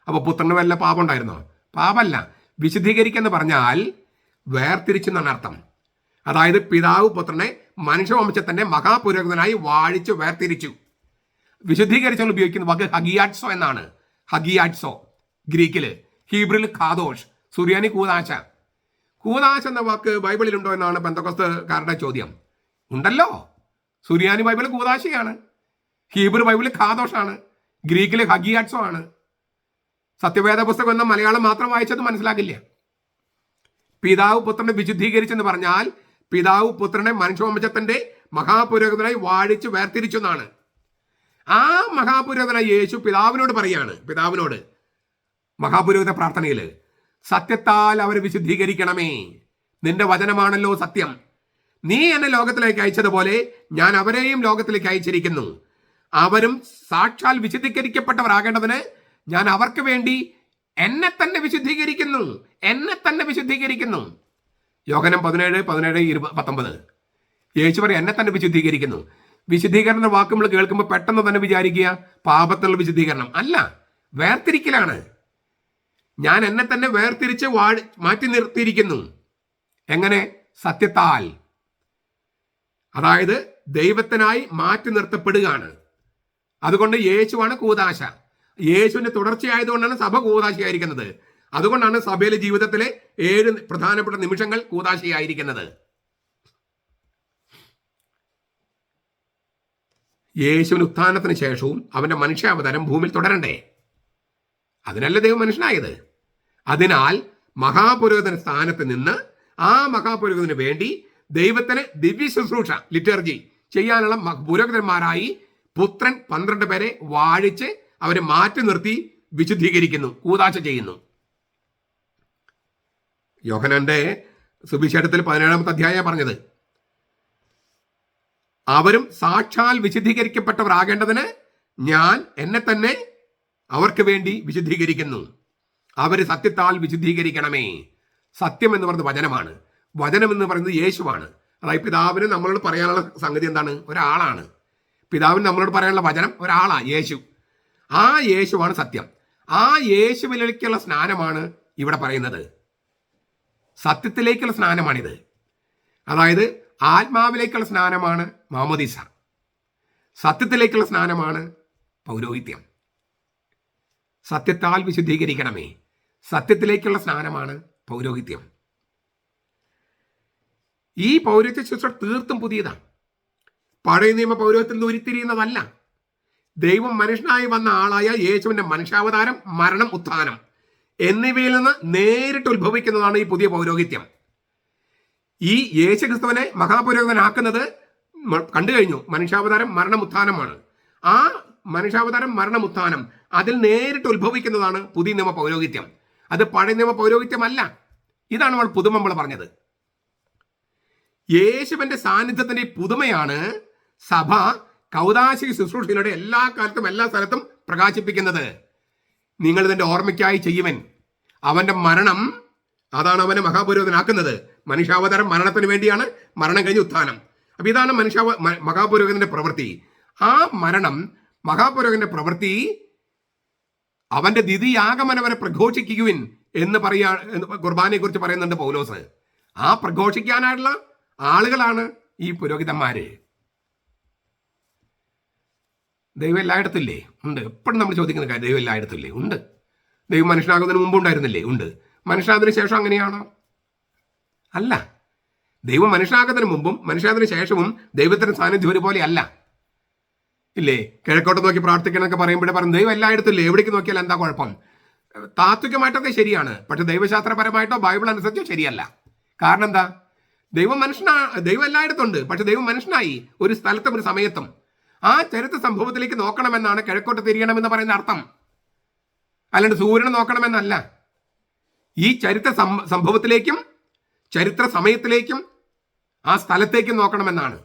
അപ്പോൾ പുത്രന് വല്ല പാപം ഉണ്ടായിരുന്നോ? പാപമല്ല. വിശുദ്ധീകരിക്കെന്ന് പറഞ്ഞാൽ വേർതിരിച്ചെന്നാണ് അർത്ഥം. അതായത് പിതാവ് പുത്രനെ മനുഷ്യവംശത്തിന്റെ മഹാപുരോഹിതനായി വാഴിച്ചു വേർതിരിച്ചു. വിശുദ്ധീകരിച്ചാൽ ഉപയോഗിക്കുന്ന വാക്ക് ഹഗിയാറ്റ്സോ എന്നാണ്. ഹഗിയാറ്റ്സോ ഗ്രീക്കില്, ഹീബ്രിൽ ഖാദോഷ്, സുറിയാനി കൂദാശ. കൂദാശ എന്ന വാക്ക് ബൈബിളിലുണ്ടോ എന്നാണ് പെന്തക്കോസ്തുകാരുടെ ചോദ്യം. ഉണ്ടല്ലോ. സുറിയാനി ബൈബിൾ കൂദാശയാണ്, ഹീബ്രു ബൈബിൾ ഖാദോഷാണ്, ഗ്രീക്കിൽ ഹഗിയാറ്റ്സോ ആണ്. സത്യവേദ പുസ്തകം എന്ന മലയാളം മാത്രം വായിച്ചത് മനസ്സിലാകില്ല. പിതാവ് പുത്രനെ വിശുദ്ധീകരിച്ചെന്ന് പറഞ്ഞാൽ പിതാവ് പുത്രനെ മനുഷ്യവംശത്തിന്റെ മഹാപുരോഹിതനായി വാഴിച്ചു വേർതിരിച്ചു എന്നാണ്. ആ മഹാപുരോഹിതനായി യേശു പിതാവിനോട് പറയാണ്, പിതാവിനോട് മഹാപുരോഹിത പ്രാർത്ഥനയിൽ, സത്യത്താൽ അവരെ വിശുദ്ധീകരിക്കണമേ, നിന്റെ വചനമാണല്ലോ സത്യം. നീ എന്നെ ലോകത്തിലേക്ക് അയച്ചതുപോലെ ഞാൻ അവരെയും ലോകത്തിലേക്ക് അയച്ചിരിക്കുന്നു. അവരും സാക്ഷാൽ വിശുദ്ധീകരിക്കപ്പെട്ടവരാകേണ്ടതിന് ഞാൻ അവർക്ക് വേണ്ടി എന്നെ തന്നെ വിശുദ്ധീകരിക്കുന്നു, എന്നെ തന്നെ വിശുദ്ധീകരിക്കുന്നു. യോഹനം 17:19. യേശു പറയും എന്നെ തന്നെ വിശുദ്ധീകരിക്കുന്നു. വിശുദ്ധീകരണ വാക്ക് നമ്മൾ കേൾക്കുമ്പോൾ പെട്ടെന്ന് തന്നെ വിചാരിക്കുക പാപത്തിലുള്ള വിശുദ്ധീകരണം അല്ല, വേർതിരിക്കലാണ്. ഞാൻ എന്നെ തന്നെ വേർതിരിച്ച് മാറ്റി നിർത്തിയിരിക്കുന്നു. എങ്ങനെ? സത്യത്താൽ. അതായത് ദൈവത്തിനായി മാറ്റി നിർത്തപ്പെടുകയാണ്. അതുകൊണ്ട് യേശുവാണ് കൂദാശ. യേശുവിന്റെ തുടർച്ചയായതുകൊണ്ടാണ് സഭ കൂദാശയായിരിക്കുന്നത്. അതുകൊണ്ടാണ് സഭയിലെ ജീവിതത്തിലെ 7 പ്രധാനപ്പെട്ട നിമിഷങ്ങൾ കൂദാശയായിരിക്കുന്നത്. യേശുവിന് ഉത്ഥാനത്തിന് ശേഷവും അവന്റെ മനുഷ്യാവതാരം ഭൂമിയിൽ തുടരണ്ടേ? അതിനല്ല ദൈവം മനുഷ്യനായത്. അതിനാൽ മഹാപുരോഹിതന സ്ഥാനത്ത് നിന്ന് ആ മഹാപുരോഹിതന് വേണ്ടി ദൈവത്തിന് ദിവ്യ ശുശ്രൂഷ, ലിറ്റർജി ചെയ്യാനുള്ള പുരോഹിതന്മാരായി പുത്രൻ 12 പേരെ വാഴിച്ച് അവരെ മാറ്റി നിർത്തി വിശുദ്ധീകരിക്കുന്നു, കൂദാശ ചെയ്യുന്നു. യോഹന്നാന്റെ സുവിശേഷത്തിൽ 17-ാമത്തെ അധ്യായം പറഞ്ഞത്, അവരും സാക്ഷാൽ വിശുദ്ധീകരിക്കപ്പെട്ടവരാകേണ്ടതിന് ഞാൻ എന്നെ തന്നെ അവർക്ക് വേണ്ടി വിശുദ്ധീകരിക്കുന്നു. അവര് സത്യത്താൽ വിശുദ്ധീകരിക്കണമേ. സത്യം എന്ന് പറയുന്നത് വചനമാണ്. വചനം എന്ന് പറയുന്നത് യേശുവാണ്. അതായത് പിതാവിന് നമ്മളോട് പറയാനുള്ള സംഗതി എന്താണ്? ഒരാളാണ്. പിതാവിന് നമ്മളോട് പറയാനുള്ള വചനം ഒരാളാണ്, യേശു. ആ യേശുവാണ് സത്യം. ആ യേശുവിലേക്കുള്ള സ്നാനമാണ് ഇവിടെ പറയുന്നത്. സത്യത്തിലേക്കുള്ള സ്നാനമാണിത്. അതായത് ആത്മാവിലേക്കുള്ള സ്നാനമാണ് മാമോദീസ, സത്യത്തിലേക്കുള്ള സ്നാനമാണ് പൗരോഹിത്യം. സത്യത്താൽ വിശുദ്ധീകരിക്കണമേ, സത്യത്തിലേക്കുള്ള സ്നാനമാണ് പൗരോഹിത്യം. ഈ പൗരോഹിത്യ ശുശ്രൂഷ തീർത്തും പുതിയതാണ്. പഴയ നിയമ പൗരോഹിത്യത്തിൽ നിന്ന് ഉരുത്തിരിയുന്നതല്ല. ദൈവം മനുഷ്യനായി വന്ന ആളായ യേശുവിന്റെ മനുഷ്യാവതാരം, മരണം, ഉത്ഥാനം എന്നിവയിൽ നിന്ന് നേരിട്ട് ഉത്ഭവിക്കുന്നതാണ് ഈ പുതിയ പൗരോഹിത്യം. ഈ യേശു ക്രിസ്തുവിനെ മഹാപുരോഹിതനാക്കുന്നത് കണ്ടു കഴിഞ്ഞു. മനുഷ്യാവതാരം, മരണം, ഉത്ഥാനമാണ്. ആ മനുഷ്യാവതാരം, മരണം, ഉത്ഥാനം അതിൽ നേരിട്ട് ഉത്ഭവിക്കുന്നതാണ് പുതിയ നിയമ പൗരോഹിത്യം. അത് പഴയ നിയമ പൗരോഹിത്യമല്ല. ഇതാണ് നമ്മൾ പുതുമ നമ്മൾ പറഞ്ഞത്. യേശുവിന്റെ സാന്നിധ്യത്തിന്റെ പുതുമയാണ് സഭ കൗദാശിക ശുശ്രൂഷയിലൂടെ എല്ലാ കാലത്തും എല്ലാ സ്ഥലത്തും പ്രകാശിപ്പിക്കുന്നത്. നിങ്ങൾ ഇതിന്റെ ഓർമ്മയ്ക്കായി ചെയ്യുവൻ. അവന്റെ മരണം അതാണ് അവനെ മഹാപുരോഹിതനാക്കുന്നത്. മനുഷ്യാവതാരം മരണത്തിന് വേണ്ടിയാണ്, മരണം കഴിഞ്ഞ് ഉത്ഥാനം. അപ്പൊ ഇതാണ് മഹാപുരോഹിതന്റെ പ്രവൃത്തി. ആ മരണം, മഹാപുരോഹിതന്റെ പ്രവൃത്തി അവന്റെ ദ്വിതീയാഗമനം വരെ പ്രഘോഷിക്കുവിൻ എന്ന് കുർബാനയെ കുറിച്ച് പറയുന്നുണ്ട് പൗലോസ്. ആ പ്രഘോഷിക്കാനായിട്ടുള്ള ആളുകളാണ് ഈ പുരോഹിതന്മാര്. ദൈവം എല്ലായിടത്തില്ലേ? ഉണ്ട്. എപ്പോഴും നമ്മൾ ചോദിക്കുന്ന കാര്യം, ദൈവം എല്ലായിടത്തില്ലേ? ഉണ്ട്. ദൈവം മനുഷ്യനാകുന്നതിന് മുമ്പ് ഉണ്ടായിരുന്നില്ലേ? ഉണ്ട്. മനുഷ്യനായതിനു ശേഷം അങ്ങനെയാണോ? അല്ല. ദൈവം മനുഷ്യനാകുന്നതിന് മുമ്പും മനുഷ്യനായതിനു ശേഷവും ദൈവത്തിന്റെ സാന്നിധ്യം ഒരുപോലെ അല്ല. ഇല്ലേ? കിഴക്കോട്ട് നോക്കി പ്രാർത്ഥിക്കണമെന്നൊക്കെ പറയുമ്പോഴേ പറയും ദൈവം എല്ലായിടത്തും ഇല്ലേ, എവിടേക്ക് നോക്കിയാൽ എന്താ കുഴപ്പം? താത്വികമായിട്ടൊക്കെ ശരിയാണ്, പക്ഷെ ദൈവശാസ്ത്രപരമായിട്ടോ ബൈബിൾ അനുസരിച്ചോ ശരിയല്ല. കാരണം എന്താ? ദൈവം എല്ലായിടത്തും ഉണ്ട്, പക്ഷെ ദൈവം മനുഷ്യനായി ഒരു സ്ഥലത്തും ഒരു സമയത്തും. ആ ചരിത്ര സംഭവത്തിലേക്ക് നോക്കണമെന്നാണ് കിഴക്കോട്ട് തിരിയണമെന്ന് പറയുന്ന അർത്ഥം. അല്ലാണ്ട് സൂര്യനെ നോക്കണമെന്നല്ല. ഈ ചരിത്ര സംഭവത്തിലേക്കും ചരിത്ര സമയത്തിലേക്കും ആ സ്ഥലത്തേക്കും നോക്കണമെന്നാണ്.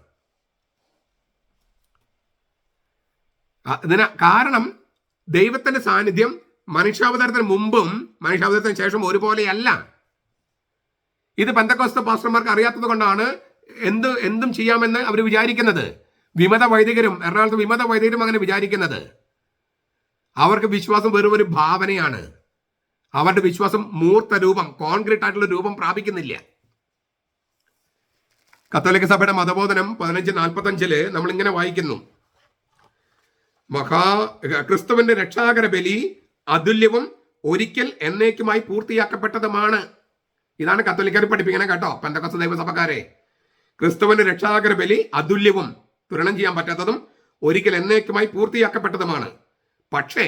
കാരണം ദൈവത്തിന്റെ സാന്നിധ്യം മനുഷ്യാവതാരത്തിന് മുമ്പും മനുഷ്യാവതാരത്തിന് ശേഷം ഒരുപോലെയല്ല. ഇത് പെന്തക്കോസ്ത പാസ്റ്റർമാർക്ക് അറിയാത്തത് കൊണ്ടാണ് എന്തും ചെയ്യാമെന്ന് അവർ വിചാരിക്കുന്നത്. വിമത വൈദികരും എറണാകുളത്ത് വിമത വൈദികരും അങ്ങനെ വിചാരിക്കുന്നത്. അവർക്ക് വിശ്വാസം വെറും ഒരു ഭാവനയാണ്. അവരുടെ വിശ്വാസം മൂർത്ത രൂപം, കോൺക്രീറ്റ് ആയിട്ടുള്ള രൂപം പ്രാപിക്കുന്നില്ല. കത്തോലിക്ക സഭയുടെ മതബോധനം 1545 നമ്മൾ ഇങ്ങനെ വായിക്കുന്നു: ക്രിസ്തുവിന്റെ രക്ഷാകര ബലി അതുല്യവും ഒരിക്കൽ എന്നേക്കുമായി പൂർത്തിയാക്കപ്പെട്ടതുമാണ്. ഇതാണ് കത്തോലിക്കർ പഠിപ്പിക്കുന്നത് കേട്ടോ, പെന്തക്കോസ്ത് ദൈവസഭക്കാരെ. ക്രിസ്തുവിന്റെ രക്ഷാകര ബലി അതുല്യവും, തുലനം ചെയ്യാൻ പറ്റാത്തതും ഒരിക്കൽ എന്നേക്കുമായി പൂർത്തിയാക്കപ്പെട്ടതുമാണ്. പക്ഷേ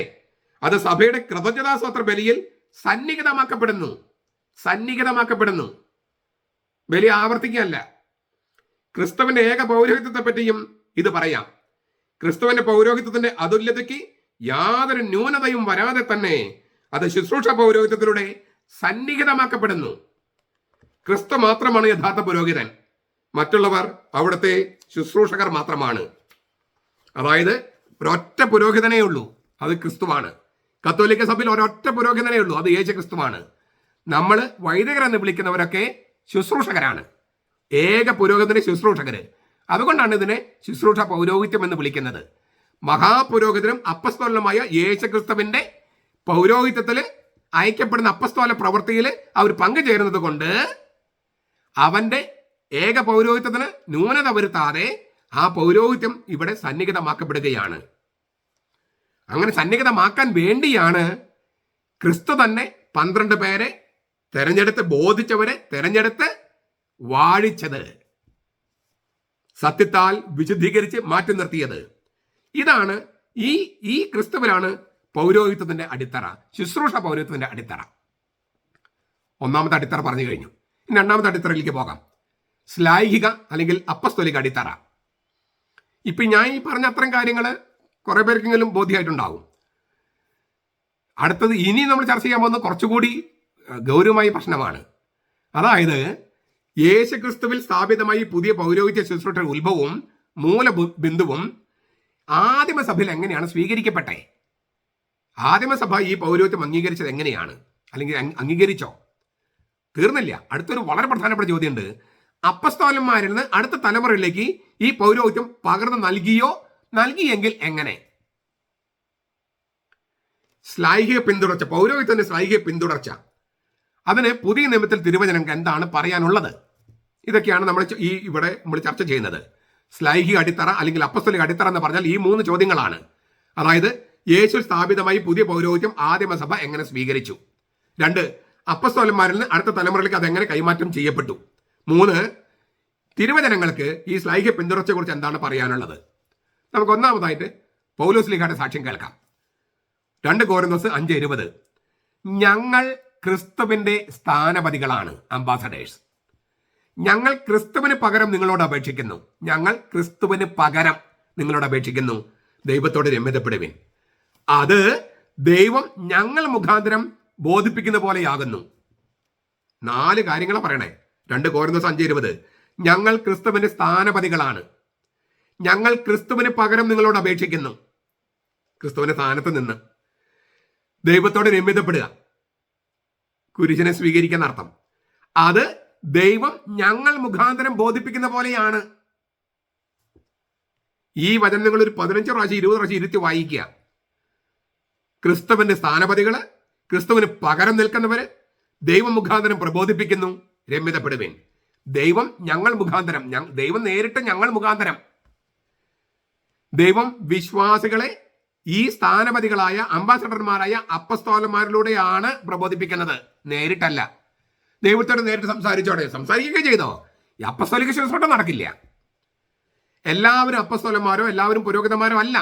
അത് സഭയുടെ കൃതജ്ഞതാസ്തോത്ര ബലിയിൽ സന്നിഹിതമാക്കപ്പെടുന്നു. ബലി ആവർത്തിക്കുകയല്ല. ക്രിസ്തുവിന്റെ ഏക പൗരോഹിത്യത്തെ പറ്റിയും ഇത് പറയാം. ക്രിസ്തുവിന്റെ പൗരോഹിത്യത്തിന്റെ അതുല്യതയ്ക്ക് യാതൊരു ന്യൂനതയും വരാതെ തന്നെ അത് ശുശ്രൂഷ പൗരോഹിത്യത്തിലൂടെ സന്നിഹിതമാക്കപ്പെടുന്നു. ക്രിസ്തു മാത്രമാണ് യഥാർത്ഥ പുരോഹിതൻ, മറ്റുള്ളവർ അവിടുത്തെ ശുശ്രൂഷകർ മാത്രമാണ്. അതായത് ഒരൊറ്റ പുരോഹിതനേ ഉള്ളൂ, അത് ക്രിസ്തുവാണ്. കത്തോലിക്ക സഭയിൽ ഒരൊറ്റ പുരോഹിതനേ ഉള്ളൂ, അത് യേശു ക്രിസ്തുവാണ്. നമ്മൾ വൈദികരെന്ന് വിളിക്കുന്നവരൊക്കെ ശുശ്രൂഷകരാണ്, ഏക പുരോഹിതന്റെ ശുശ്രൂഷകര്. അതുകൊണ്ടാണ് ഇതിനെ ശുശ്രൂഷ പൗരോഹിത്യം എന്ന് വിളിക്കുന്നത്. മഹാപുരോഹിതനും അപ്പസ്തോലനുമായ യേശുക്രിസ്തുവിന്റെ പൗരോഹിത്യത്തിൽ അയക്കപ്പെടുന്ന അപ്പസ്തോല പ്രവൃത്തിയിൽ അവർ പങ്കുചേരുന്നത് കൊണ്ട് അവന്റെ ഏക പൗരോഹിത്യത്തിന് ന്യൂനത വരുത്താതെ ആ പൗരോഹിത്യം ഇവിടെ സന്നിഹിതമാക്കപ്പെടുകയാണ്. അങ്ങനെ സന്നിഹിതമാക്കാൻ വേണ്ടിയാണ് ക്രിസ്തു തന്നെ 12 പേരെ തെരഞ്ഞെടുത്ത് വാഴിച്ചത്, സത്യത്താൽ വിശുദ്ധീകരിച്ച് മാറ്റി നിർത്തിയത്. ഇതാണ് ഈ ക്രിസ്തുവിലാണ് പൗരോഹിത്യത്തിന്റെ അടിത്തറ, ശുശ്രൂഷ പൗരോഹിത്യത്തിന്റെ അടിത്തറ. ഒന്നാമത്തെ അടിത്തറ പറഞ്ഞു കഴിഞ്ഞു. ഇനി രണ്ടാമത്തെ അടിത്തറയിലേക്ക് പോകാം. ശ്ലൈഹിക അല്ലെങ്കിൽ അപ്പസ്തോലിക അടിത്തറ. ഇപ്പൊ ഞാൻ ഈ പറഞ്ഞ അത്തരം കാര്യങ്ങൾ കുറെ പേർക്കെങ്കിലും ബോധ്യമായിട്ടുണ്ടാകും. അടുത്തത് ഇനി നമ്മൾ ചർച്ച ചെയ്യാൻ പോകുന്ന കുറച്ചുകൂടി ഗൗരവമായ പ്രശ്നമാണ്. അതായത് യേശുക്രിസ്തുവിൽ സ്ഥാപിതമായി പുതിയ പൗരോഹിത്യ ശുശ്രൂഷ ഉത്ഭവവും മൂലബിന്ദുവും ആദിമസഭയിൽ എങ്ങനെയാണ് സ്വീകരിക്കപ്പെട്ടെ? ആദിമസഭ ഈ പൗരോഹിത്യം അംഗീകരിച്ചത് എങ്ങനെയാണ്, അല്ലെങ്കിൽ അംഗീകരിച്ചോ? തീർന്നില്ല. അടുത്തൊരു വളരെ പ്രധാനപ്പെട്ട ചോദ്യമുണ്ട്. അപ്പസ്തോലന്മാരിൽ നിന്ന് അടുത്ത തലമുറയിലേക്ക് ഈ പൗരോഹിത്യം പകർന്നു നൽകിയെങ്കിൽ എങ്ങനെ? ശ്ലൈഹിക പിന്തുടർച്ച, പൗരോഹിത്യത്തിന്റെ ശ്ലൈഹിക പിന്തുടർച്ച, അതിന് പുതിയ നിയമത്തിൽ തിരുവചനം എന്താണ് പറയാനുള്ളത്? ഇതൊക്കെയാണ് ഇവിടെ നമ്മൾ ചർച്ച ചെയ്യുന്നത്. ശ്ലൈഹിക അടിത്തറ അല്ലെങ്കിൽ അപ്പസ്തോലിക അടിത്തറ എന്ന് പറഞ്ഞാൽ ഈ 3 ചോദ്യങ്ങളാണ്. അതായത് യേശു സ്ഥാപിതമായി പുതിയ പൗരോഹിത്യം ആദിമസഭ എങ്ങനെ സ്വീകരിച്ചു? 2, അപ്പസ്തോലന്മാരിൽ നിന്ന് അടുത്ത തലമുറയിലേക്ക് അതെങ്ങനെ കൈമാറ്റം ചെയ്യപ്പെട്ടു? 3, തിരുവചനങ്ങൾക്ക് ഈ ശ്ലൈഹിക പിന്തുടർച്ചയെക്കുറിച്ച് എന്താണ് പറയാനുള്ളത്? നമുക്ക് ഒന്നാമതായിട്ട് പൗലോസ്ലീഹയുടെ സാക്ഷ്യം കേൾക്കാം. 2 കൊരിന്തോസ് 5:20, ഞങ്ങൾ ക്രിസ്തുവിന്റെ സ്ഥാനപതികളാണ്, അംബാസഡേഴ്സ്. ഞങ്ങൾ ക്രിസ്തുവിന് പകരം നിങ്ങളോട് അപേക്ഷിക്കുന്നു, ദൈവത്തോട് രമ്യതപ്പെടുവിൻ. അത് ദൈവം ഞങ്ങൾ മുഖാന്തരം ബോധിപ്പിക്കുന്ന പോലെയാകുന്നു. 4 കാര്യങ്ങളാണ് പറയണേ. 2 കൊരിന്തോസ് 5:20, ഞങ്ങൾ ക്രിസ്തുവിന്റെ സ്ഥാനപതികളാണ്, ഞങ്ങൾ ക്രിസ്തുവിന് പകരം നിങ്ങളോട് അപേക്ഷിക്കുന്നു. ക്രിസ്തുവിന്റെ സ്ഥാനത്ത് നിന്ന് ദൈവത്തോട് രമ്യതപ്പെടുക, കുരിശിനെ സ്വീകരിക്കുന്ന അർത്ഥം. അത് ദൈവം ഞങ്ങൾ മുഖാന്തരം ബോധിപ്പിക്കുന്ന പോലെയാണ്. ഈ വചനം നിങ്ങൾ ഒരു 15 പ്രാവശ്യം 20 പ്രാവശ്യം ഇരുത്തി വായിക്കുക. ക്രിസ്തുവിന്റെ സ്ഥാനപതികള്, ക്രിസ്തുവിന് പകരം നിൽക്കുന്നവര് ദൈവം മുഖാന്തരം പ്രബോധിപ്പിക്കുന്നു, രമ്യതപ്പെടുവിൻ. ദൈവം ഞങ്ങൾ മുഖാന്തരം, ദൈവം നേരിട്ട് ഞങ്ങൾ മുഖാന്തരം. ദൈവം വിശ്വാസികളെ ഈ സ്ഥാനപതികളായ അംബാസഡർമാരായ അപ്പസ്തോലന്മാരിലൂടെയാണ് പ്രബോധിപ്പിക്കുന്നത്, നേരിട്ടല്ല. ദൈവത്തോട് നേരിട്ട് സംസാരിക്കുകയും ചെയ്തോ, ഈ അപ്പസ്തോലിക ശുശ്രൂഷ നടക്കില്ല. എല്ലാവരും അപ്പസ്തോലന്മാരോ എല്ലാവരും പുരോഹിതന്മാരോ അല്ല.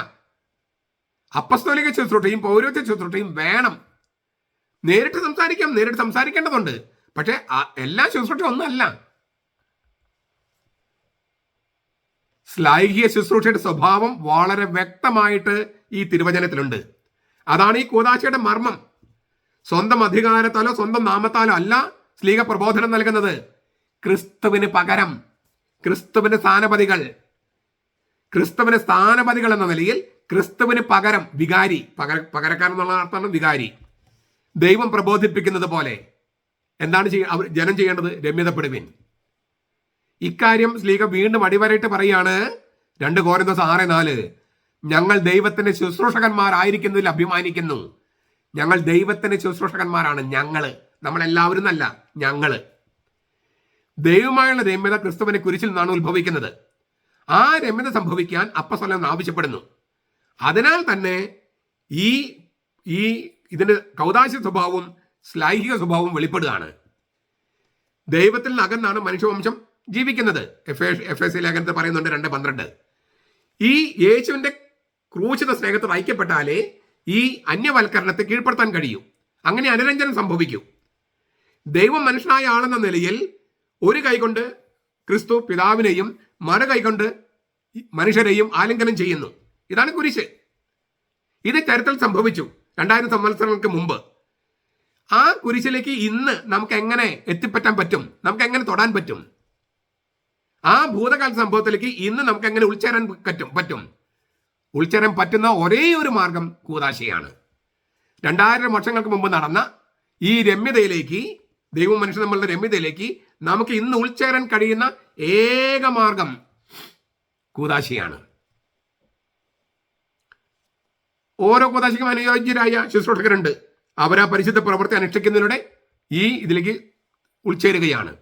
അപ്പസ്തോലിക ശുശ്രൂഷയും പൗരോഹിത്യ ശുശ്രൂഷയും വേണം. നേരിട്ട് സംസാരിക്കേണ്ടതുണ്ട്. പക്ഷെ എല്ലാ ശുശ്രൂഷ ഒന്നല്ല. ശ്ലൈഹിക ശുശ്രൂഷയുടെ സ്വഭാവം വളരെ വ്യക്തമായിട്ട് ഈ തിരുവചനത്തിലുണ്ട്. അതാണ് ഈ കൂദാശയുടെ മർമ്മം. സ്വന്തം അധികാരത്താലോ സ്വന്തം നാമത്താലോ അല്ല ശ്ലീഹ പ്രബോധനം നൽകുന്നത്. ക്രിസ്തുവിന് പകരം, ക്രിസ്തുവിന്റെ സ്ഥാനപതികൾ എന്ന നിലയിൽ ക്രിസ്തുവിന് പകരം വികാരി, പകരക്കാരൻ എന്നുള്ള അർത്ഥമാണ് വികാരി, ദൈവം പ്രബോധിപ്പിക്കുന്നത് പോലെ എന്താണ് ജനം ചെയ്യേണ്ടത്? രമ്യതപ്പെടുവിൻ. ഇക്കാര്യം ശ്ലീഹ വീണ്ടും അടിവരയിട്ട് പറയാണ് 2 കോരിന്തോസ് 6:4. ഞങ്ങൾ ദൈവത്തിന്റെ ശുശ്രൂഷകന്മാരായിരിക്കുന്നതിൽ അഭിമാനിക്കുന്നു. ഞങ്ങൾ ദൈവത്തിന്റെ ശുശ്രൂഷകന്മാരാണ്. നമ്മളെല്ലാവരും അല്ല, ഞങ്ങള്. ദൈവമായുള്ള രമ്യത ക്രിസ്തുവിനെ കുരിശിൽ നിന്നാണ് ഉത്ഭവിക്കുന്നത്. ആ രമ്യത സംഭവിക്കാൻ അപ്പസ്തോലൻ ആവശ്യപ്പെടുന്നു. അതിനാൽ തന്നെ ഈ ഇതിന്റെ കൗദാശ സ്വഭാവവും ശ്ലൈഹിക സ്വഭാവവും വെളിപ്പെടുകയാണ്. ദൈവത്തിൽ അകന്നാണ് മനുഷ്യവംശം ജീവിക്കുന്നത്. എഫ് ലേഖനത്തിൽ പറയുന്നുണ്ട് 2:12. ഈ യേശുവിന്റെ ക്രൂശിത സ്നേഹത്തോട് ഐക്യപ്പെട്ടാലേ ഈ അന്യവൽക്കരണത്തെ കീഴ്പ്പെടുത്താൻ കഴിയൂ. അങ്ങനെ അനുരഞ്ജനം സംഭവിക്കൂ. ദൈവം മനുഷ്യനായ ആളെന്ന നിലയിൽ ഒരു കൈകൊണ്ട് ക്രിസ്തു പിതാവിനെയും മറു കൈകൊണ്ട് മനുഷ്യരെയും ആലിംഗനം ചെയ്യുന്നു. ഇതാണ് കുരിശ്. ഇത് ചരിത്രത്തിൽ സംഭവിച്ചു 2000 സംവത്സരങ്ങൾക്ക് മുമ്പ്. ആ കുരിശിലേക്ക് ഇന്ന് നമുക്ക് എങ്ങനെ എത്തിപ്പറ്റാൻ പറ്റും? നമുക്ക് എങ്ങനെ തൊടാൻ പറ്റും? ആ ഭൂതകാല സംഭവത്തിലേക്ക് ഇന്ന് നമുക്ക് എങ്ങനെ ഉൾച്ചേരാൻ പറ്റും? ഉൾച്ചേരാൻ പറ്റുന്ന ഒരേ ഒരു മാർഗം കൂദാശയാണ്. 2000 വർഷങ്ങൾക്ക് മുമ്പ് നടന്ന ഈ രമ്യതയിലേക്ക്, ദൈവം മനുഷ്യൻ നമ്മളുടെ രമ്യതയിലേക്ക് നമുക്ക് ഇന്ന് ഉൾച്ചേരാൻ കഴിയുന്ന ഏക മാർഗം കൂദാശയാണ്. ഓരോ കൂദാശയ്ക്കും അനുയോജ്യരായ ശുശ്രൂഷകരുണ്ട്. അവരാ പരിശുദ്ധ പ്രവൃത്തി അനുഷ്ഠിക്കുന്നതിലൂടെ ഈ ഇതിലേക്ക് ഉൾച്ചേരുകയാണ്.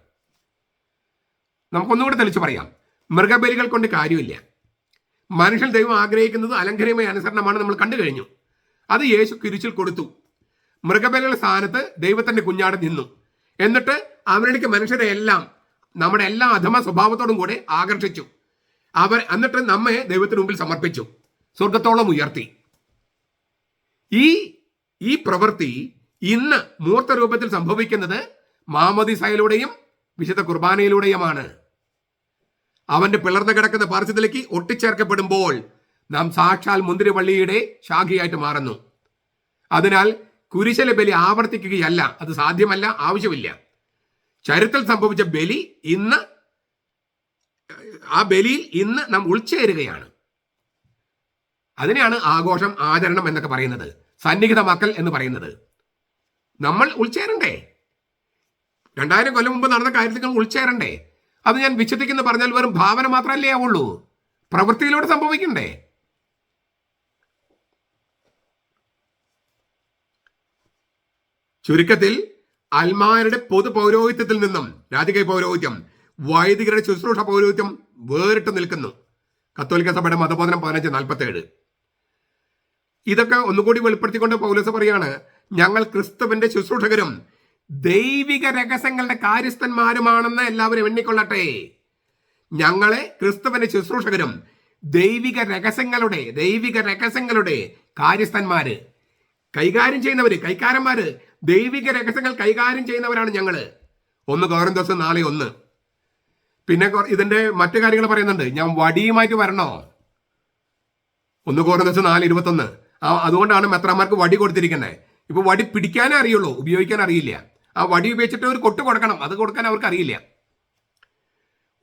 നമുക്കൊന്നുകൂടെ തെളിച്ചു പറയാം. മൃഗബലികൾ കൊണ്ട് കാര്യമില്ല. മനുഷ്യൻ ദൈവം ആഗ്രഹിക്കുന്നത് അലംഘനീയമായ അനുസരണമാണ്. നമ്മൾ കണ്ടു കഴിഞ്ഞു. അത് യേശു കുരിശിൽ കൊടുത്തു. മൃഗബലികളുടെ സ്ഥാനത്ത് ദൈവത്തിന്റെ കുഞ്ഞാട് നിന്നു. എന്നിട്ട് അവരിലേക്ക് മനുഷ്യരെ എല്ലാം, നമ്മുടെ എല്ലാ അധമ സ്വഭാവത്തോടും കൂടെ ആകർഷിച്ചു. എന്നിട്ട് നമ്മെ ദൈവത്തിന് മുമ്പിൽ സമർപ്പിച്ചു, സ്വർഗത്തോളം ഉയർത്തി. ഈ പ്രവൃത്തി ഇന്ന് മൂർത്ത രൂപത്തിൽ സംഭവിക്കുന്നത് മാമോദീസയിലൂടെയും വിശുദ്ധ കുർബാനയിലൂടെയുമാണ്. അവന്റെ പിളർന്നു കിടക്കുന്ന പാർശ്വത്തിലേക്ക് ഒട്ടിച്ചേർക്കപ്പെടുമ്പോൾ നാം സാക്ഷാൽ മുന്തിരിവള്ളിയുടെ ശാഖയായിട്ട് മാറുന്നു. അതിനാൽ കുരിശിലെ ബലി ആവർത്തിക്കുകയല്ല, അത് സാധ്യമല്ല, ആവശ്യമില്ല. ചരിത്രത്തിൽ സംഭവിച്ച ബലി ആ ബലിയിൽ ഇന്ന് നാം ഉൾച്ചേരുകയാണ്. അതിനെയാണ് ആഘോഷം, ആചരണം എന്നൊക്കെ പറയുന്നത്, സന്നിഹിതമാക്കൽ എന്ന് പറയുന്നത്. നമ്മൾ ഉൾച്ചേരണ്ടേ? 2000 കൊല്ലം മുമ്പ് നടന്ന കാര്യത്തിൽ ഉൾച്ചേരണ്ടേ? അത് ഞാൻ വിശുദ്ധിക്കെന്ന് പറഞ്ഞാൽ വെറും ഭാവന മാത്രമല്ലേ ആവുള്ളൂ, പ്രവൃത്തിയിലൂടെ സംഭവിക്കണ്ടേ? ചുരുക്കത്തിൽ അൽമാരുടെ പൊതു പൗരോഹിത്യത്തിൽ നിന്നും രാജകീയ പൗരോഹിത്യം, വൈദികരുടെ ശുശ്രൂഷ പൗരോഹിത്യം വേറിട്ട് നിൽക്കുന്നു. കത്തോലിക്ക സഭയുടെ മതബോധനം 1547. ഇതൊക്കെ ഒന്നുകൂടി വെളിപ്പെടുത്തിക്കൊണ്ട് പൗലോസ് പറയാണ്, ഞങ്ങൾ ക്രിസ്തുവിന്റെ ശുശ്രൂഷകരും ദൈവിക രഹസ്യങ്ങളുടെ കാര്യസ്ഥന്മാരുമാണെന്ന് എല്ലാവരും എണ്ണിക്കൊള്ളട്ടെ. ഞങ്ങളെ ക്രിസ്തുവിന്റെ ശുശ്രൂഷകരും ദൈവിക രഹസ്യങ്ങളുടെ കാര്യസ്ഥന്മാര്, കൈകാര്യം ചെയ്യുന്നവര്, കൈക്കാരന്മാര്, ദൈവിക രഹസ്യങ്ങൾ കൈകാര്യം ചെയ്യുന്നവരാണ് ഞങ്ങള്. 1 കോരിന്തോസ് 4:1. പിന്നെ ഇതിന്റെ മറ്റു കാര്യങ്ങൾ പറയുന്നുണ്ട്. ഞാൻ വടിയുമായിട്ട് വരണോ? 1 കോരിന്തോസ് 4:21. അതുകൊണ്ടാണ് മെത്രാന്മാർക്ക് വടി കൊടുത്തിരിക്കുന്നത്. ഇപ്പൊ വടി പിടിക്കാനേ അറിയുള്ളൂ, ഉപയോഗിക്കാൻ അറിയില്ല. ആ വടി ഉപയോഗിച്ചിട്ട് ഒരു കൊട്ട് കൊടുക്കണം, അത് കൊടുക്കാൻ അവർക്ക് അറിയില്ല.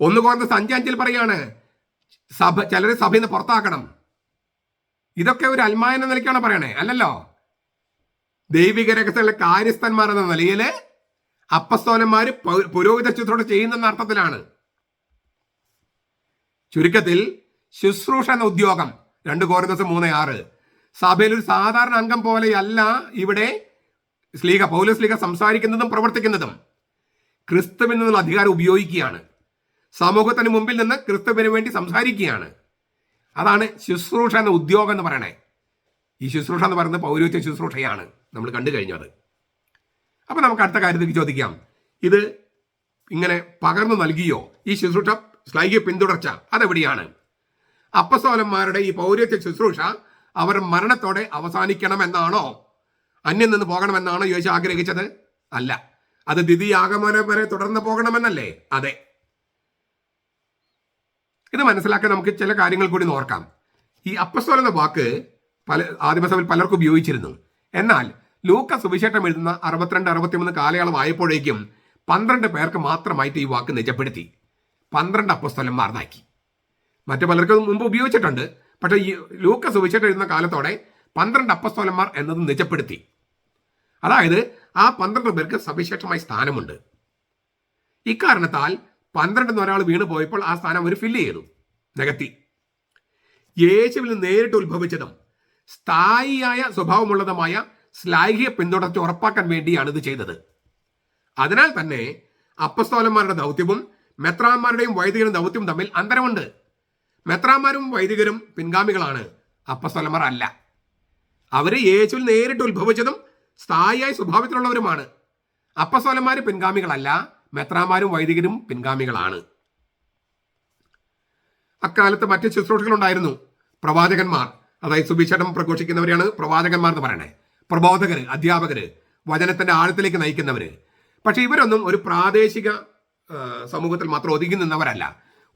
1 കോരിന്തോസ് 5:5 പറയാണ് ചിലരെ സഭയിൽ നിന്ന് പുറത്താക്കണം. ഇതൊക്കെ ഒരു അൽമായ എന്ന നിലയ്ക്കാണ് പറയണേ, അല്ലല്ലോ. ദൈവിക രഹസ്യങ്ങളുടെ കാര്യസ്ഥന്മാർ എന്ന നിലയിൽ അപ്പസ്തോലന്മാര് പുരോഹിത ശുശ്രൂഷ ചെയ്യുന്ന അർത്ഥത്തിലാണ്. ചുരുക്കത്തിൽ ശുശ്രൂഷ എന്ന ഉദ്യോഗം 2 കോരിന്തോസ് 3:6. സഭയിൽ ഒരു സാധാരണ അംഗം പോലെയല്ല ഇവിടെ പൗലോസ് ശ്ലീഹ സംസാരിക്കുന്നതും പ്രവർത്തിക്കുന്നതും. ക്രിസ്തുവിൽ നിന്നുള്ള അധികാരം ഉപയോഗിക്കുകയാണ്. സമൂഹത്തിന് മുമ്പിൽ നിന്ന് ക്രിസ്തുവിന് വേണ്ടി സംസാരിക്കുകയാണ്. അതാണ് ശുശ്രൂഷ എന്ന ഉദ്യോഗം എന്ന് പറയണേ. ഈ ശുശ്രൂഷ എന്ന് പറയുന്നത് പൗരോഹിത്യ ശുശ്രൂഷയാണ്, നമ്മൾ കണ്ടു കഴിഞ്ഞത്. അപ്പം നമുക്ക് അടുത്ത കാര്യത്തിലേക്ക് ചോദിക്കാം, ഇത് ഇങ്ങനെ പകർന്നു നൽകിയോ? ഈ ശുശ്രൂഷ ശ്ലൈഹിക പിന്തുടർച്ച അതെവിടെയാണ്? അപ്പസ്തോലന്മാരുടെ ഈ പൗരോഹിത്യ ശുശ്രൂഷ അവർ മരണത്തോടെ അവസാനിക്കണമെന്നാണോ, അന്യം നിന്ന് പോകണമെന്നാണോ യേശു ആഗ്രഹിച്ചത്? അല്ല, അത് ദ്വിതീയാഗമനം വരെ തുടർന്ന് പോകണമെന്നല്ലേ? അതെ. ഇത് മനസ്സിലാക്കാൻ നമുക്ക് ചില കാര്യങ്ങൾ കൂടി നോക്കാം. ഈ അപ്പസ്തോലൻ എന്ന വാക്ക് ആദിമസഭയിൽ പലർക്കും ഉപയോഗിച്ചിരുന്നു. എന്നാൽ ലൂക്ക സുവിശേഷം എഴുതുന്ന 62-63 കാലയളവായപ്പോഴേക്കും 12 പേർക്ക് മാത്രമായിട്ട് ഈ വാക്ക് നിജപ്പെടുത്തി. 12 അപ്പസ്തോലന്മാർന്നാക്കി. മറ്റു പലർക്കും മുമ്പ് ഉപയോഗിച്ചിട്ടുണ്ട്. പക്ഷേ ഈ ലൂക്ക സുവിശേഷം എഴുതുന്ന കാലത്തോടെ 12 അപ്പസ്തോലന്മാർ എന്നത് നിജപ്പെടുത്തി. അതായത് ആ 12 പേർക്ക് സവിശേഷമായ സ്ഥാനമുണ്ട്. ഇക്കാരണത്താൽ 12 ഒരാൾ വീണ് പോയപ്പോൾ ആ സ്ഥാനം അവർ ഫില്ല് ചെയ്തു, നികത്തി. യേശുവിൽ നേരിട്ട് ഉത്ഭവിച്ചതും സ്ഥായിയായ സ്വഭാവമുള്ളതുമായ ശ്ലൈഹിക പിന്തുടർച്ച ഉറപ്പാക്കാൻ വേണ്ടിയാണ് ഇത് ചെയ്തത്. അതിനാൽ തന്നെ അപ്പസ്തോലന്മാരുടെ ദൗത്യവും മെത്രാന്മാരുടെയും വൈദികരുടെ ദൗത്യവും തമ്മിൽ അന്തരമുണ്ട്. മെത്രാന്മാരും വൈദികരും പിൻഗാമികളാണ്, അപ്പസ്തോലന്മാർ അല്ല. അവര് യേശുവിൽ നേരിട്ട് ഉത്ഭവിച്ചതും സ്ഥായിയായ സ്വഭാവത്തിലുള്ളവരുമാണ്. അപ്പസ്തോലന്മാർ പിൻഗാമികളല്ല, മെത്രാന്മാരും വൈദികരും പിൻഗാമികളാണ്. അക്കാലത്ത് മറ്റ് ശുശ്രൂഷകളുണ്ടായിരുന്നു. പ്രവാചകന്മാർ, അതായത് സുവിശേഷം പ്രഘോഷിക്കുന്നവരെയാണ് പ്രവാചകന്മാർ എന്ന് പറയണേ. പ്രബോധകര്, അധ്യാപകര്, വചനത്തിന്റെ ആഴത്തിലേക്ക് നയിക്കുന്നവര്. പക്ഷെ ഇവരൊന്നും ഒരു പ്രാദേശിക സമൂഹത്തിൽ മാത്രം ഒതുങ്ങി നിന്നവരല്ല,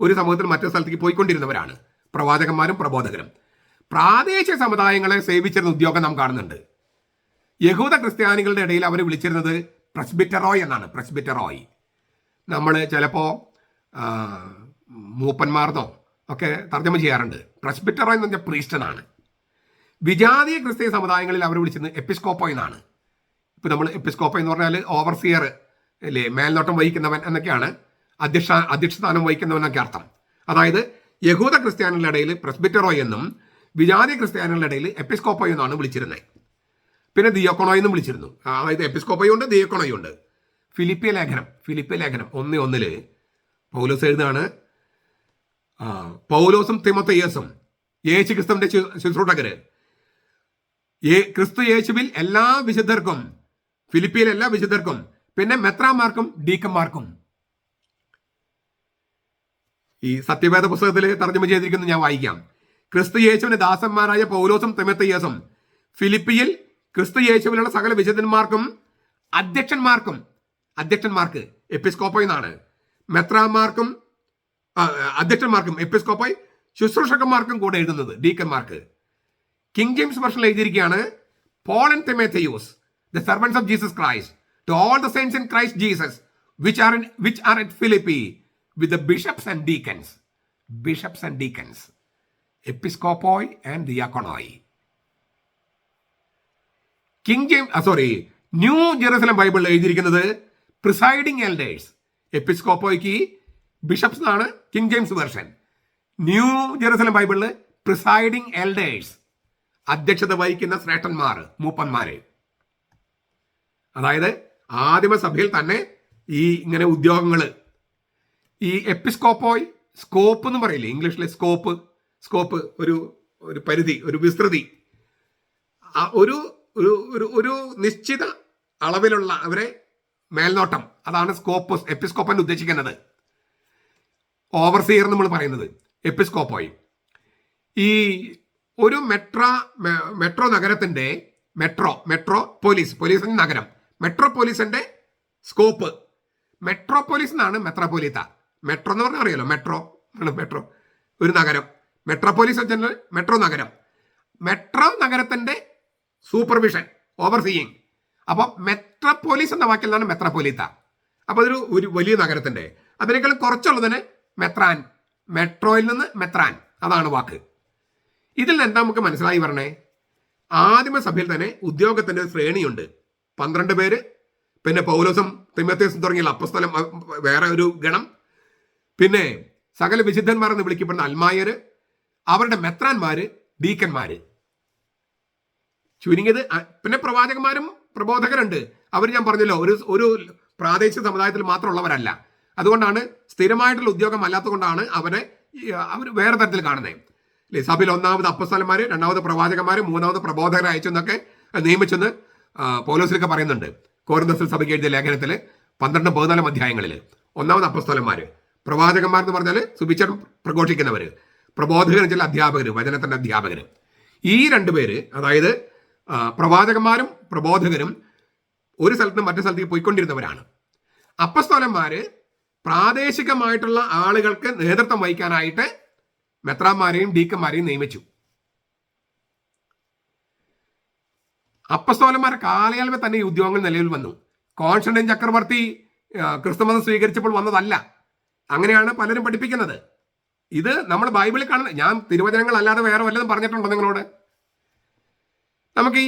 ഒരു സമൂഹത്തിൽ മറ്റൊരു സ്ഥലത്തേക്ക് പോയിക്കൊണ്ടിരുന്നവരാണ് പ്രവാചകന്മാരും പ്രബോധകരും. പ്രാദേശിക സമുദായങ്ങളെ സേവിച്ചിരുന്ന ഉദ്യോഗം നാം കാണുന്നുണ്ട്. യഹൂദ ക്രിസ്ത്യാനികളുടെ ഇടയിൽ അവർ വിളിച്ചിരുന്നത് പ്രസ്ബിറ്ററോയ് എന്നാണ്. പ്രസ്ബിറ്ററോയ് നമ്മൾ ചിലപ്പോൾ മൂപ്പന്മാർന്നോ ഒക്കെ തർജ്ജമ ചെയ്യാറുണ്ട്. പ്രസ്ബിറ്ററോയ് എന്ന് പറഞ്ഞാൽ പ്രീസ്റ്റ് എന്നാണ്. വിജാതീയ ക്രിസ്തീയ സമുദായങ്ങളിൽ അവർ വിളിച്ചത് എപ്പിസ്കോപ്പോയ് എന്നാണ്. ഇപ്പം നമ്മൾ എപ്പിസ്കോപ്പോയ് എന്ന് പറഞ്ഞാൽ ഓവർസിയർ അല്ലേ, മേൽനോട്ടം വഹിക്കുന്നവൻ എന്നൊക്കെയാണ്, അധ്യക്ഷസ്ഥാനം വഹിക്കുന്നവൻ എന്നൊക്കെ അർത്ഥം. അതായത് യഹൂദ ക്രിസ്ത്യാനികളുടെ ഇടയിൽ പ്രസ്ബിറ്ററോയ് എന്നും വിജാതീയ ക്രിസ്ത്യാനികളുടെ ഇടയിൽ എപ്പിസ്കോപ്പോയ് എന്നാണ് വിളിച്ചിരുന്നത്. പിന്നെ ദിയോക്കണോയ് എന്നും വിളിച്ചിരുന്നു. അതായത് എപ്പിസ്കോപ്പോയ് ഉണ്ട്, ദിയോക്കണോയ് ഉണ്ട്. ഫിലിപ്പിയ ലേഖനം 1:1 പൗലോസ് എഴുതാണ്, പൗലോസും തിമോഥെയോസും യേശു ക്രിസ്തുവിന്റെ ശുശ്രൂഷകര് ക്രിസ്തു യേശുവിൽ എല്ലാ വിശുദ്ധർക്കും, ഫിലിപ്പിയിലെ എല്ലാ വിശുദ്ധർക്കും, പിന്നെ മെത്രാന്മാർക്കും ഡീക്കന്മാർക്കും. ഈ സത്യവേദ പുസ്തകത്തിൽ തർജ്ജമ ചെയ്തിരിക്കുന്നത് ഞാൻ വായിക്കാം. ക്രിസ്തു യേശുവിന്റെ ദാസന്മാരായ പൗലോസും തിമോഥെയോസും ഫിലിപ്പിയിൽ ക്രിസ്തു യേശുവിലുള്ള സകല വിശുദ്ധന്മാർക്കും അധ്യക്ഷന്മാർക്ക് എപ്പിസ്കോപ്പോയ് എന്നാണ്, മെത്രാന്മാർക്കും അധ്യക്ഷന്മാർക്കും എപ്പിസ്കോപ്പോയ്, ശുശ്രൂഷകന്മാർക്കും കൂടെ എഴുതുന്നത് ഡീക്കന്മാർക്ക്. കിങ് ജെയിംസ് വെർഷനിൽ എഴുതിയിരിക്കുകയാണ്, പോൾ ആൻഡ് തിമോഥെയോസ്, the servants of Jesus Christ, to all the saints in Christ Jesus which are at Philippi with the bishops and deacons, episcopoi and diaconoi. New Jerusalem ബൈബിളിൽ എഴുതിയിരിക്കുന്നത് പ്രിസൈഡിംഗ് എൽഡേഴ്സ്. എപ്പിസ്കോപ്പോയ്ക്ക് ബിഷപ്സ് എന്നാണ് king James version. New Jerusalem ബൈബിളിൽ presiding elders, അധ്യക്ഷത വഹിക്കുന്ന ശ്രേഷ്ഠന്മാർ, മൂപ്പന്മാര്. അതായത് ആദിമസഭയിൽ തന്നെ ഈ ഇങ്ങനെ ഉദ്യോഗങ്ങൾ, ഈ എപ്പിസ്കോപ്പോയ്, സ്കോപ്പ് എന്ന് പറയില്ലേ ഇംഗ്ലീഷിലെ, സ്കോപ്പ് ഒരു പരിധി, ഒരു വിസ്തൃതി, ഒരു ഒരു നിശ്ചിത അളവിലുള്ള അവരെ മേൽനോട്ടം, അതാണ് എപ്പിസ്കോപ്പൻ ഉദ്ദേശിക്കുന്നത്. ഓവർസിയർ നമ്മൾ പറയുന്നത് എപ്പിസ്കോപ്പോയ്. ഈ ഒരു മെട്രോ നഗരത്തിന്റെ പോലീസിന്റെ നഗരം, മെട്രോപോലിസിന്റെ സ്കോപ്പ്, മെട്രോപോലിസ് എന്നാണ് മെത്രാപോലിത്ത. മെട്രോ എന്ന് പറഞ്ഞാൽ അറിയാലോ, മെട്രോ ഒരു നഗരം, മെട്രോപോലിസ് വെച്ചാൽ മെട്രോ നഗരം. മെട്രോ നഗരത്തിന്റെ സൂപ്പർവിഷൻ, ഓവർസീയിങ്. അപ്പം മെട്രോപോലിസ് എന്ന വാക്കിൽ നിന്നാണ് മെത്രാപോലിത്ത. അപ്പൊ അതൊരു വലിയ നഗരത്തിന്റെ, അതിനേക്കാളും കുറച്ചുള്ളതിന് മെത്രാൻ, മെട്രോയിൽ നിന്ന് മെത്രാൻ, അതാണ് വാക്ക്. ഇതിൽ നിന്ന് എന്താ നമുക്ക് മനസ്സിലായി പറഞ്ഞേ? ആദിമസഭയിൽ തന്നെ ഉദ്യോഗത്തിന്റെ ശ്രേണിയുണ്ട്. 12 പേര്, പിന്നെ പൗലോസും തിമോഥെയോസും തുടങ്ങിയ അപ്പസ്തലം വേറെ ഒരു ഗണം, പിന്നെ സകല വിശുദ്ധന്മാർ എന്ന് വിളിക്കപ്പെടുന്ന അൽമായര്, അവരുടെ മെത്രാന്മാര്, ഡീക്കന്മാര്. ചുരുങ്ങിയത് പിന്നെ പ്രവാചകന്മാരും പ്രബോധകരുണ്ട്. അവർ ഞാൻ പറഞ്ഞല്ലോ ഒരു പ്രാദേശിക സമുദായത്തിൽ മാത്രമുള്ളവരല്ല. അതുകൊണ്ടാണ് സ്ഥിരമായിട്ടുള്ള ഉദ്യോഗം അല്ലാത്തത് കൊണ്ടാണ് അവർ വേറെ തരത്തിൽ കാണുന്നത്. സഭയിൽ ഒന്നാമത് അപ്പസ്തലന്മാർ, രണ്ടാമത് പ്രവാചകന്മാർ, മൂന്നാമത് പ്രബോധകരെ അയച്ചെന്നൊക്കെ നിയമിച്ചെന്ന് പൗലോസിലൊക്കെ പറയുന്നുണ്ട്. കോരിന്ത്യർ സഭയ്ക്ക് എഴുതിയ ലേഖനത്തിൽ 12-14 അധ്യായങ്ങളിൽ ഒന്നാമത് അപ്പസ്തലന്മാർ, പ്രവാചകന്മാർ എന്ന് പറഞ്ഞാൽ സുവിശേഷം പ്രഘോഷിക്കുന്നവർ, പ്രബോധകർ ചില അധ്യാപകർ, വചനത്തിന്റെ അധ്യാപകർ. ഈ രണ്ടുപേര്, അതായത് പ്രവാചകന്മാരും പ്രബോധകരും ഒരു സ്ഥലത്ത് നിന്ന് മറ്റു സ്ഥലത്തേക്ക് പോയിക്കൊണ്ടിരുന്നവരാണ്. അപ്പസ്തോലന്മാര് പ്രാദേശികമായിട്ടുള്ള ആളുകൾക്ക് നേതൃത്വം വഹിക്കാനായിട്ട് മെത്രാന്മാരെയും ഡീക്കന്മാരെയും നിയമിച്ചു. അപ്പസ്തോലന്മാരുടെ കാലയളവിൽ തന്നെ ഈ ഉദ്യോഗങ്ങൾ നിലവിൽ വന്നു. കോൺസ്റ്റന്റൈൻ ചക്രവർത്തി ക്രിസ്തുമതം സ്വീകരിച്ചപ്പോൾ വന്നതല്ല. അങ്ങനെയാണ് പലരും പഠിപ്പിക്കുന്നത്. ഇത് നമ്മൾ ബൈബിളിൽ കാണുന്നത്. ഞാൻ തിരുവചനങ്ങൾ അല്ലാതെ വേറെ വല്ലതും പറഞ്ഞിട്ടുണ്ടോ നിങ്ങളോട്? നമുക്ക്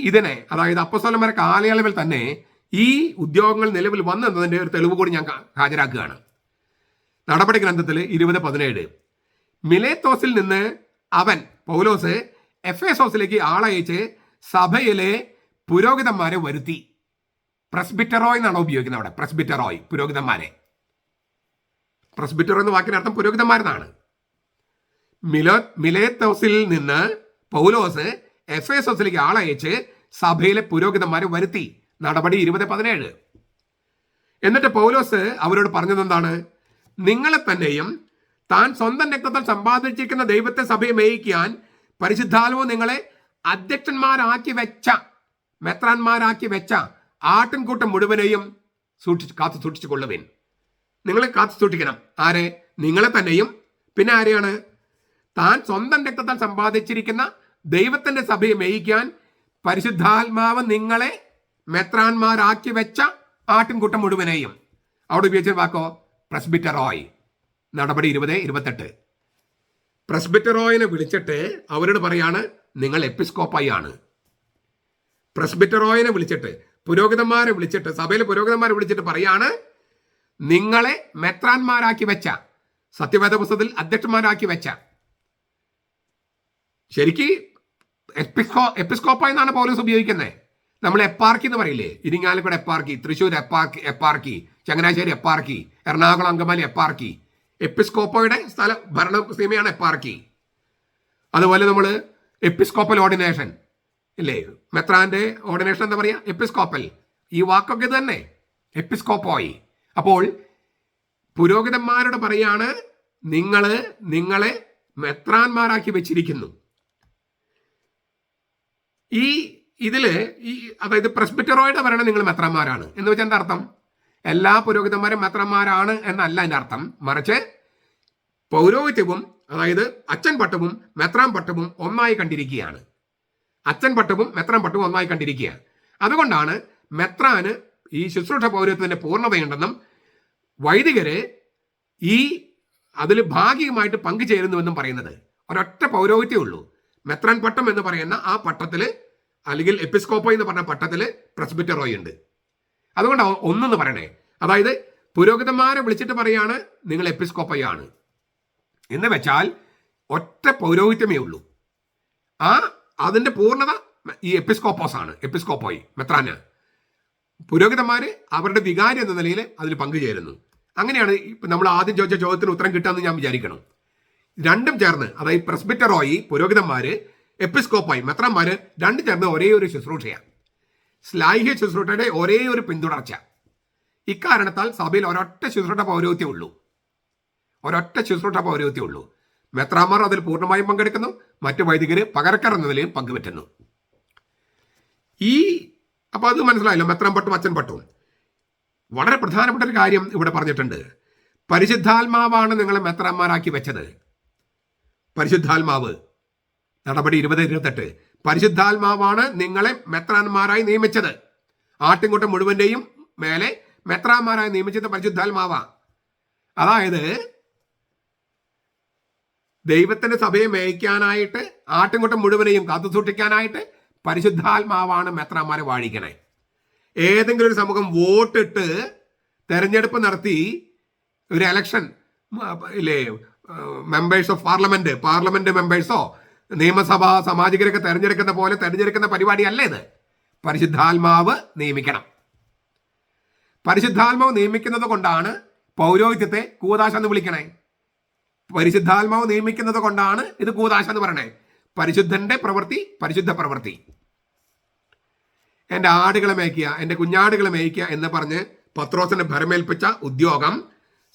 ഇതിനെ, അതായത് അപ്പസ്തോലന്മാരുടെ കാലയളവിൽ തന്നെ ഈ ഉദ്യോഗങ്ങൾ നിലവിൽ വന്നതിന്റെ ഒരു തെളിവ് കൂടി ഞാൻ ഹാജരാക്കുകയാണ്. നടപടി ഗ്രന്ഥത്തിൽ 20:17 മിലേത്തോസിൽ നിന്ന് അവൻ പൗലോസ് എഫേസോസിലേക്ക് ആളയച്ച് സഭയിലെ പുരോഹിതന്മാരെ വരുത്തി. പ്രസ്ബിറ്ററോയ് എന്നാണ് ഉപയോഗിക്കുന്നത് അവിടെ. പ്രസ്ബിറ്ററോയ്, പുരോഹിതന്മാരെ. പ്രസ്ബിറ്ററോ എന്ന വാക്കിനർത്ഥം പുരോഹിതന്മാരെന്നാണ്. മിലേത്തോസിൽ നിന്ന് പൗലോസ് എഫേസോസിലേക്ക് ആളയച്ച് സഭയിലെ പുരോഹിതന്മാരെ വരുത്തി. നടപടി 20:17. എന്നിട്ട് പൗലോസ് അവരോട് പറഞ്ഞത് എന്താണ്? നിങ്ങളെ തന്നെയും താൻ സ്വന്തം രക്തത്താൽ സമ്പാദിച്ചിരിക്കുന്ന ദൈവത്തെ സഭയെ മേയിക്കാൻ പരിശുദ്ധാത്മാവ് നിങ്ങളെ അധ്യക്ഷന്മാരാക്കി വെച്ച, മെത്രാന്മാരാക്കി വെച്ച ആട്ടിൻകൂട്ടം മുഴുവനെയും കാത്തു സൂക്ഷിച്ചു കൊള്ളുവിൻ. നിങ്ങളെ കാത്തു സൂക്ഷിക്കണം. ആരെ? നിങ്ങളെ തന്നെയും. പിന്നെ ആരെയാണ്? താൻ സ്വന്തം രക്തത്താൽ സമ്പാദിച്ചിരിക്കുന്ന ദൈവത്തിന്റെ സഭയെ മേയിക്കാൻ പരിശുദ്ധാത്മാവ് നിങ്ങളെ മെത്രാന്മാരാക്കി വെച്ച ആട്ടിൻകൂട്ടം മുഴുവനെയും. അവിടെ ഉപയോഗിച്ച വാക്കോ പ്രസ്ബിറ്ററോയ്. നടപടി 20:28. പ്രസ്ബിറ്ററോയിനെ വിളിച്ചിട്ട് അവരോട് പറയാണ്, നിങ്ങൾ എപ്പിസ്കോപ്പായി ആണ്. പ്രസ്ബിറ്ററോയിനെ വിളിച്ചിട്ട്, പുരോഹിതന്മാരെ വിളിച്ചിട്ട്, സഭയിലെ പുരോഹിതന്മാരെ വിളിച്ചിട്ട് പറയാണ്, നിങ്ങളെ മെത്രാന്മാരാക്കി വെച്ച, സത്യവേദ പുസ്തകത്തിൽ അധ്യക്ഷന്മാരാക്കി വെച്ച. ശരിക്ക് എപ്പിസ്കോപ്പായി എന്നാണ് പൗലോസ് ഉപയോഗിക്കുന്നത്. നമ്മൾ എപ്പാർക്കി എന്ന് പറയില്ലേ? Irinjalakuda eparchy, Thrissur eparchy, Changanassery eparchy, Ernakulam Angamaly eparchy. എപ്പിസ്കോപ്പയുടെ ഭരണ സീമയാണ് എപ്പാർക്കി. അതുപോലെ നമ്മൾ എപ്പിസ്കോപ്പൽ ഓർഡിനേഷൻ ഇല്ലേ? മെത്രാന്റെ ഓർഡിനേഷൻ എന്താ പറയുക? എപ്പിസ്കോപ്പൽ. ഈ വാക്കൊക്കെ തന്നെ എപ്പിസ്കോപ്പോയി. അപ്പോൾ പുരോഹിതന്മാരോട് പറയാണ്, നിങ്ങളെ മെത്രാന്മാരാക്കി വെച്ചിരിക്കുന്നു. അതായത് പ്രസ്ബിറ്ററോയുടെ ഭരണം നിങ്ങൾ മെത്രാന്മാരാണ് എന്ന് വെച്ചാൽ എന്താ അർത്ഥം? എല്ലാ പുരോഹിതന്മാരും മെത്രാന്മാരാണ് എന്നല്ല എൻ്റെ അർത്ഥം. മറിച്ച് പൗരോഹിത്യവും, അതായത് അച്ഛൻ പട്ടവും മെത്രാൻ പട്ടവും ഒന്നായി കണ്ടിരിക്കുകയാണ്. അച്ഛൻ പട്ടവും മെത്രാൻ പട്ടവും ഒന്നായി കണ്ടിരിക്കുക. അതുകൊണ്ടാണ് മെത്രാന് ഈ ശുശ്രൂഷ പൗരോഹിത്യത്തിന്റെ പൂർണ്ണതയുണ്ടെന്നും വൈദികര് അതിൽ ഭാഗികമായിട്ട് പങ്കുചേരുന്നുവെന്നും പറയുന്നത്. ഒരൊറ്റ പൗരോഹിത്യമേ ഉള്ളൂ. മെത്രാൻ പട്ടം എന്ന് പറയുന്ന ആ പട്ടത്തിൽ, അല്ലെങ്കിൽ എപ്പിസ്കോപ്പോ എന്ന് പറഞ്ഞ പട്ടത്തിൽ പ്രസ്ബിറ്ററോയ് ഉണ്ട്. അതുകൊണ്ട് ഒന്നെന്ന് പറയണേ. അതായത് പുരോഹിതന്മാരെ വിളിച്ചിട്ട് പറയാണ്, നിങ്ങൾ എപ്പിസ്കോപ്പോ ആണ് എന്ന് വെച്ചാൽ ഒറ്റ പൗരോഹിത്യമേ ഉള്ളൂ. അതിന്റെ പൂർണ്ണത ഈ എപ്പിസ്കോപ്പോസ് ആണ്. എപ്പിസ്കോപ്പോയി, മെത്രാന്. പുരോഹിതന്മാര് അവരുടെ വികാരി എന്ന നിലയിൽ അതിൽ പങ്കുചേരുന്നു. അങ്ങനെയാണ് നമ്മൾ ആദ്യം ചോദിച്ച ചോദ്യത്തിന് ഉത്തരം കിട്ടാമെന്ന് ഞാൻ വിചാരിക്കണം. രണ്ടും ചേർന്ന്, അതായത് പ്രസ്ബിറ്ററോയി, പുരോഹിതന്മാര്, എപ്പിസ്കോപ്പായി, മെത്രാന്മാര് രണ്ടും ചേർന്ന് ഒരേ ഒരു ശുശ്രൂഷയാണ്. ശ്ലൈഹ്യ ശുശ്രൂഷയുടെ ഒരേ ഒരു പിന്തുടർച്ച. ഇക്കാരണത്താൽ സഭയിൽ ഒരൊറ്റ ശുശ്രൂഷ പൗരോഹിത്യം ഉള്ളൂ. ഒരൊറ്റ ശുശ്രൂഷ പൗരോഹിത്യം ഉള്ളൂ. മെത്രാന്മാർ അതിൽ പൂർണ്ണമായും പങ്കെടുക്കുന്നു, മറ്റു വൈദികര് പകരക്കാർ എന്ന നിലയിൽ പങ്കുപറ്റുന്നു. അപ്പൊ അത് മനസ്സിലായല്ലോ, മെത്രാൻ പട്ടും അച്ഛൻ പട്ടും. വളരെ പ്രധാനപ്പെട്ട ഒരു കാര്യം ഇവിടെ പറഞ്ഞിട്ടുണ്ട്. പരിശുദ്ധാത്മാവാണ് നിങ്ങളെ മെത്രാന്മാരാക്കി വെച്ചത്. പരിശുദ്ധാത്മാവ്. നടപടി 20:28. പരിശുദ്ധാത്മാവാണ് നിങ്ങളെ മെത്രാന്മാരായി നിയമിച്ചത്. ആട്ടിൻകൂട്ടം മുഴുവന്റെയും മേലെ മെത്രാന്മാരായി നിയമിച്ചത് പരിശുദ്ധാത്മാവാ. അതായത് ദൈവത്തിന്റെ സഭയെ മേയ്ക്കാനായിട്ട്, ആട്ടിൻകൂട്ടം മുഴുവനെയും കാത്തു സൂക്ഷിക്കാനായിട്ട് പരിശുദ്ധാത്മാവാണ് മെത്രാന്മാരെ വാഴിക്കണേ. ഏതെങ്കിലും ഒരു സമൂഹം വോട്ടിട്ട് തെരഞ്ഞെടുപ്പ് നടത്തി ഒരു എലക്ഷൻ ഇല്ലേ, മെമ്പേഴ്സ് ഓഫ് പാർലമെന്റ് മെമ്പേഴ്സോ നിയമസഭാ സാമാജികരൊക്കെ തെരഞ്ഞെടുക്കുന്ന പോലെ തെരഞ്ഞെടുക്കുന്ന പരിപാടിയല്ല ഇത്. പരിശുദ്ധാത്മാവ് നിയമിക്കണം. പരിശുദ്ധാത്മാവ് നിയമിക്കുന്നത് കൊണ്ടാണ് പൗരോഹിത്യത്തെ കൂദാശ എന്ന് വിളിക്കണേ. പരിശുദ്ധാത്മാവ് നിയമിക്കുന്നത് കൊണ്ടാണ് ഇത് കൂദാശ എന്ന് പറയണേ. പരിശുദ്ധന്റെ പ്രവൃത്തി, പരിശുദ്ധ പ്രവൃത്തി. എൻ്റെ ആടുകളെ മേയ്ക്കുക, എൻ്റെ കുഞ്ഞാടുകളെ മേയ്ക്കുക എന്ന് പറഞ്ഞ് പത്രോസിനെ ഭരമേൽപ്പിച്ച ഉദ്യോഗം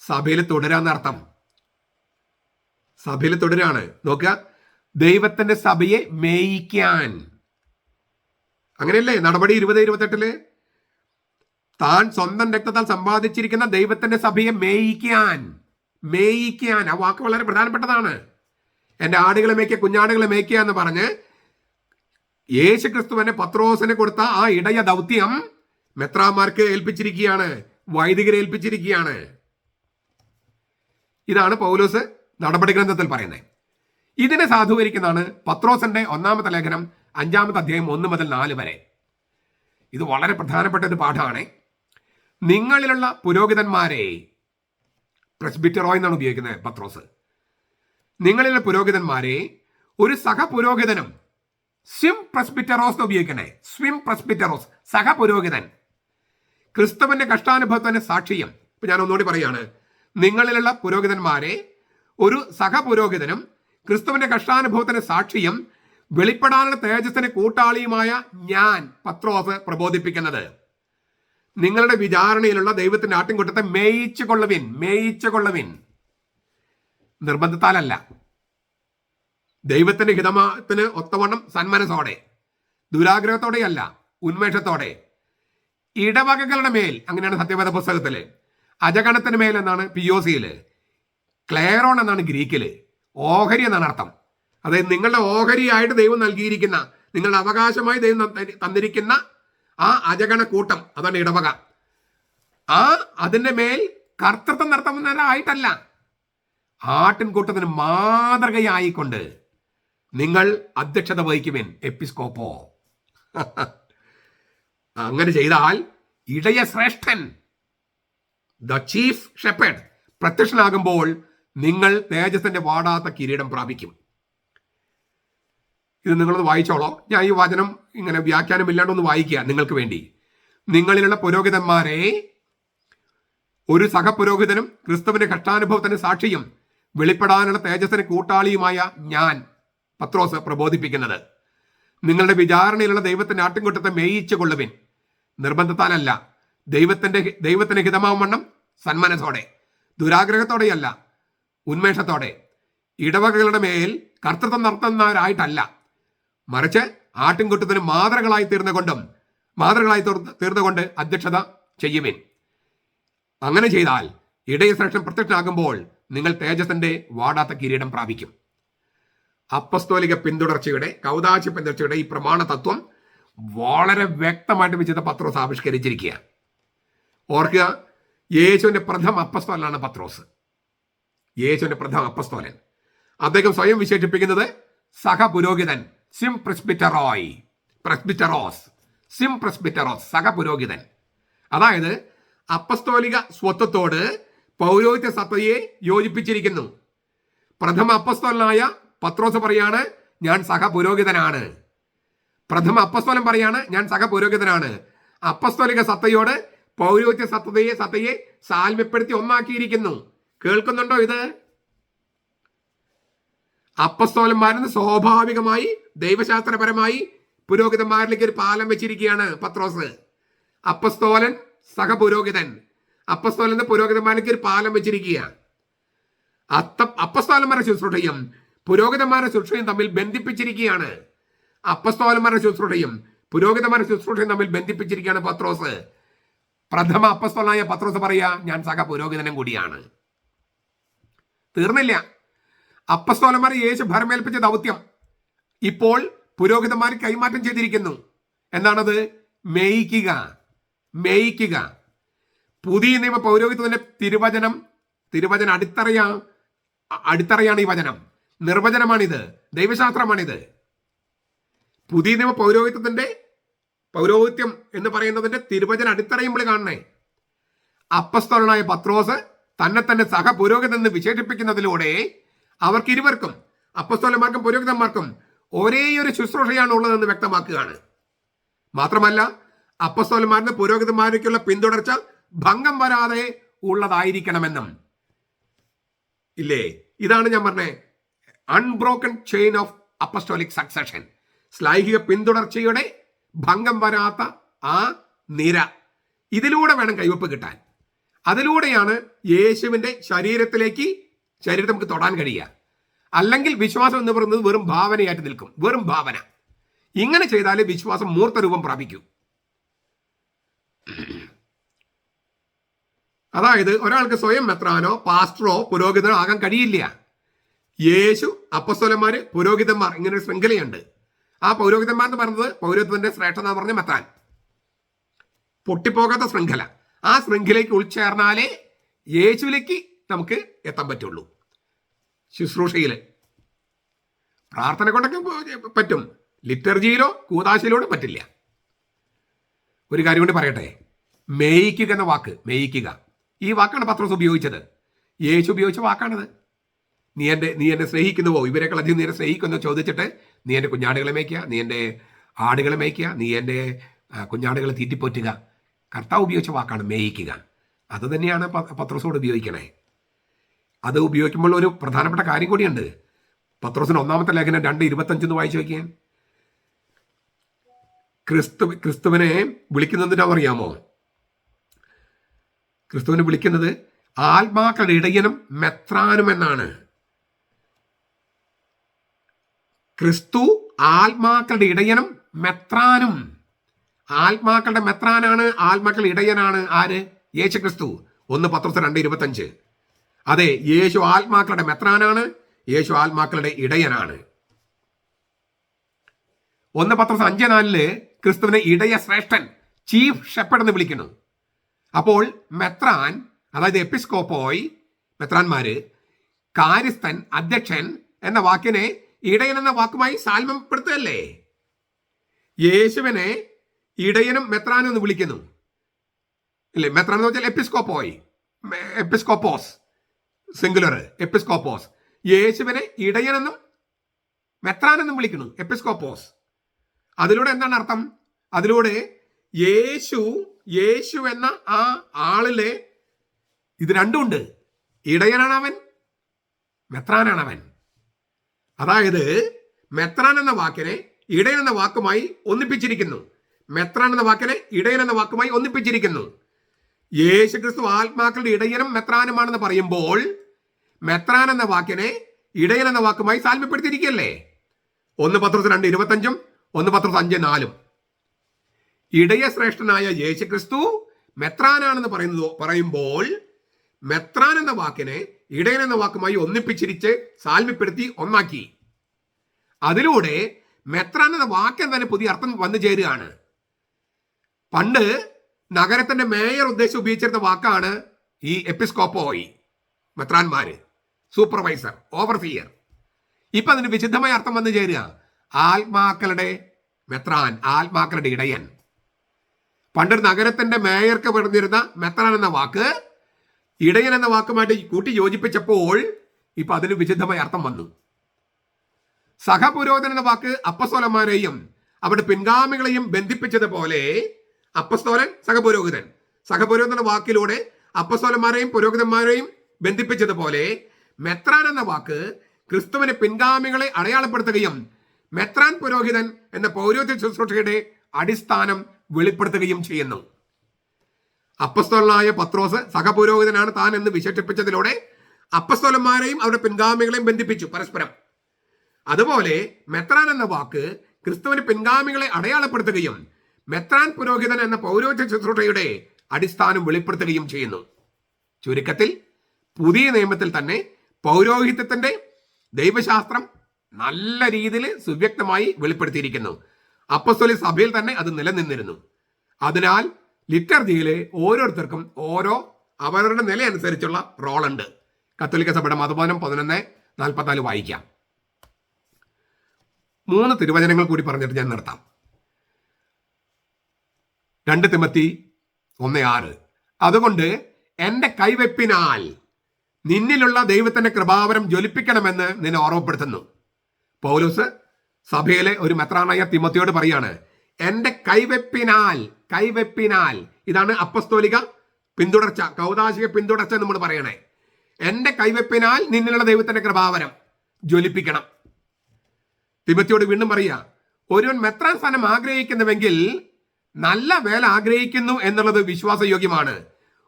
സഭയിൽ തുടരാന്നർത്ഥം. സഭയിൽ തുടരാണ്. നോക്കുക, ദൈവത്തിന്റെ സഭയെ മേയിക്കാൻ. അങ്ങനെയല്ലേ നടപടി 20:28 താൻ സ്വന്തം രക്തത്താൽ സമ്പാദിച്ചിരിക്കുന്ന ദൈവത്തിന്റെ സഭയെ മേയിക്കാൻ. മേയിക്കാൻ, ആ വാക്ക് വളരെ പ്രധാനപ്പെട്ടതാണ്. എൻ്റെ ആടുകളെ മേയ്ക്കുക, കുഞ്ഞാടുകളെ മേയ്ക്കുക എന്ന് പറഞ്ഞ് യേശു ക്രിസ്തുവിനെ പത്രോസിന് കൊടുത്ത ആ ഇടയ ദൗത്യം മെത്രാന്മാർക്ക് ഏൽപ്പിച്ചിരിക്കുകയാണ്, വൈദികരെ ഏൽപ്പിച്ചിരിക്കുകയാണ്. ഇതാണ് പൗലോസ് നടപടി ഗ്രന്ഥത്തിൽ പറയുന്നത്. ഇതിനെ സാധൂകരിക്കുന്നതാണ് പത്രോസിന്റെ 1-ാമത്തെ ലേഖനം 5-ാമത്തെ അധ്യായം 1 മുതൽ 4 വരെ. ഇത് വളരെ പ്രധാനപ്പെട്ട ഒരു പാഠമാണ്. നിങ്ങളിലുള്ള പുരോഹിതന്മാരെ, പ്രസ്ബിറ്ററോയ് എന്നാണ് ഉപയോഗിക്കുന്നത് പത്രോസ്, നിങ്ങളിലുള്ള പുരോഹിതന്മാരെ ഒരു സഹപുരോഹിതനും, സ്വിം പ്രസ്ബിറ്ററോസ് ഉപയോഗിക്കണേ, സ്വിം പ്രസ്ബിറ്ററോസ്, സഹപുരോഹിതൻ, ക്രിസ്തുവിന്റെ കഷ്ടാനുഭവത്തിന് സാക്ഷിയും. ഇപ്പൊ ഞാൻ ഒന്നുകൂടി പറയാണ്, നിങ്ങളിലുള്ള പുരോഹിതന്മാരെ ഒരു സഹപുരോഹിതനും ക്രിസ്തുവിന്റെ കഷ്ടാനുഭവത്തിന് സാക്ഷിയും വെളിപ്പെടാനുള്ള തേജസ്സിന് കൂട്ടാളിയുമായ ഞാൻ പത്രോസ് പ്രബോധിപ്പിക്കുന്നത്, നിങ്ങളുടെ വിചാരണയിലുള്ള ദൈവത്തിന്റെ ആട്ടിൻകൂട്ടത്തെ മേയിച്ചു കൊള്ളുവിൻ. മേയിച്ചു കൊള്ളുവിൻ, നിർബന്ധത്താലല്ല, ദൈവത്തിന്റെ ഹിതത്തിന് ഒത്തവണ്ണം സന്മനസോടെ, ദുരാഗ്രഹത്തോടെയല്ല, ഉന്മേഷത്തോടെ. ഇടവകകളുടെ മേൽ, അങ്ങനെയാണ് സത്യവേദ പുസ്തകത്തില്. അജഗണത്തിന് മേൽ എന്നാണ് POCയില്, ക്ലേറോൺ എന്നാണ് ഗ്രീക്കില്, ഓഹരി എന്നാണ് അർത്ഥം. അതായത് നിങ്ങളുടെ ഓഹരിയായിട്ട് ദൈവം നൽകിയിരിക്കുന്ന, നിങ്ങളുടെ അവകാശമായി ദൈവം തന്നിരിക്കുന്ന ആ അജഗണ കൂട്ടം, അതാണ് ഇടവക. അതിന്റെ മേൽ കർത്തൃത്വം നടത്തുന്നവരായിട്ടല്ല, ആട്ടിൻകൂട്ടത്തിന് മാതൃകയായിക്കൊണ്ട് നിങ്ങൾ അധ്യക്ഷത വഹിക്കുവിൻ, എപ്പിസ്കോപ്പോ. അങ്ങനെ ചെയ്താൽ ഇടയ ശ്രേഷ്ഠൻ, ദ ചീഫ് ഷെപ്പേർഡ്, പ്രത്യക്ഷനാകുമ്പോൾ നിങ്ങൾ തേജസ്സിന്റെ വാടാത്ത കിരീടം പ്രാപിക്കും. ഇത് നിങ്ങളൊന്ന് വായിച്ചോളോ. ഞാൻ ഈ വചനം ഇങ്ങനെ വ്യാഖ്യാനമില്ലാണ്ടൊന്ന് വായിക്കുക നിങ്ങൾക്ക് വേണ്ടി. നിങ്ങളിലുള്ള പുരോഹിതന്മാരെ ഒരു സഹപുരോഹിതനും ക്രിസ്തുവിന്റെ കഷ്ടാനുഭവത്തിന് സാക്ഷിയും വെളിപ്പെടാനുള്ള തേജസ്സിന് കൂട്ടാളിയുമായ ഞാൻ പത്രോസ് പ്രബോധിപ്പിക്കുന്നത്, നിങ്ങളുടെ വിചാരണയിലുള്ള ദൈവത്തിന്റെ ആട്ടിൻകൂട്ടത്തെ മേയിച്ചു കൊള്ളുവിൻ, നിർബന്ധത്താലല്ല, ദൈവത്തിന് ഹിതമാവണ്ണം സന്മനസോടെ, ദുരാഗ്രഹത്തോടെയല്ല, ഉന്മേഷത്തോടെ. ഇടവകകളുടെ മേൽ കർത്തൃത്വം നടത്തുന്നവരായിട്ടല്ല, മറിച്ച് ആട്ടിൻകൂട്ടത്തിന് മാതൃകളായി തീർന്നുകൊണ്ട് അധ്യക്ഷത ചെയ്യുവിൻ. അങ്ങനെ ചെയ്താൽ ഇടയശ്രേഷ്ഠൻ പ്രത്യക്ഷനാകുമ്പോൾ നിങ്ങൾ തേജസ്സിന്റെ വാടാത്ത കിരീടം പ്രാപിക്കും. അപ്പസ്തോലിക പിന്തുടർച്ചയുടെ, കൗദാശ പിന്തുടർച്ചയുടെ ഈ പ്രമാണ തത്വം വളരെ വ്യക്തമായിട്ട് വിശുദ്ധ പത്രോസ് ആവിഷ്കരിച്ചിരിക്കുക. ഓർക്കുക, യേശുവിന്റെ പ്രഥമ അപ്പസ്തോലനാണ് പത്രോസ്. യേശുവിന്റെ പ്രഥമ അപ്പസ്തോലൻ. അദ്ദേഹം സ്വയം വിശേഷിപ്പിക്കുന്നത് സഹപുരോഹിതൻ, സിം പ്രസ്ബിറ്ററോയ്, പ്രസ്ബിറ്ററോസ്, സിം പ്രസ്ബിറ്ററോസ്, സഹപുരോഹിതൻ. അതായത് അപ്പസ്തോലിക സ്വത്വത്തോട് പൗരോഹിത്യ സത്തയെ യോജിപ്പിച്ചിരിക്കുന്നു. പ്രഥമ അപ്പസ്തോലനായ പത്രോസ് പറയാണ്, ഞാൻ സഹപുരോഹിതനാണ്. പ്രഥമ അപ്പസ്തോലൻ പറയാണ്, ഞാൻ സഹപുരോഹിതനാണ്. അപ്പസ്തോലിക സത്തയോട് പൗരോഹിത്യ സത്തയെ സാൽമ്യപ്പെടുത്തി ഒന്നാക്കിയിരിക്കുന്നു. കേൾക്കുന്നുണ്ടോ ഇത്? അപ്പസ്തോലന്മാരെന്ന് സ്വാഭാവികമായി ദൈവശാസ്ത്രപരമായി പുരോഹിതന്മാരിലേക്ക് ഒരു പാലം വെച്ചിരിക്കുകയാണ് പത്രോസ്. അപ്പസ്തോലൻ സഹപുരോഹിതൻ, അപ്പസ്തോലൻ പുരോഹിതന്മാരിലേക്ക് ഒരു പാലം വെച്ചിരിക്കുക. അപ്പസ്തോലന്മാരുടെ ശുശ്രൂഷയും പുരോഹിതന്മാരുടെ ശുശ്രൂഷയും തമ്മിൽ ബന്ധിപ്പിച്ചിരിക്കുകയാണ്. അപ്പസ്തോലന്മാരുടെ ശുശ്രൂഷയും പുരോഹിതന്മാരുടെ ശുശ്രൂഷയും തമ്മിൽ ബന്ധിപ്പിച്ചിരിക്കുകയാണ് പത്രോസ്. പ്രഥമ അപ്പസ്തോലനായ പത്രോസ് പറയാ, ഞാൻ സഹപുരോഹിതനും കൂടിയാണ്. തീർന്നില്ല. അപ്പസ്തോലന്മാരെ യേശു ഭരമേൽപ്പിച്ച ദൗത്യം ഇപ്പോൾ പുരോഹിതന്മാർ കൈമാറ്റം ചെയ്തിരിക്കുന്നു. എന്താണത്? മേയിക്കുക, മേയിക്കുക. പുതിയ നിയമ പൗരോഹിത്യത്തിന്റെ തിരുവചന അടിത്തറയാണ് ഈ വചനം. നിർവചനമാണിത്, ദൈവശാസ്ത്രമാണിത്. പുതിയ നിയമ പൗരോഹിത്യം എന്ന് പറയുന്നതിന്റെ തിരുവചന അടിത്തറയും ഇവിടെ കാണണേ. അപ്പസ്തോലനായ പത്രോസ് തന്നെ സഹപുരോഹിതൻ എന്ന് വിശേഷിപ്പിക്കുന്നതിലൂടെ അവർക്ക് ഇരുവർക്കും, അപ്പസ്തോലന്മാർക്കും പുരോഹിതന്മാർക്കും ഒരേ ഒരു ശുശ്രൂഷയാണ് ഉള്ളതെന്ന് വ്യക്തമാക്കുകയാണ്. മാത്രമല്ല, അപ്പസ്തോലന്മാരുടെ പുരോഹിതന്മാർക്കുള്ള പിന്തുടർച്ച ഭംഗം വരാതെ ഉള്ളതായിരിക്കണമെന്നും. ഇല്ലേ? ഇതാണ് ഞാൻ പറഞ്ഞത്, unbroken chain of apostolic succession, ശ്ലൈഹിക പിന്തുടർച്ചയുടെ ഭംഗം വരാത്ത ആ നിര. ഇതിലൂടെ വേണം കൈവപ്പ് കിട്ടാൻ. അതിലൂടെയാണ് യേശുവിൻ്റെ ശരീരത്തെ നമുക്ക് തൊടാൻ കഴിയുക. അല്ലെങ്കിൽ വിശ്വാസം എന്ന് പറയുന്നത് വെറും ഭാവനയായിട്ട് നിൽക്കും, വെറും ഭാവന. ഇങ്ങനെ ചെയ്താലേ വിശ്വാസം മൂർത്തരൂപം പ്രാപിക്കൂ. അതായത് ഒരാൾക്ക് സ്വയം മെത്രാനോ പാസ്റ്ററോ പുരോഹിതനോ ആകാൻ കഴിയില്ല. യേശു, അപ്പസ്തോലന്മാര്, പുരോഹിതന്മാർ, ഇങ്ങനെ ഒരു ശൃംഖലയുണ്ട്. ആ പൗരോഹിതന്മാർ എന്ന് പറഞ്ഞത് പൗരോഹിത്യത്തിന്റെ ശ്രേഷ്ഠത എന്ന് പറഞ്ഞ മെത്രാൻ, പൊട്ടിപ്പോകാത്ത ശൃംഖല. ആ ശൃംഖലയ്ക്ക് ഉൾച്ചേർന്നാലേ യേശുവിലേക്ക് നമുക്ക് എത്താൻ പറ്റുള്ളൂ. ശുശ്രൂഷയിൽ പ്രാർത്ഥന കൊണ്ടൊക്കെ പറ്റും, ലിറ്റർജിയിലോ കൂദാശയിലൂടെ പറ്റില്ല. ഒരു കാര്യം കൊണ്ട് പറയട്ടെ, മേയിക്കുക എന്ന വാക്ക്, മേയിക്കുക, ഈ വാക്കാണ് പത്രോസ് ഉപയോഗിച്ചത്. യേശു ഉപയോഗിച്ച വാക്കാണത്. നീ എന്നെ സ്നേഹിക്കുന്നുവോ, ഇവരെക്കാൾ അധികം നീ എന്നെ സ്നേഹിക്കുമെന്ന് ചോദിച്ചിട്ട്, നീ എൻ്റെ കുഞ്ഞാടുകളെ മേയ്ക്കുക, നീ എൻ്റെ ആടുകളെ മേയ്ക്കുക, നീ എൻ്റെ കുഞ്ഞാടുകളെ തീറ്റിപ്പോറ്റുക. കർത്താവ് ഉപയോഗിച്ച വാക്കാണ് മേയിക്കുക. അത് തന്നെയാണ് പത്രോസോട് ഉപയോഗിക്കണേ. അത് ഉപയോഗിക്കുമ്പോൾ ഒരു പ്രധാനപ്പെട്ട കാര്യം കൂടിയുണ്ട്. പത്രോസിന് 1-ാമത്തെ ലേഖനം 2:25 വായിച്ചു വയ്ക്കാൻ. ക്രിസ്തുവിനെ വിളിക്കുന്നതിനാ അറിയാമോ? ക്രിസ്തുവിനെ വിളിക്കുന്നത് ആത്മാക്കളുടെ ഇടയനും മെത്രാനും എന്നാണ്. ക്രിസ്തു ആത്മാക്കളുടെ ഇടയനും മെത്രാനും. ആത്മാക്കളുടെ മെത്രാനാണ്, ആത്മാക്കളുടെ ഇടയനാണ് ആര്? യേശു ക്രിസ്തു. 1 പത്രോസ് 2:25. അതെ, യേശു ആത്മാക്കളുടെ മെത്രാനാണ്, യേശു ആത്മാക്കളുടെ ഇടയനാണ്. 1 പത്രോസ് 5:4 ക്രിസ്തുവിനെ ഇടയ ശ്രേഷ്ഠൻ, ചീഫ് ഷെപ്പർഡ് എന്ന് വിളിക്കുന്നു. അപ്പോൾ മെത്രാൻ, അതായത് എപ്പിസ്കോപ്പോയ്, മെത്രാന്മാര്, കാര്യസ്ഥൻ, അധ്യക്ഷൻ എന്ന വാക്കിനെ ഇടയൻ എന്ന വാക്കുമായി സാൽമപ്പെടുത്തുകയല്ലേ? യേശുവിനെ ഇടയനും മെത്രാനും എന്ന് വിളിക്കുന്നു അല്ലേ? മെത്രാൻ എന്ന് വെച്ചാൽ എപ്പിസ്കോപ്പോയ്, എപ്പിസ്കോപ്പോസ് സിംഗുലർ, എപ്പിസ്കോപ്പോസ്. യേശുവിനെ ഇടയനെന്നും മെത്രാനെന്നും വിളിക്കുന്നു, എപ്പിസ്കോപ്പോസ്. അതിലൂടെ എന്താണ് അർത്ഥം? അതിലൂടെ യേശു എന്ന ആ ആളിലെ ഇത് രണ്ടുമുണ്ട്. ഇടയനാണ് അവൻ, മെത്രാനാണ് അവൻ. അതായത് മെത്രാൻ എന്ന വാക്കിനെ ഇടയൻ എന്ന വാക്കുമായി ഒന്നിപ്പിച്ചിരിക്കുന്നു. മെത്രാൻ എന്ന വാക്കിനെ ഇടയൻ എന്ന വാക്കുമായി ഒന്നിപ്പിച്ചിരിക്കുന്നു. യേശു ക്രിസ്തു ആത്മാക്കളുടെ ഇടയനും മെത്രാനുമാണെന്ന് പറയുമ്പോൾ മെത്രാൻ എന്ന വാക്കിനെ ഇടയൻ എന്ന വാക്കുമായി സാൽമ്യപ്പെടുത്തിയിരിക്കുകയല്ലേ? 1 പത്രോസ് 2:25, 1 പത്രോസ് 5:4. ഇടയ ശ്രേഷ്ഠനായ യേശു ക്രിസ്തു മെത്രാനാണെന്ന് പറയുമ്പോൾ മെത്രാൻ എന്ന വാക്കിനെ ഇടയൻ എന്ന വാക്കുമായി ഒന്നിപ്പിച്ചിരിച്ച് സാൽമ്യപ്പെടുത്തി ഒന്നാക്കി. അതിലൂടെ മെത്രാൻ എന്ന വാക്ക് തന്നെ പുതിയ അർത്ഥം വന്നു ചേരുകയാണ്. പണ്ട് നഗരത്തിന്റെ മേയർ ഉദ്ദേശിച്ച് ഉപയോഗിച്ചിരുന്ന വാക്കാണ് ഈ എപ്പിസ്കോപ്പോയി, മെത്രാന്മാര്, സൂപ്പർവൈസർ, ഓവർസിയർ. ഇപ്പൊ അതിന് വിശുദ്ധമായ അർത്ഥം വന്നു ചേരുക, ആത്മാക്കളുടെ മെത്രാൻ, ആത്മാക്കളുടെ ഇടയൻ. പണ്ടൊരു നഗരത്തിന്റെ മേയർക്ക് പറഞ്ഞിരുന്ന മെത്രാൻ എന്ന വാക്ക് ഇടയൻ എന്ന വാക്കുമായിട്ട് കൂട്ടി യോജിപ്പിച്ചപ്പോൾ ഇപ്പൊ അതിന് വിശുദ്ധമായ അർത്ഥം വന്നു. സഹപുരോഹിതൻ എന്ന വാക്ക് അപ്പസ്തോലന്മാരെയും അവരുടെ പിൻഗാമികളെയും ബന്ധിപ്പിച്ചതുപോലെ, അപ്പസ്തോലൻ, സഹപുരോഹിതൻ, സഹപുരോഹിതൻ എന്ന വാക്കിലൂടെ അപ്പസ്തോലന്മാരെയും പുരോഹിതന്മാരെയും ബന്ധിപ്പിച്ചതുപോലെ മെത്രാൻ എന്ന വാക്ക് ക്രിസ്തുവിന്റെ പിൻഗാമികളെ അടയാളപ്പെടുത്തുകയും മെത്രാൻ പുരോഹിതൻ എന്ന പൗരോഹിത്യ ശുശ്രൂഷയുടെ അടിസ്ഥാനം വെളിപ്പെടുത്തുകയും ചെയ്യുന്നു. അപ്പസ്തോലനായ പത്രോസ് സഹപുരോഹിതനാണ് താൻ എന്ന് വിശേഷിപ്പിച്ചതിലൂടെ അപ്പസ്തോലന്മാരെയും അവരുടെ പിൻഗാമികളെയും ബന്ധിപ്പിച്ചു പരസ്പരം. അതുപോലെ മെത്രാൻ എന്ന വാക്ക് ക്രിസ്തുവിന്റെ പിൻഗാമികളെ അടയാളപ്പെടുത്തുകയും മെത്രാൻ പുരോഹിതൻ എന്ന പൗരോഹിത്യ ശുശ്രൂഷയുടെ അടിസ്ഥാനം വെളിപ്പെടുത്തുകയും ചെയ്യുന്നു. ചുരുക്കത്തിൽ പുതിയ നിയമത്തിൽ തന്നെ പൗരോഹിത്യത്തിന്റെ ദൈവശാസ്ത്രം നല്ല രീതിയിൽ സുവ്യക്തമായി വെളിപ്പെടുത്തിയിരിക്കുന്നു. അപ്പസ്തോലിക സഭയിൽ തന്നെ അത് നിലനിന്നിരുന്നു. അതിനാൽ ലിറ്റർജിയിലെ ഓരോരുത്തർക്കും അവരുടെ നില അനുസരിച്ചുള്ള റോളുണ്ട്. കത്തോലിക്ക സഭയുടെ മതബോധനം 11:44 വായിക്കാം. 3 തിരുവചനങ്ങൾ കൂടി പറഞ്ഞിട്ട് ഞാൻ നിർത്താം. 2 തിമോത്തി 1:6. അതുകൊണ്ട് എന്റെ കൈവെപ്പിനാൽ നിന്നിലുള്ള ദൈവത്തിന്റെ കൃപാവരം ജ്വലിപ്പിക്കണമെന്ന് നിന്നെ ഓർമ്മപ്പെടുത്തുന്നു. പൗലോസ് സഭയിലെ ഒരു മെത്രാനായ തിമോത്തിയോട് പറയാണ്, എന്റെ കൈവെപ്പിനാൽ. ഇതാണ് അപ്പസ്തോലിക പിന്തുടർച്ച, കൗദാശിക പിന്തുടർച്ച നമ്മൾ പറയണേ. എന്റെ കൈവെപ്പിനാൽ നിന്നിലുള്ള ദൈവത്തിന്റെ കൃപാവരം ജ്വലിപ്പിക്കണം. തിമോത്തിയോട് വീണ്ടും പറയുക, ഒരുവൻ മെത്രാൻ സ്ഥാനം ആഗ്രഹിക്കുന്നുവെങ്കിൽ നല്ല വേല ആഗ്രഹിക്കുന്നു എന്നുള്ളത് വിശ്വാസയോഗ്യമാണ്.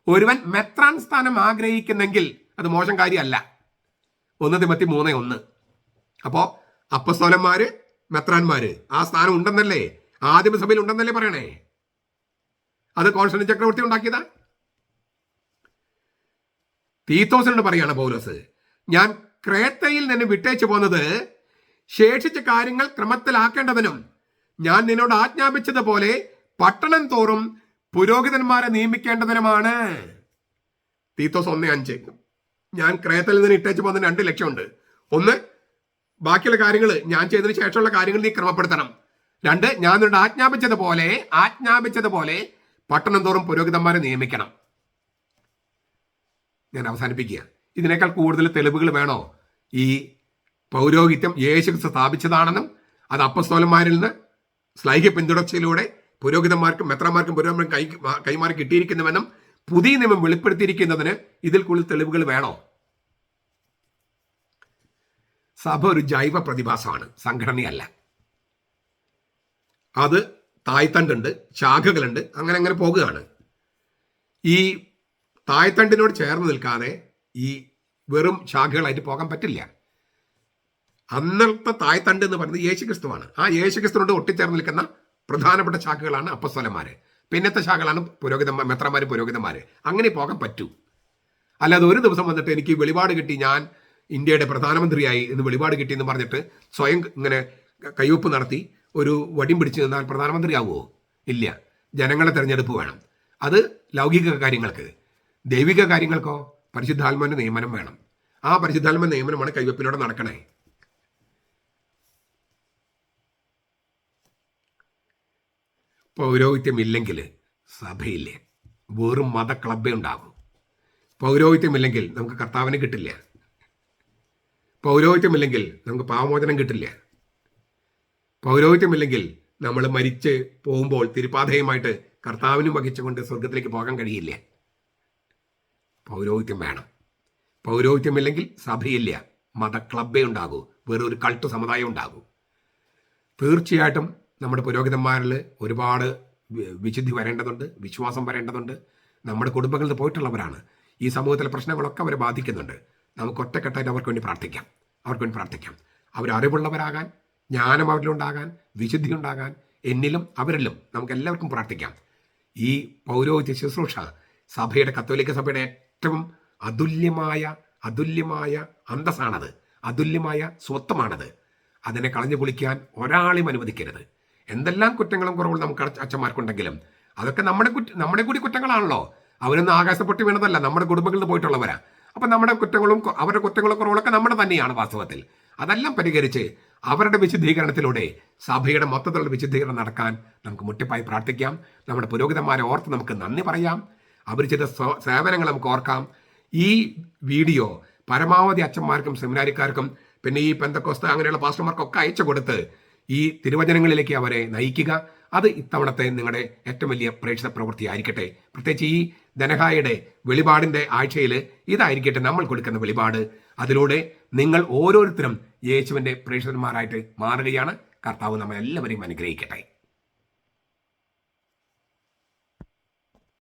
ഒരുവൻ മെത്രാൻ സ്ഥാനം ആഗ്രഹിക്കുന്നെങ്കിൽ അത് മോശം കാര്യമല്ല. 1 തിമോത്തി 3:1. അപ്പോ അപ്പസ്തോലന്മാര്, മെത്രാന്മാര് ആ സ്ഥാനം ഉണ്ടെന്നല്ലേ, ആദിമസഭയിൽ ഉണ്ടെന്നല്ലേ പറയണേ. അത് കോൺസ്റ്റന്റൈൻ ചക്രവർത്തി ഉണ്ടാക്കിയതാ. തീത്തോസിനോട് പറയാണ് പൗലോസ്, ഞാൻ ക്രേത്തയിൽ നിന്ന് വിട്ടേച്ചു പോന്നത് ശേഷിച്ച കാര്യങ്ങൾ ക്രമത്തിലാക്കേണ്ടതിനും ഞാൻ നിന്നോട് ആജ്ഞാപിച്ചതുപോലെ പട്ടണം തോറും പുരോഹിതന്മാരെ നിയമിക്കേണ്ടതിനുമാണ്. തീത്തോസ് 1:5. ഞാൻ ക്രേത്തയിൽ നിന്ന് ഇട്ടേച്ചു പോകുന്നതിന് 2 ലക്ഷ്യമുണ്ട്. 1, ബാക്കിയുള്ള കാര്യങ്ങൾ ഞാൻ ചെയ്തതിന് ശേഷമുള്ള കാര്യങ്ങൾ നീ ക്രമപ്പെടുത്തണം. 2, ഞാൻ നിന്നോട് ആജ്ഞാപിച്ചതുപോലെ പട്ടണം തോറും പുരോഹിതന്മാരെ നിയമിക്കണം. ഞാൻ അവസാനിപ്പിക്കുക. ഇതിനേക്കാൾ കൂടുതൽ തെളിവുകൾ വേണോ? ഈ പൗരോഹിത്യം യേശുക്രിസ്തു സ്ഥാപിച്ചതാണെന്നും അത് അപ്പസ്തോലന്മാരിൽ നിന്ന് ശ്ലൈഹ്യ പിന്തുടർച്ചയിലൂടെ പുരോഹിതന്മാർക്കും മെത്രാന്മാർക്കും കൈമാറി കിട്ടിയിരിക്കുന്നുവെന്നും പുതിയ നിയമം വെളിപ്പെടുത്തിയിരിക്കുന്നതിന് ഇതിൽ കൂടുതൽ തെളിവുകൾ വേണോ? സഭ ഒരു ജൈവ പ്രതിഭാസമാണ്, സംഘടനയല്ല. അത് തായ്തണ്ടുണ്ട്, ശാഖകളുണ്ട്, അങ്ങനെ പോകുകയാണ്. ഈ തായ്തണ്ടിനോട് ചേർന്ന് നിൽക്കാതെ ഈ വെറും ശാഖകളായിട്ട് പോകാൻ പറ്റില്ല. അന്നത്തെ തായ്തണ്ട് എന്ന് പറയുന്നത് യേശുക്രിസ്തുവാണ്. ആ യേശുക്രിസ്തുവിനോട് ഒട്ടിച്ചേർന്ന് നിൽക്കുന്ന പ്രധാനപ്പെട്ട ശാഖകളാണ് അപ്പസ്തോലന്മാര്. പിന്നത്തെ ശാഖകളാണ് മെത്രാന്മാര്, പുരോഹിതന്മാര്. അങ്ങനെ പോകാൻ പറ്റൂ. അല്ലാതെ ഒരു ദിവസം വന്നിട്ട് എനിക്ക് വെളിപാട് കിട്ടി, ഞാൻ ഇന്ത്യയുടെ പ്രധാനമന്ത്രിയായി എന്ന് വെളിപാട് കിട്ടി എന്ന് പറഞ്ഞിട്ട് സ്വയം ഇങ്ങനെ കയ്യൊപ്പ് നടത്തി ഒരു വടിയും പിടിച്ച് നിന്നാൽ പ്രധാനമന്ത്രിയാവുമോ? ഇല്ല. ജനങ്ങളെ തെരഞ്ഞെടുപ്പ് വേണം. അത് ലൗകിക കാര്യങ്ങൾക്ക്. ദൈവിക കാര്യങ്ങൾക്കോ പരിശുദ്ധാത്മാവിന്റെ നിയമനം വേണം. ആ പരിശുദ്ധാത്മ നിയമനമാണ് കൈവെപ്പിലൂടെ നടക്കണേ. പൗരോഹിത്യമില്ലെങ്കിൽ സഭയില്ലേ, വെറും മത ക്ലബ്ബേ ഉണ്ടാകും. പൗരോഹിത്യമില്ലെങ്കിൽ നമുക്ക് കർത്താവിനെ കിട്ടില്ല. പൗരോഹിത്യമില്ലെങ്കിൽ നമുക്ക് പാവമോചനം കിട്ടില്ല. പൗരോഹിത്യമില്ലെങ്കിൽ നമ്മൾ മരിച്ച് പോകുമ്പോൾ തിരുപ്പാതയുമായിട്ട് കർത്താവിനും വഹിച്ചുകൊണ്ട് സ്വർഗത്തിലേക്ക് പോകാൻ കഴിയില്ല. പൗരോഹിത്യം വേണം. പൗരോഹിത്യമില്ലെങ്കിൽ സഭയില്ല, മത ക്ലബ്ബേ ഉണ്ടാകൂ, വേറൊരു കൾട്ട് സമുദായം ഉണ്ടാകൂ. തീർച്ചയായിട്ടും നമ്മുടെ പുരോഹിതന്മാരിൽ ഒരുപാട് വിശുദ്ധി വരേണ്ടതുണ്ട്, വിശ്വാസം വരേണ്ടതുണ്ട്. നമ്മുടെ കുടുംബങ്ങളിൽ നിന്ന് പോയിട്ടുള്ളവരാണ്. ഈ സമൂഹത്തിലെ പ്രശ്നങ്ങളൊക്കെ അവരെ ബാധിക്കുന്നുണ്ട്. നമുക്ക് ഒറ്റക്കെട്ടായിട്ട് അവർക്ക് വേണ്ടി പ്രാർത്ഥിക്കാം. അവരറിവുള്ളവരാകാൻ, ജ്ഞാനം അവരിലുണ്ടാകാൻ, വിശുദ്ധി ഉണ്ടാകാൻ, എന്നിലും അവരിലും നമുക്ക് എല്ലാവർക്കും പ്രാർത്ഥിക്കാം. ഈ പൗരോഹിത്യ ശുശ്രൂഷ സഭയുടെ, കത്തോലിക്ക സഭയുടെ ഏറ്റവും അതുല്യമായ അന്തസ്സാണത്, അതുല്യമായ സ്വത്വമാണത്. അതിനെ കളഞ്ഞു കുളിക്കാൻ ഒരാളെയും അനുവദിക്കരുത്. എന്തെല്ലാം കുറ്റങ്ങളും കുറവുകളും നമുക്ക് അച്ഛന്മാർക്കുണ്ടെങ്കിലും അതൊക്കെ നമ്മുടെ കൂടി കുറ്റങ്ങളാണല്ലോ. അവരൊന്നും ആകാശപ്പൊട്ടി വീണതല്ല, നമ്മുടെ കുടുംബങ്ങളിൽ നിന്ന് പോയിട്ടുള്ളവരാ. അപ്പം നമ്മുടെ കുറ്റങ്ങളും അവരുടെ കുറ്റങ്ങളും കുറവുകളൊക്കെ നമ്മുടെ തന്നെയാണ് വാസ്തവത്തിൽ. അതെല്ലാം പരിഹരിച്ച് അവരുടെ വിശുദ്ധീകരണത്തിലൂടെ സഭയുടെ മൊത്തത്തിലുള്ള വിശുദ്ധീകരണം നടക്കാൻ നമുക്ക് മുട്ടിപ്പായി പ്രാർത്ഥിക്കാം. നമ്മുടെ പുരോഹിതന്മാരെ ഓർത്ത് നമുക്ക് നന്ദി പറയാം. അവർ ചെയ്ത സേവനങ്ങൾ നമുക്ക് ഓർക്കാം. ഈ വീഡിയോ പരമാവധി അച്ഛന്മാർക്കും സെമിനാരിക്കാർക്കും പിന്നെ ഈ പെന്തക്കോസ്ത അങ്ങനെയുള്ള പാസ്റ്റർമാർക്കൊക്കെ അയച്ചു കൊടുത്ത് ഈ തിരുവചനങ്ങളിലേക്ക് അവരെ നയിക്കുക. അത് ഇത്തവണത്തെ നിങ്ങളുടെ ഏറ്റവും വലിയ പ്രേക്ഷിത പ്രവൃത്തി ആയിരിക്കട്ടെ. പ്രത്യേകിച്ച് ഈ ധനഹായുടെ വെളിപാടിൻ്റെ ആഴ്ചയിൽ ഇതായിരിക്കട്ടെ നമ്മൾ കൊടുക്കുന്ന വെളിപാട്. അതിലൂടെ നിങ്ങൾ ഓരോരുത്തരും യേശുവിൻ്റെ പ്രേക്ഷിതന്മാരായിട്ട് മാറുകയാണ്. കർത്താവ് നമ്മളെല്ലാവരെയും അനുഗ്രഹിക്കട്ടെ.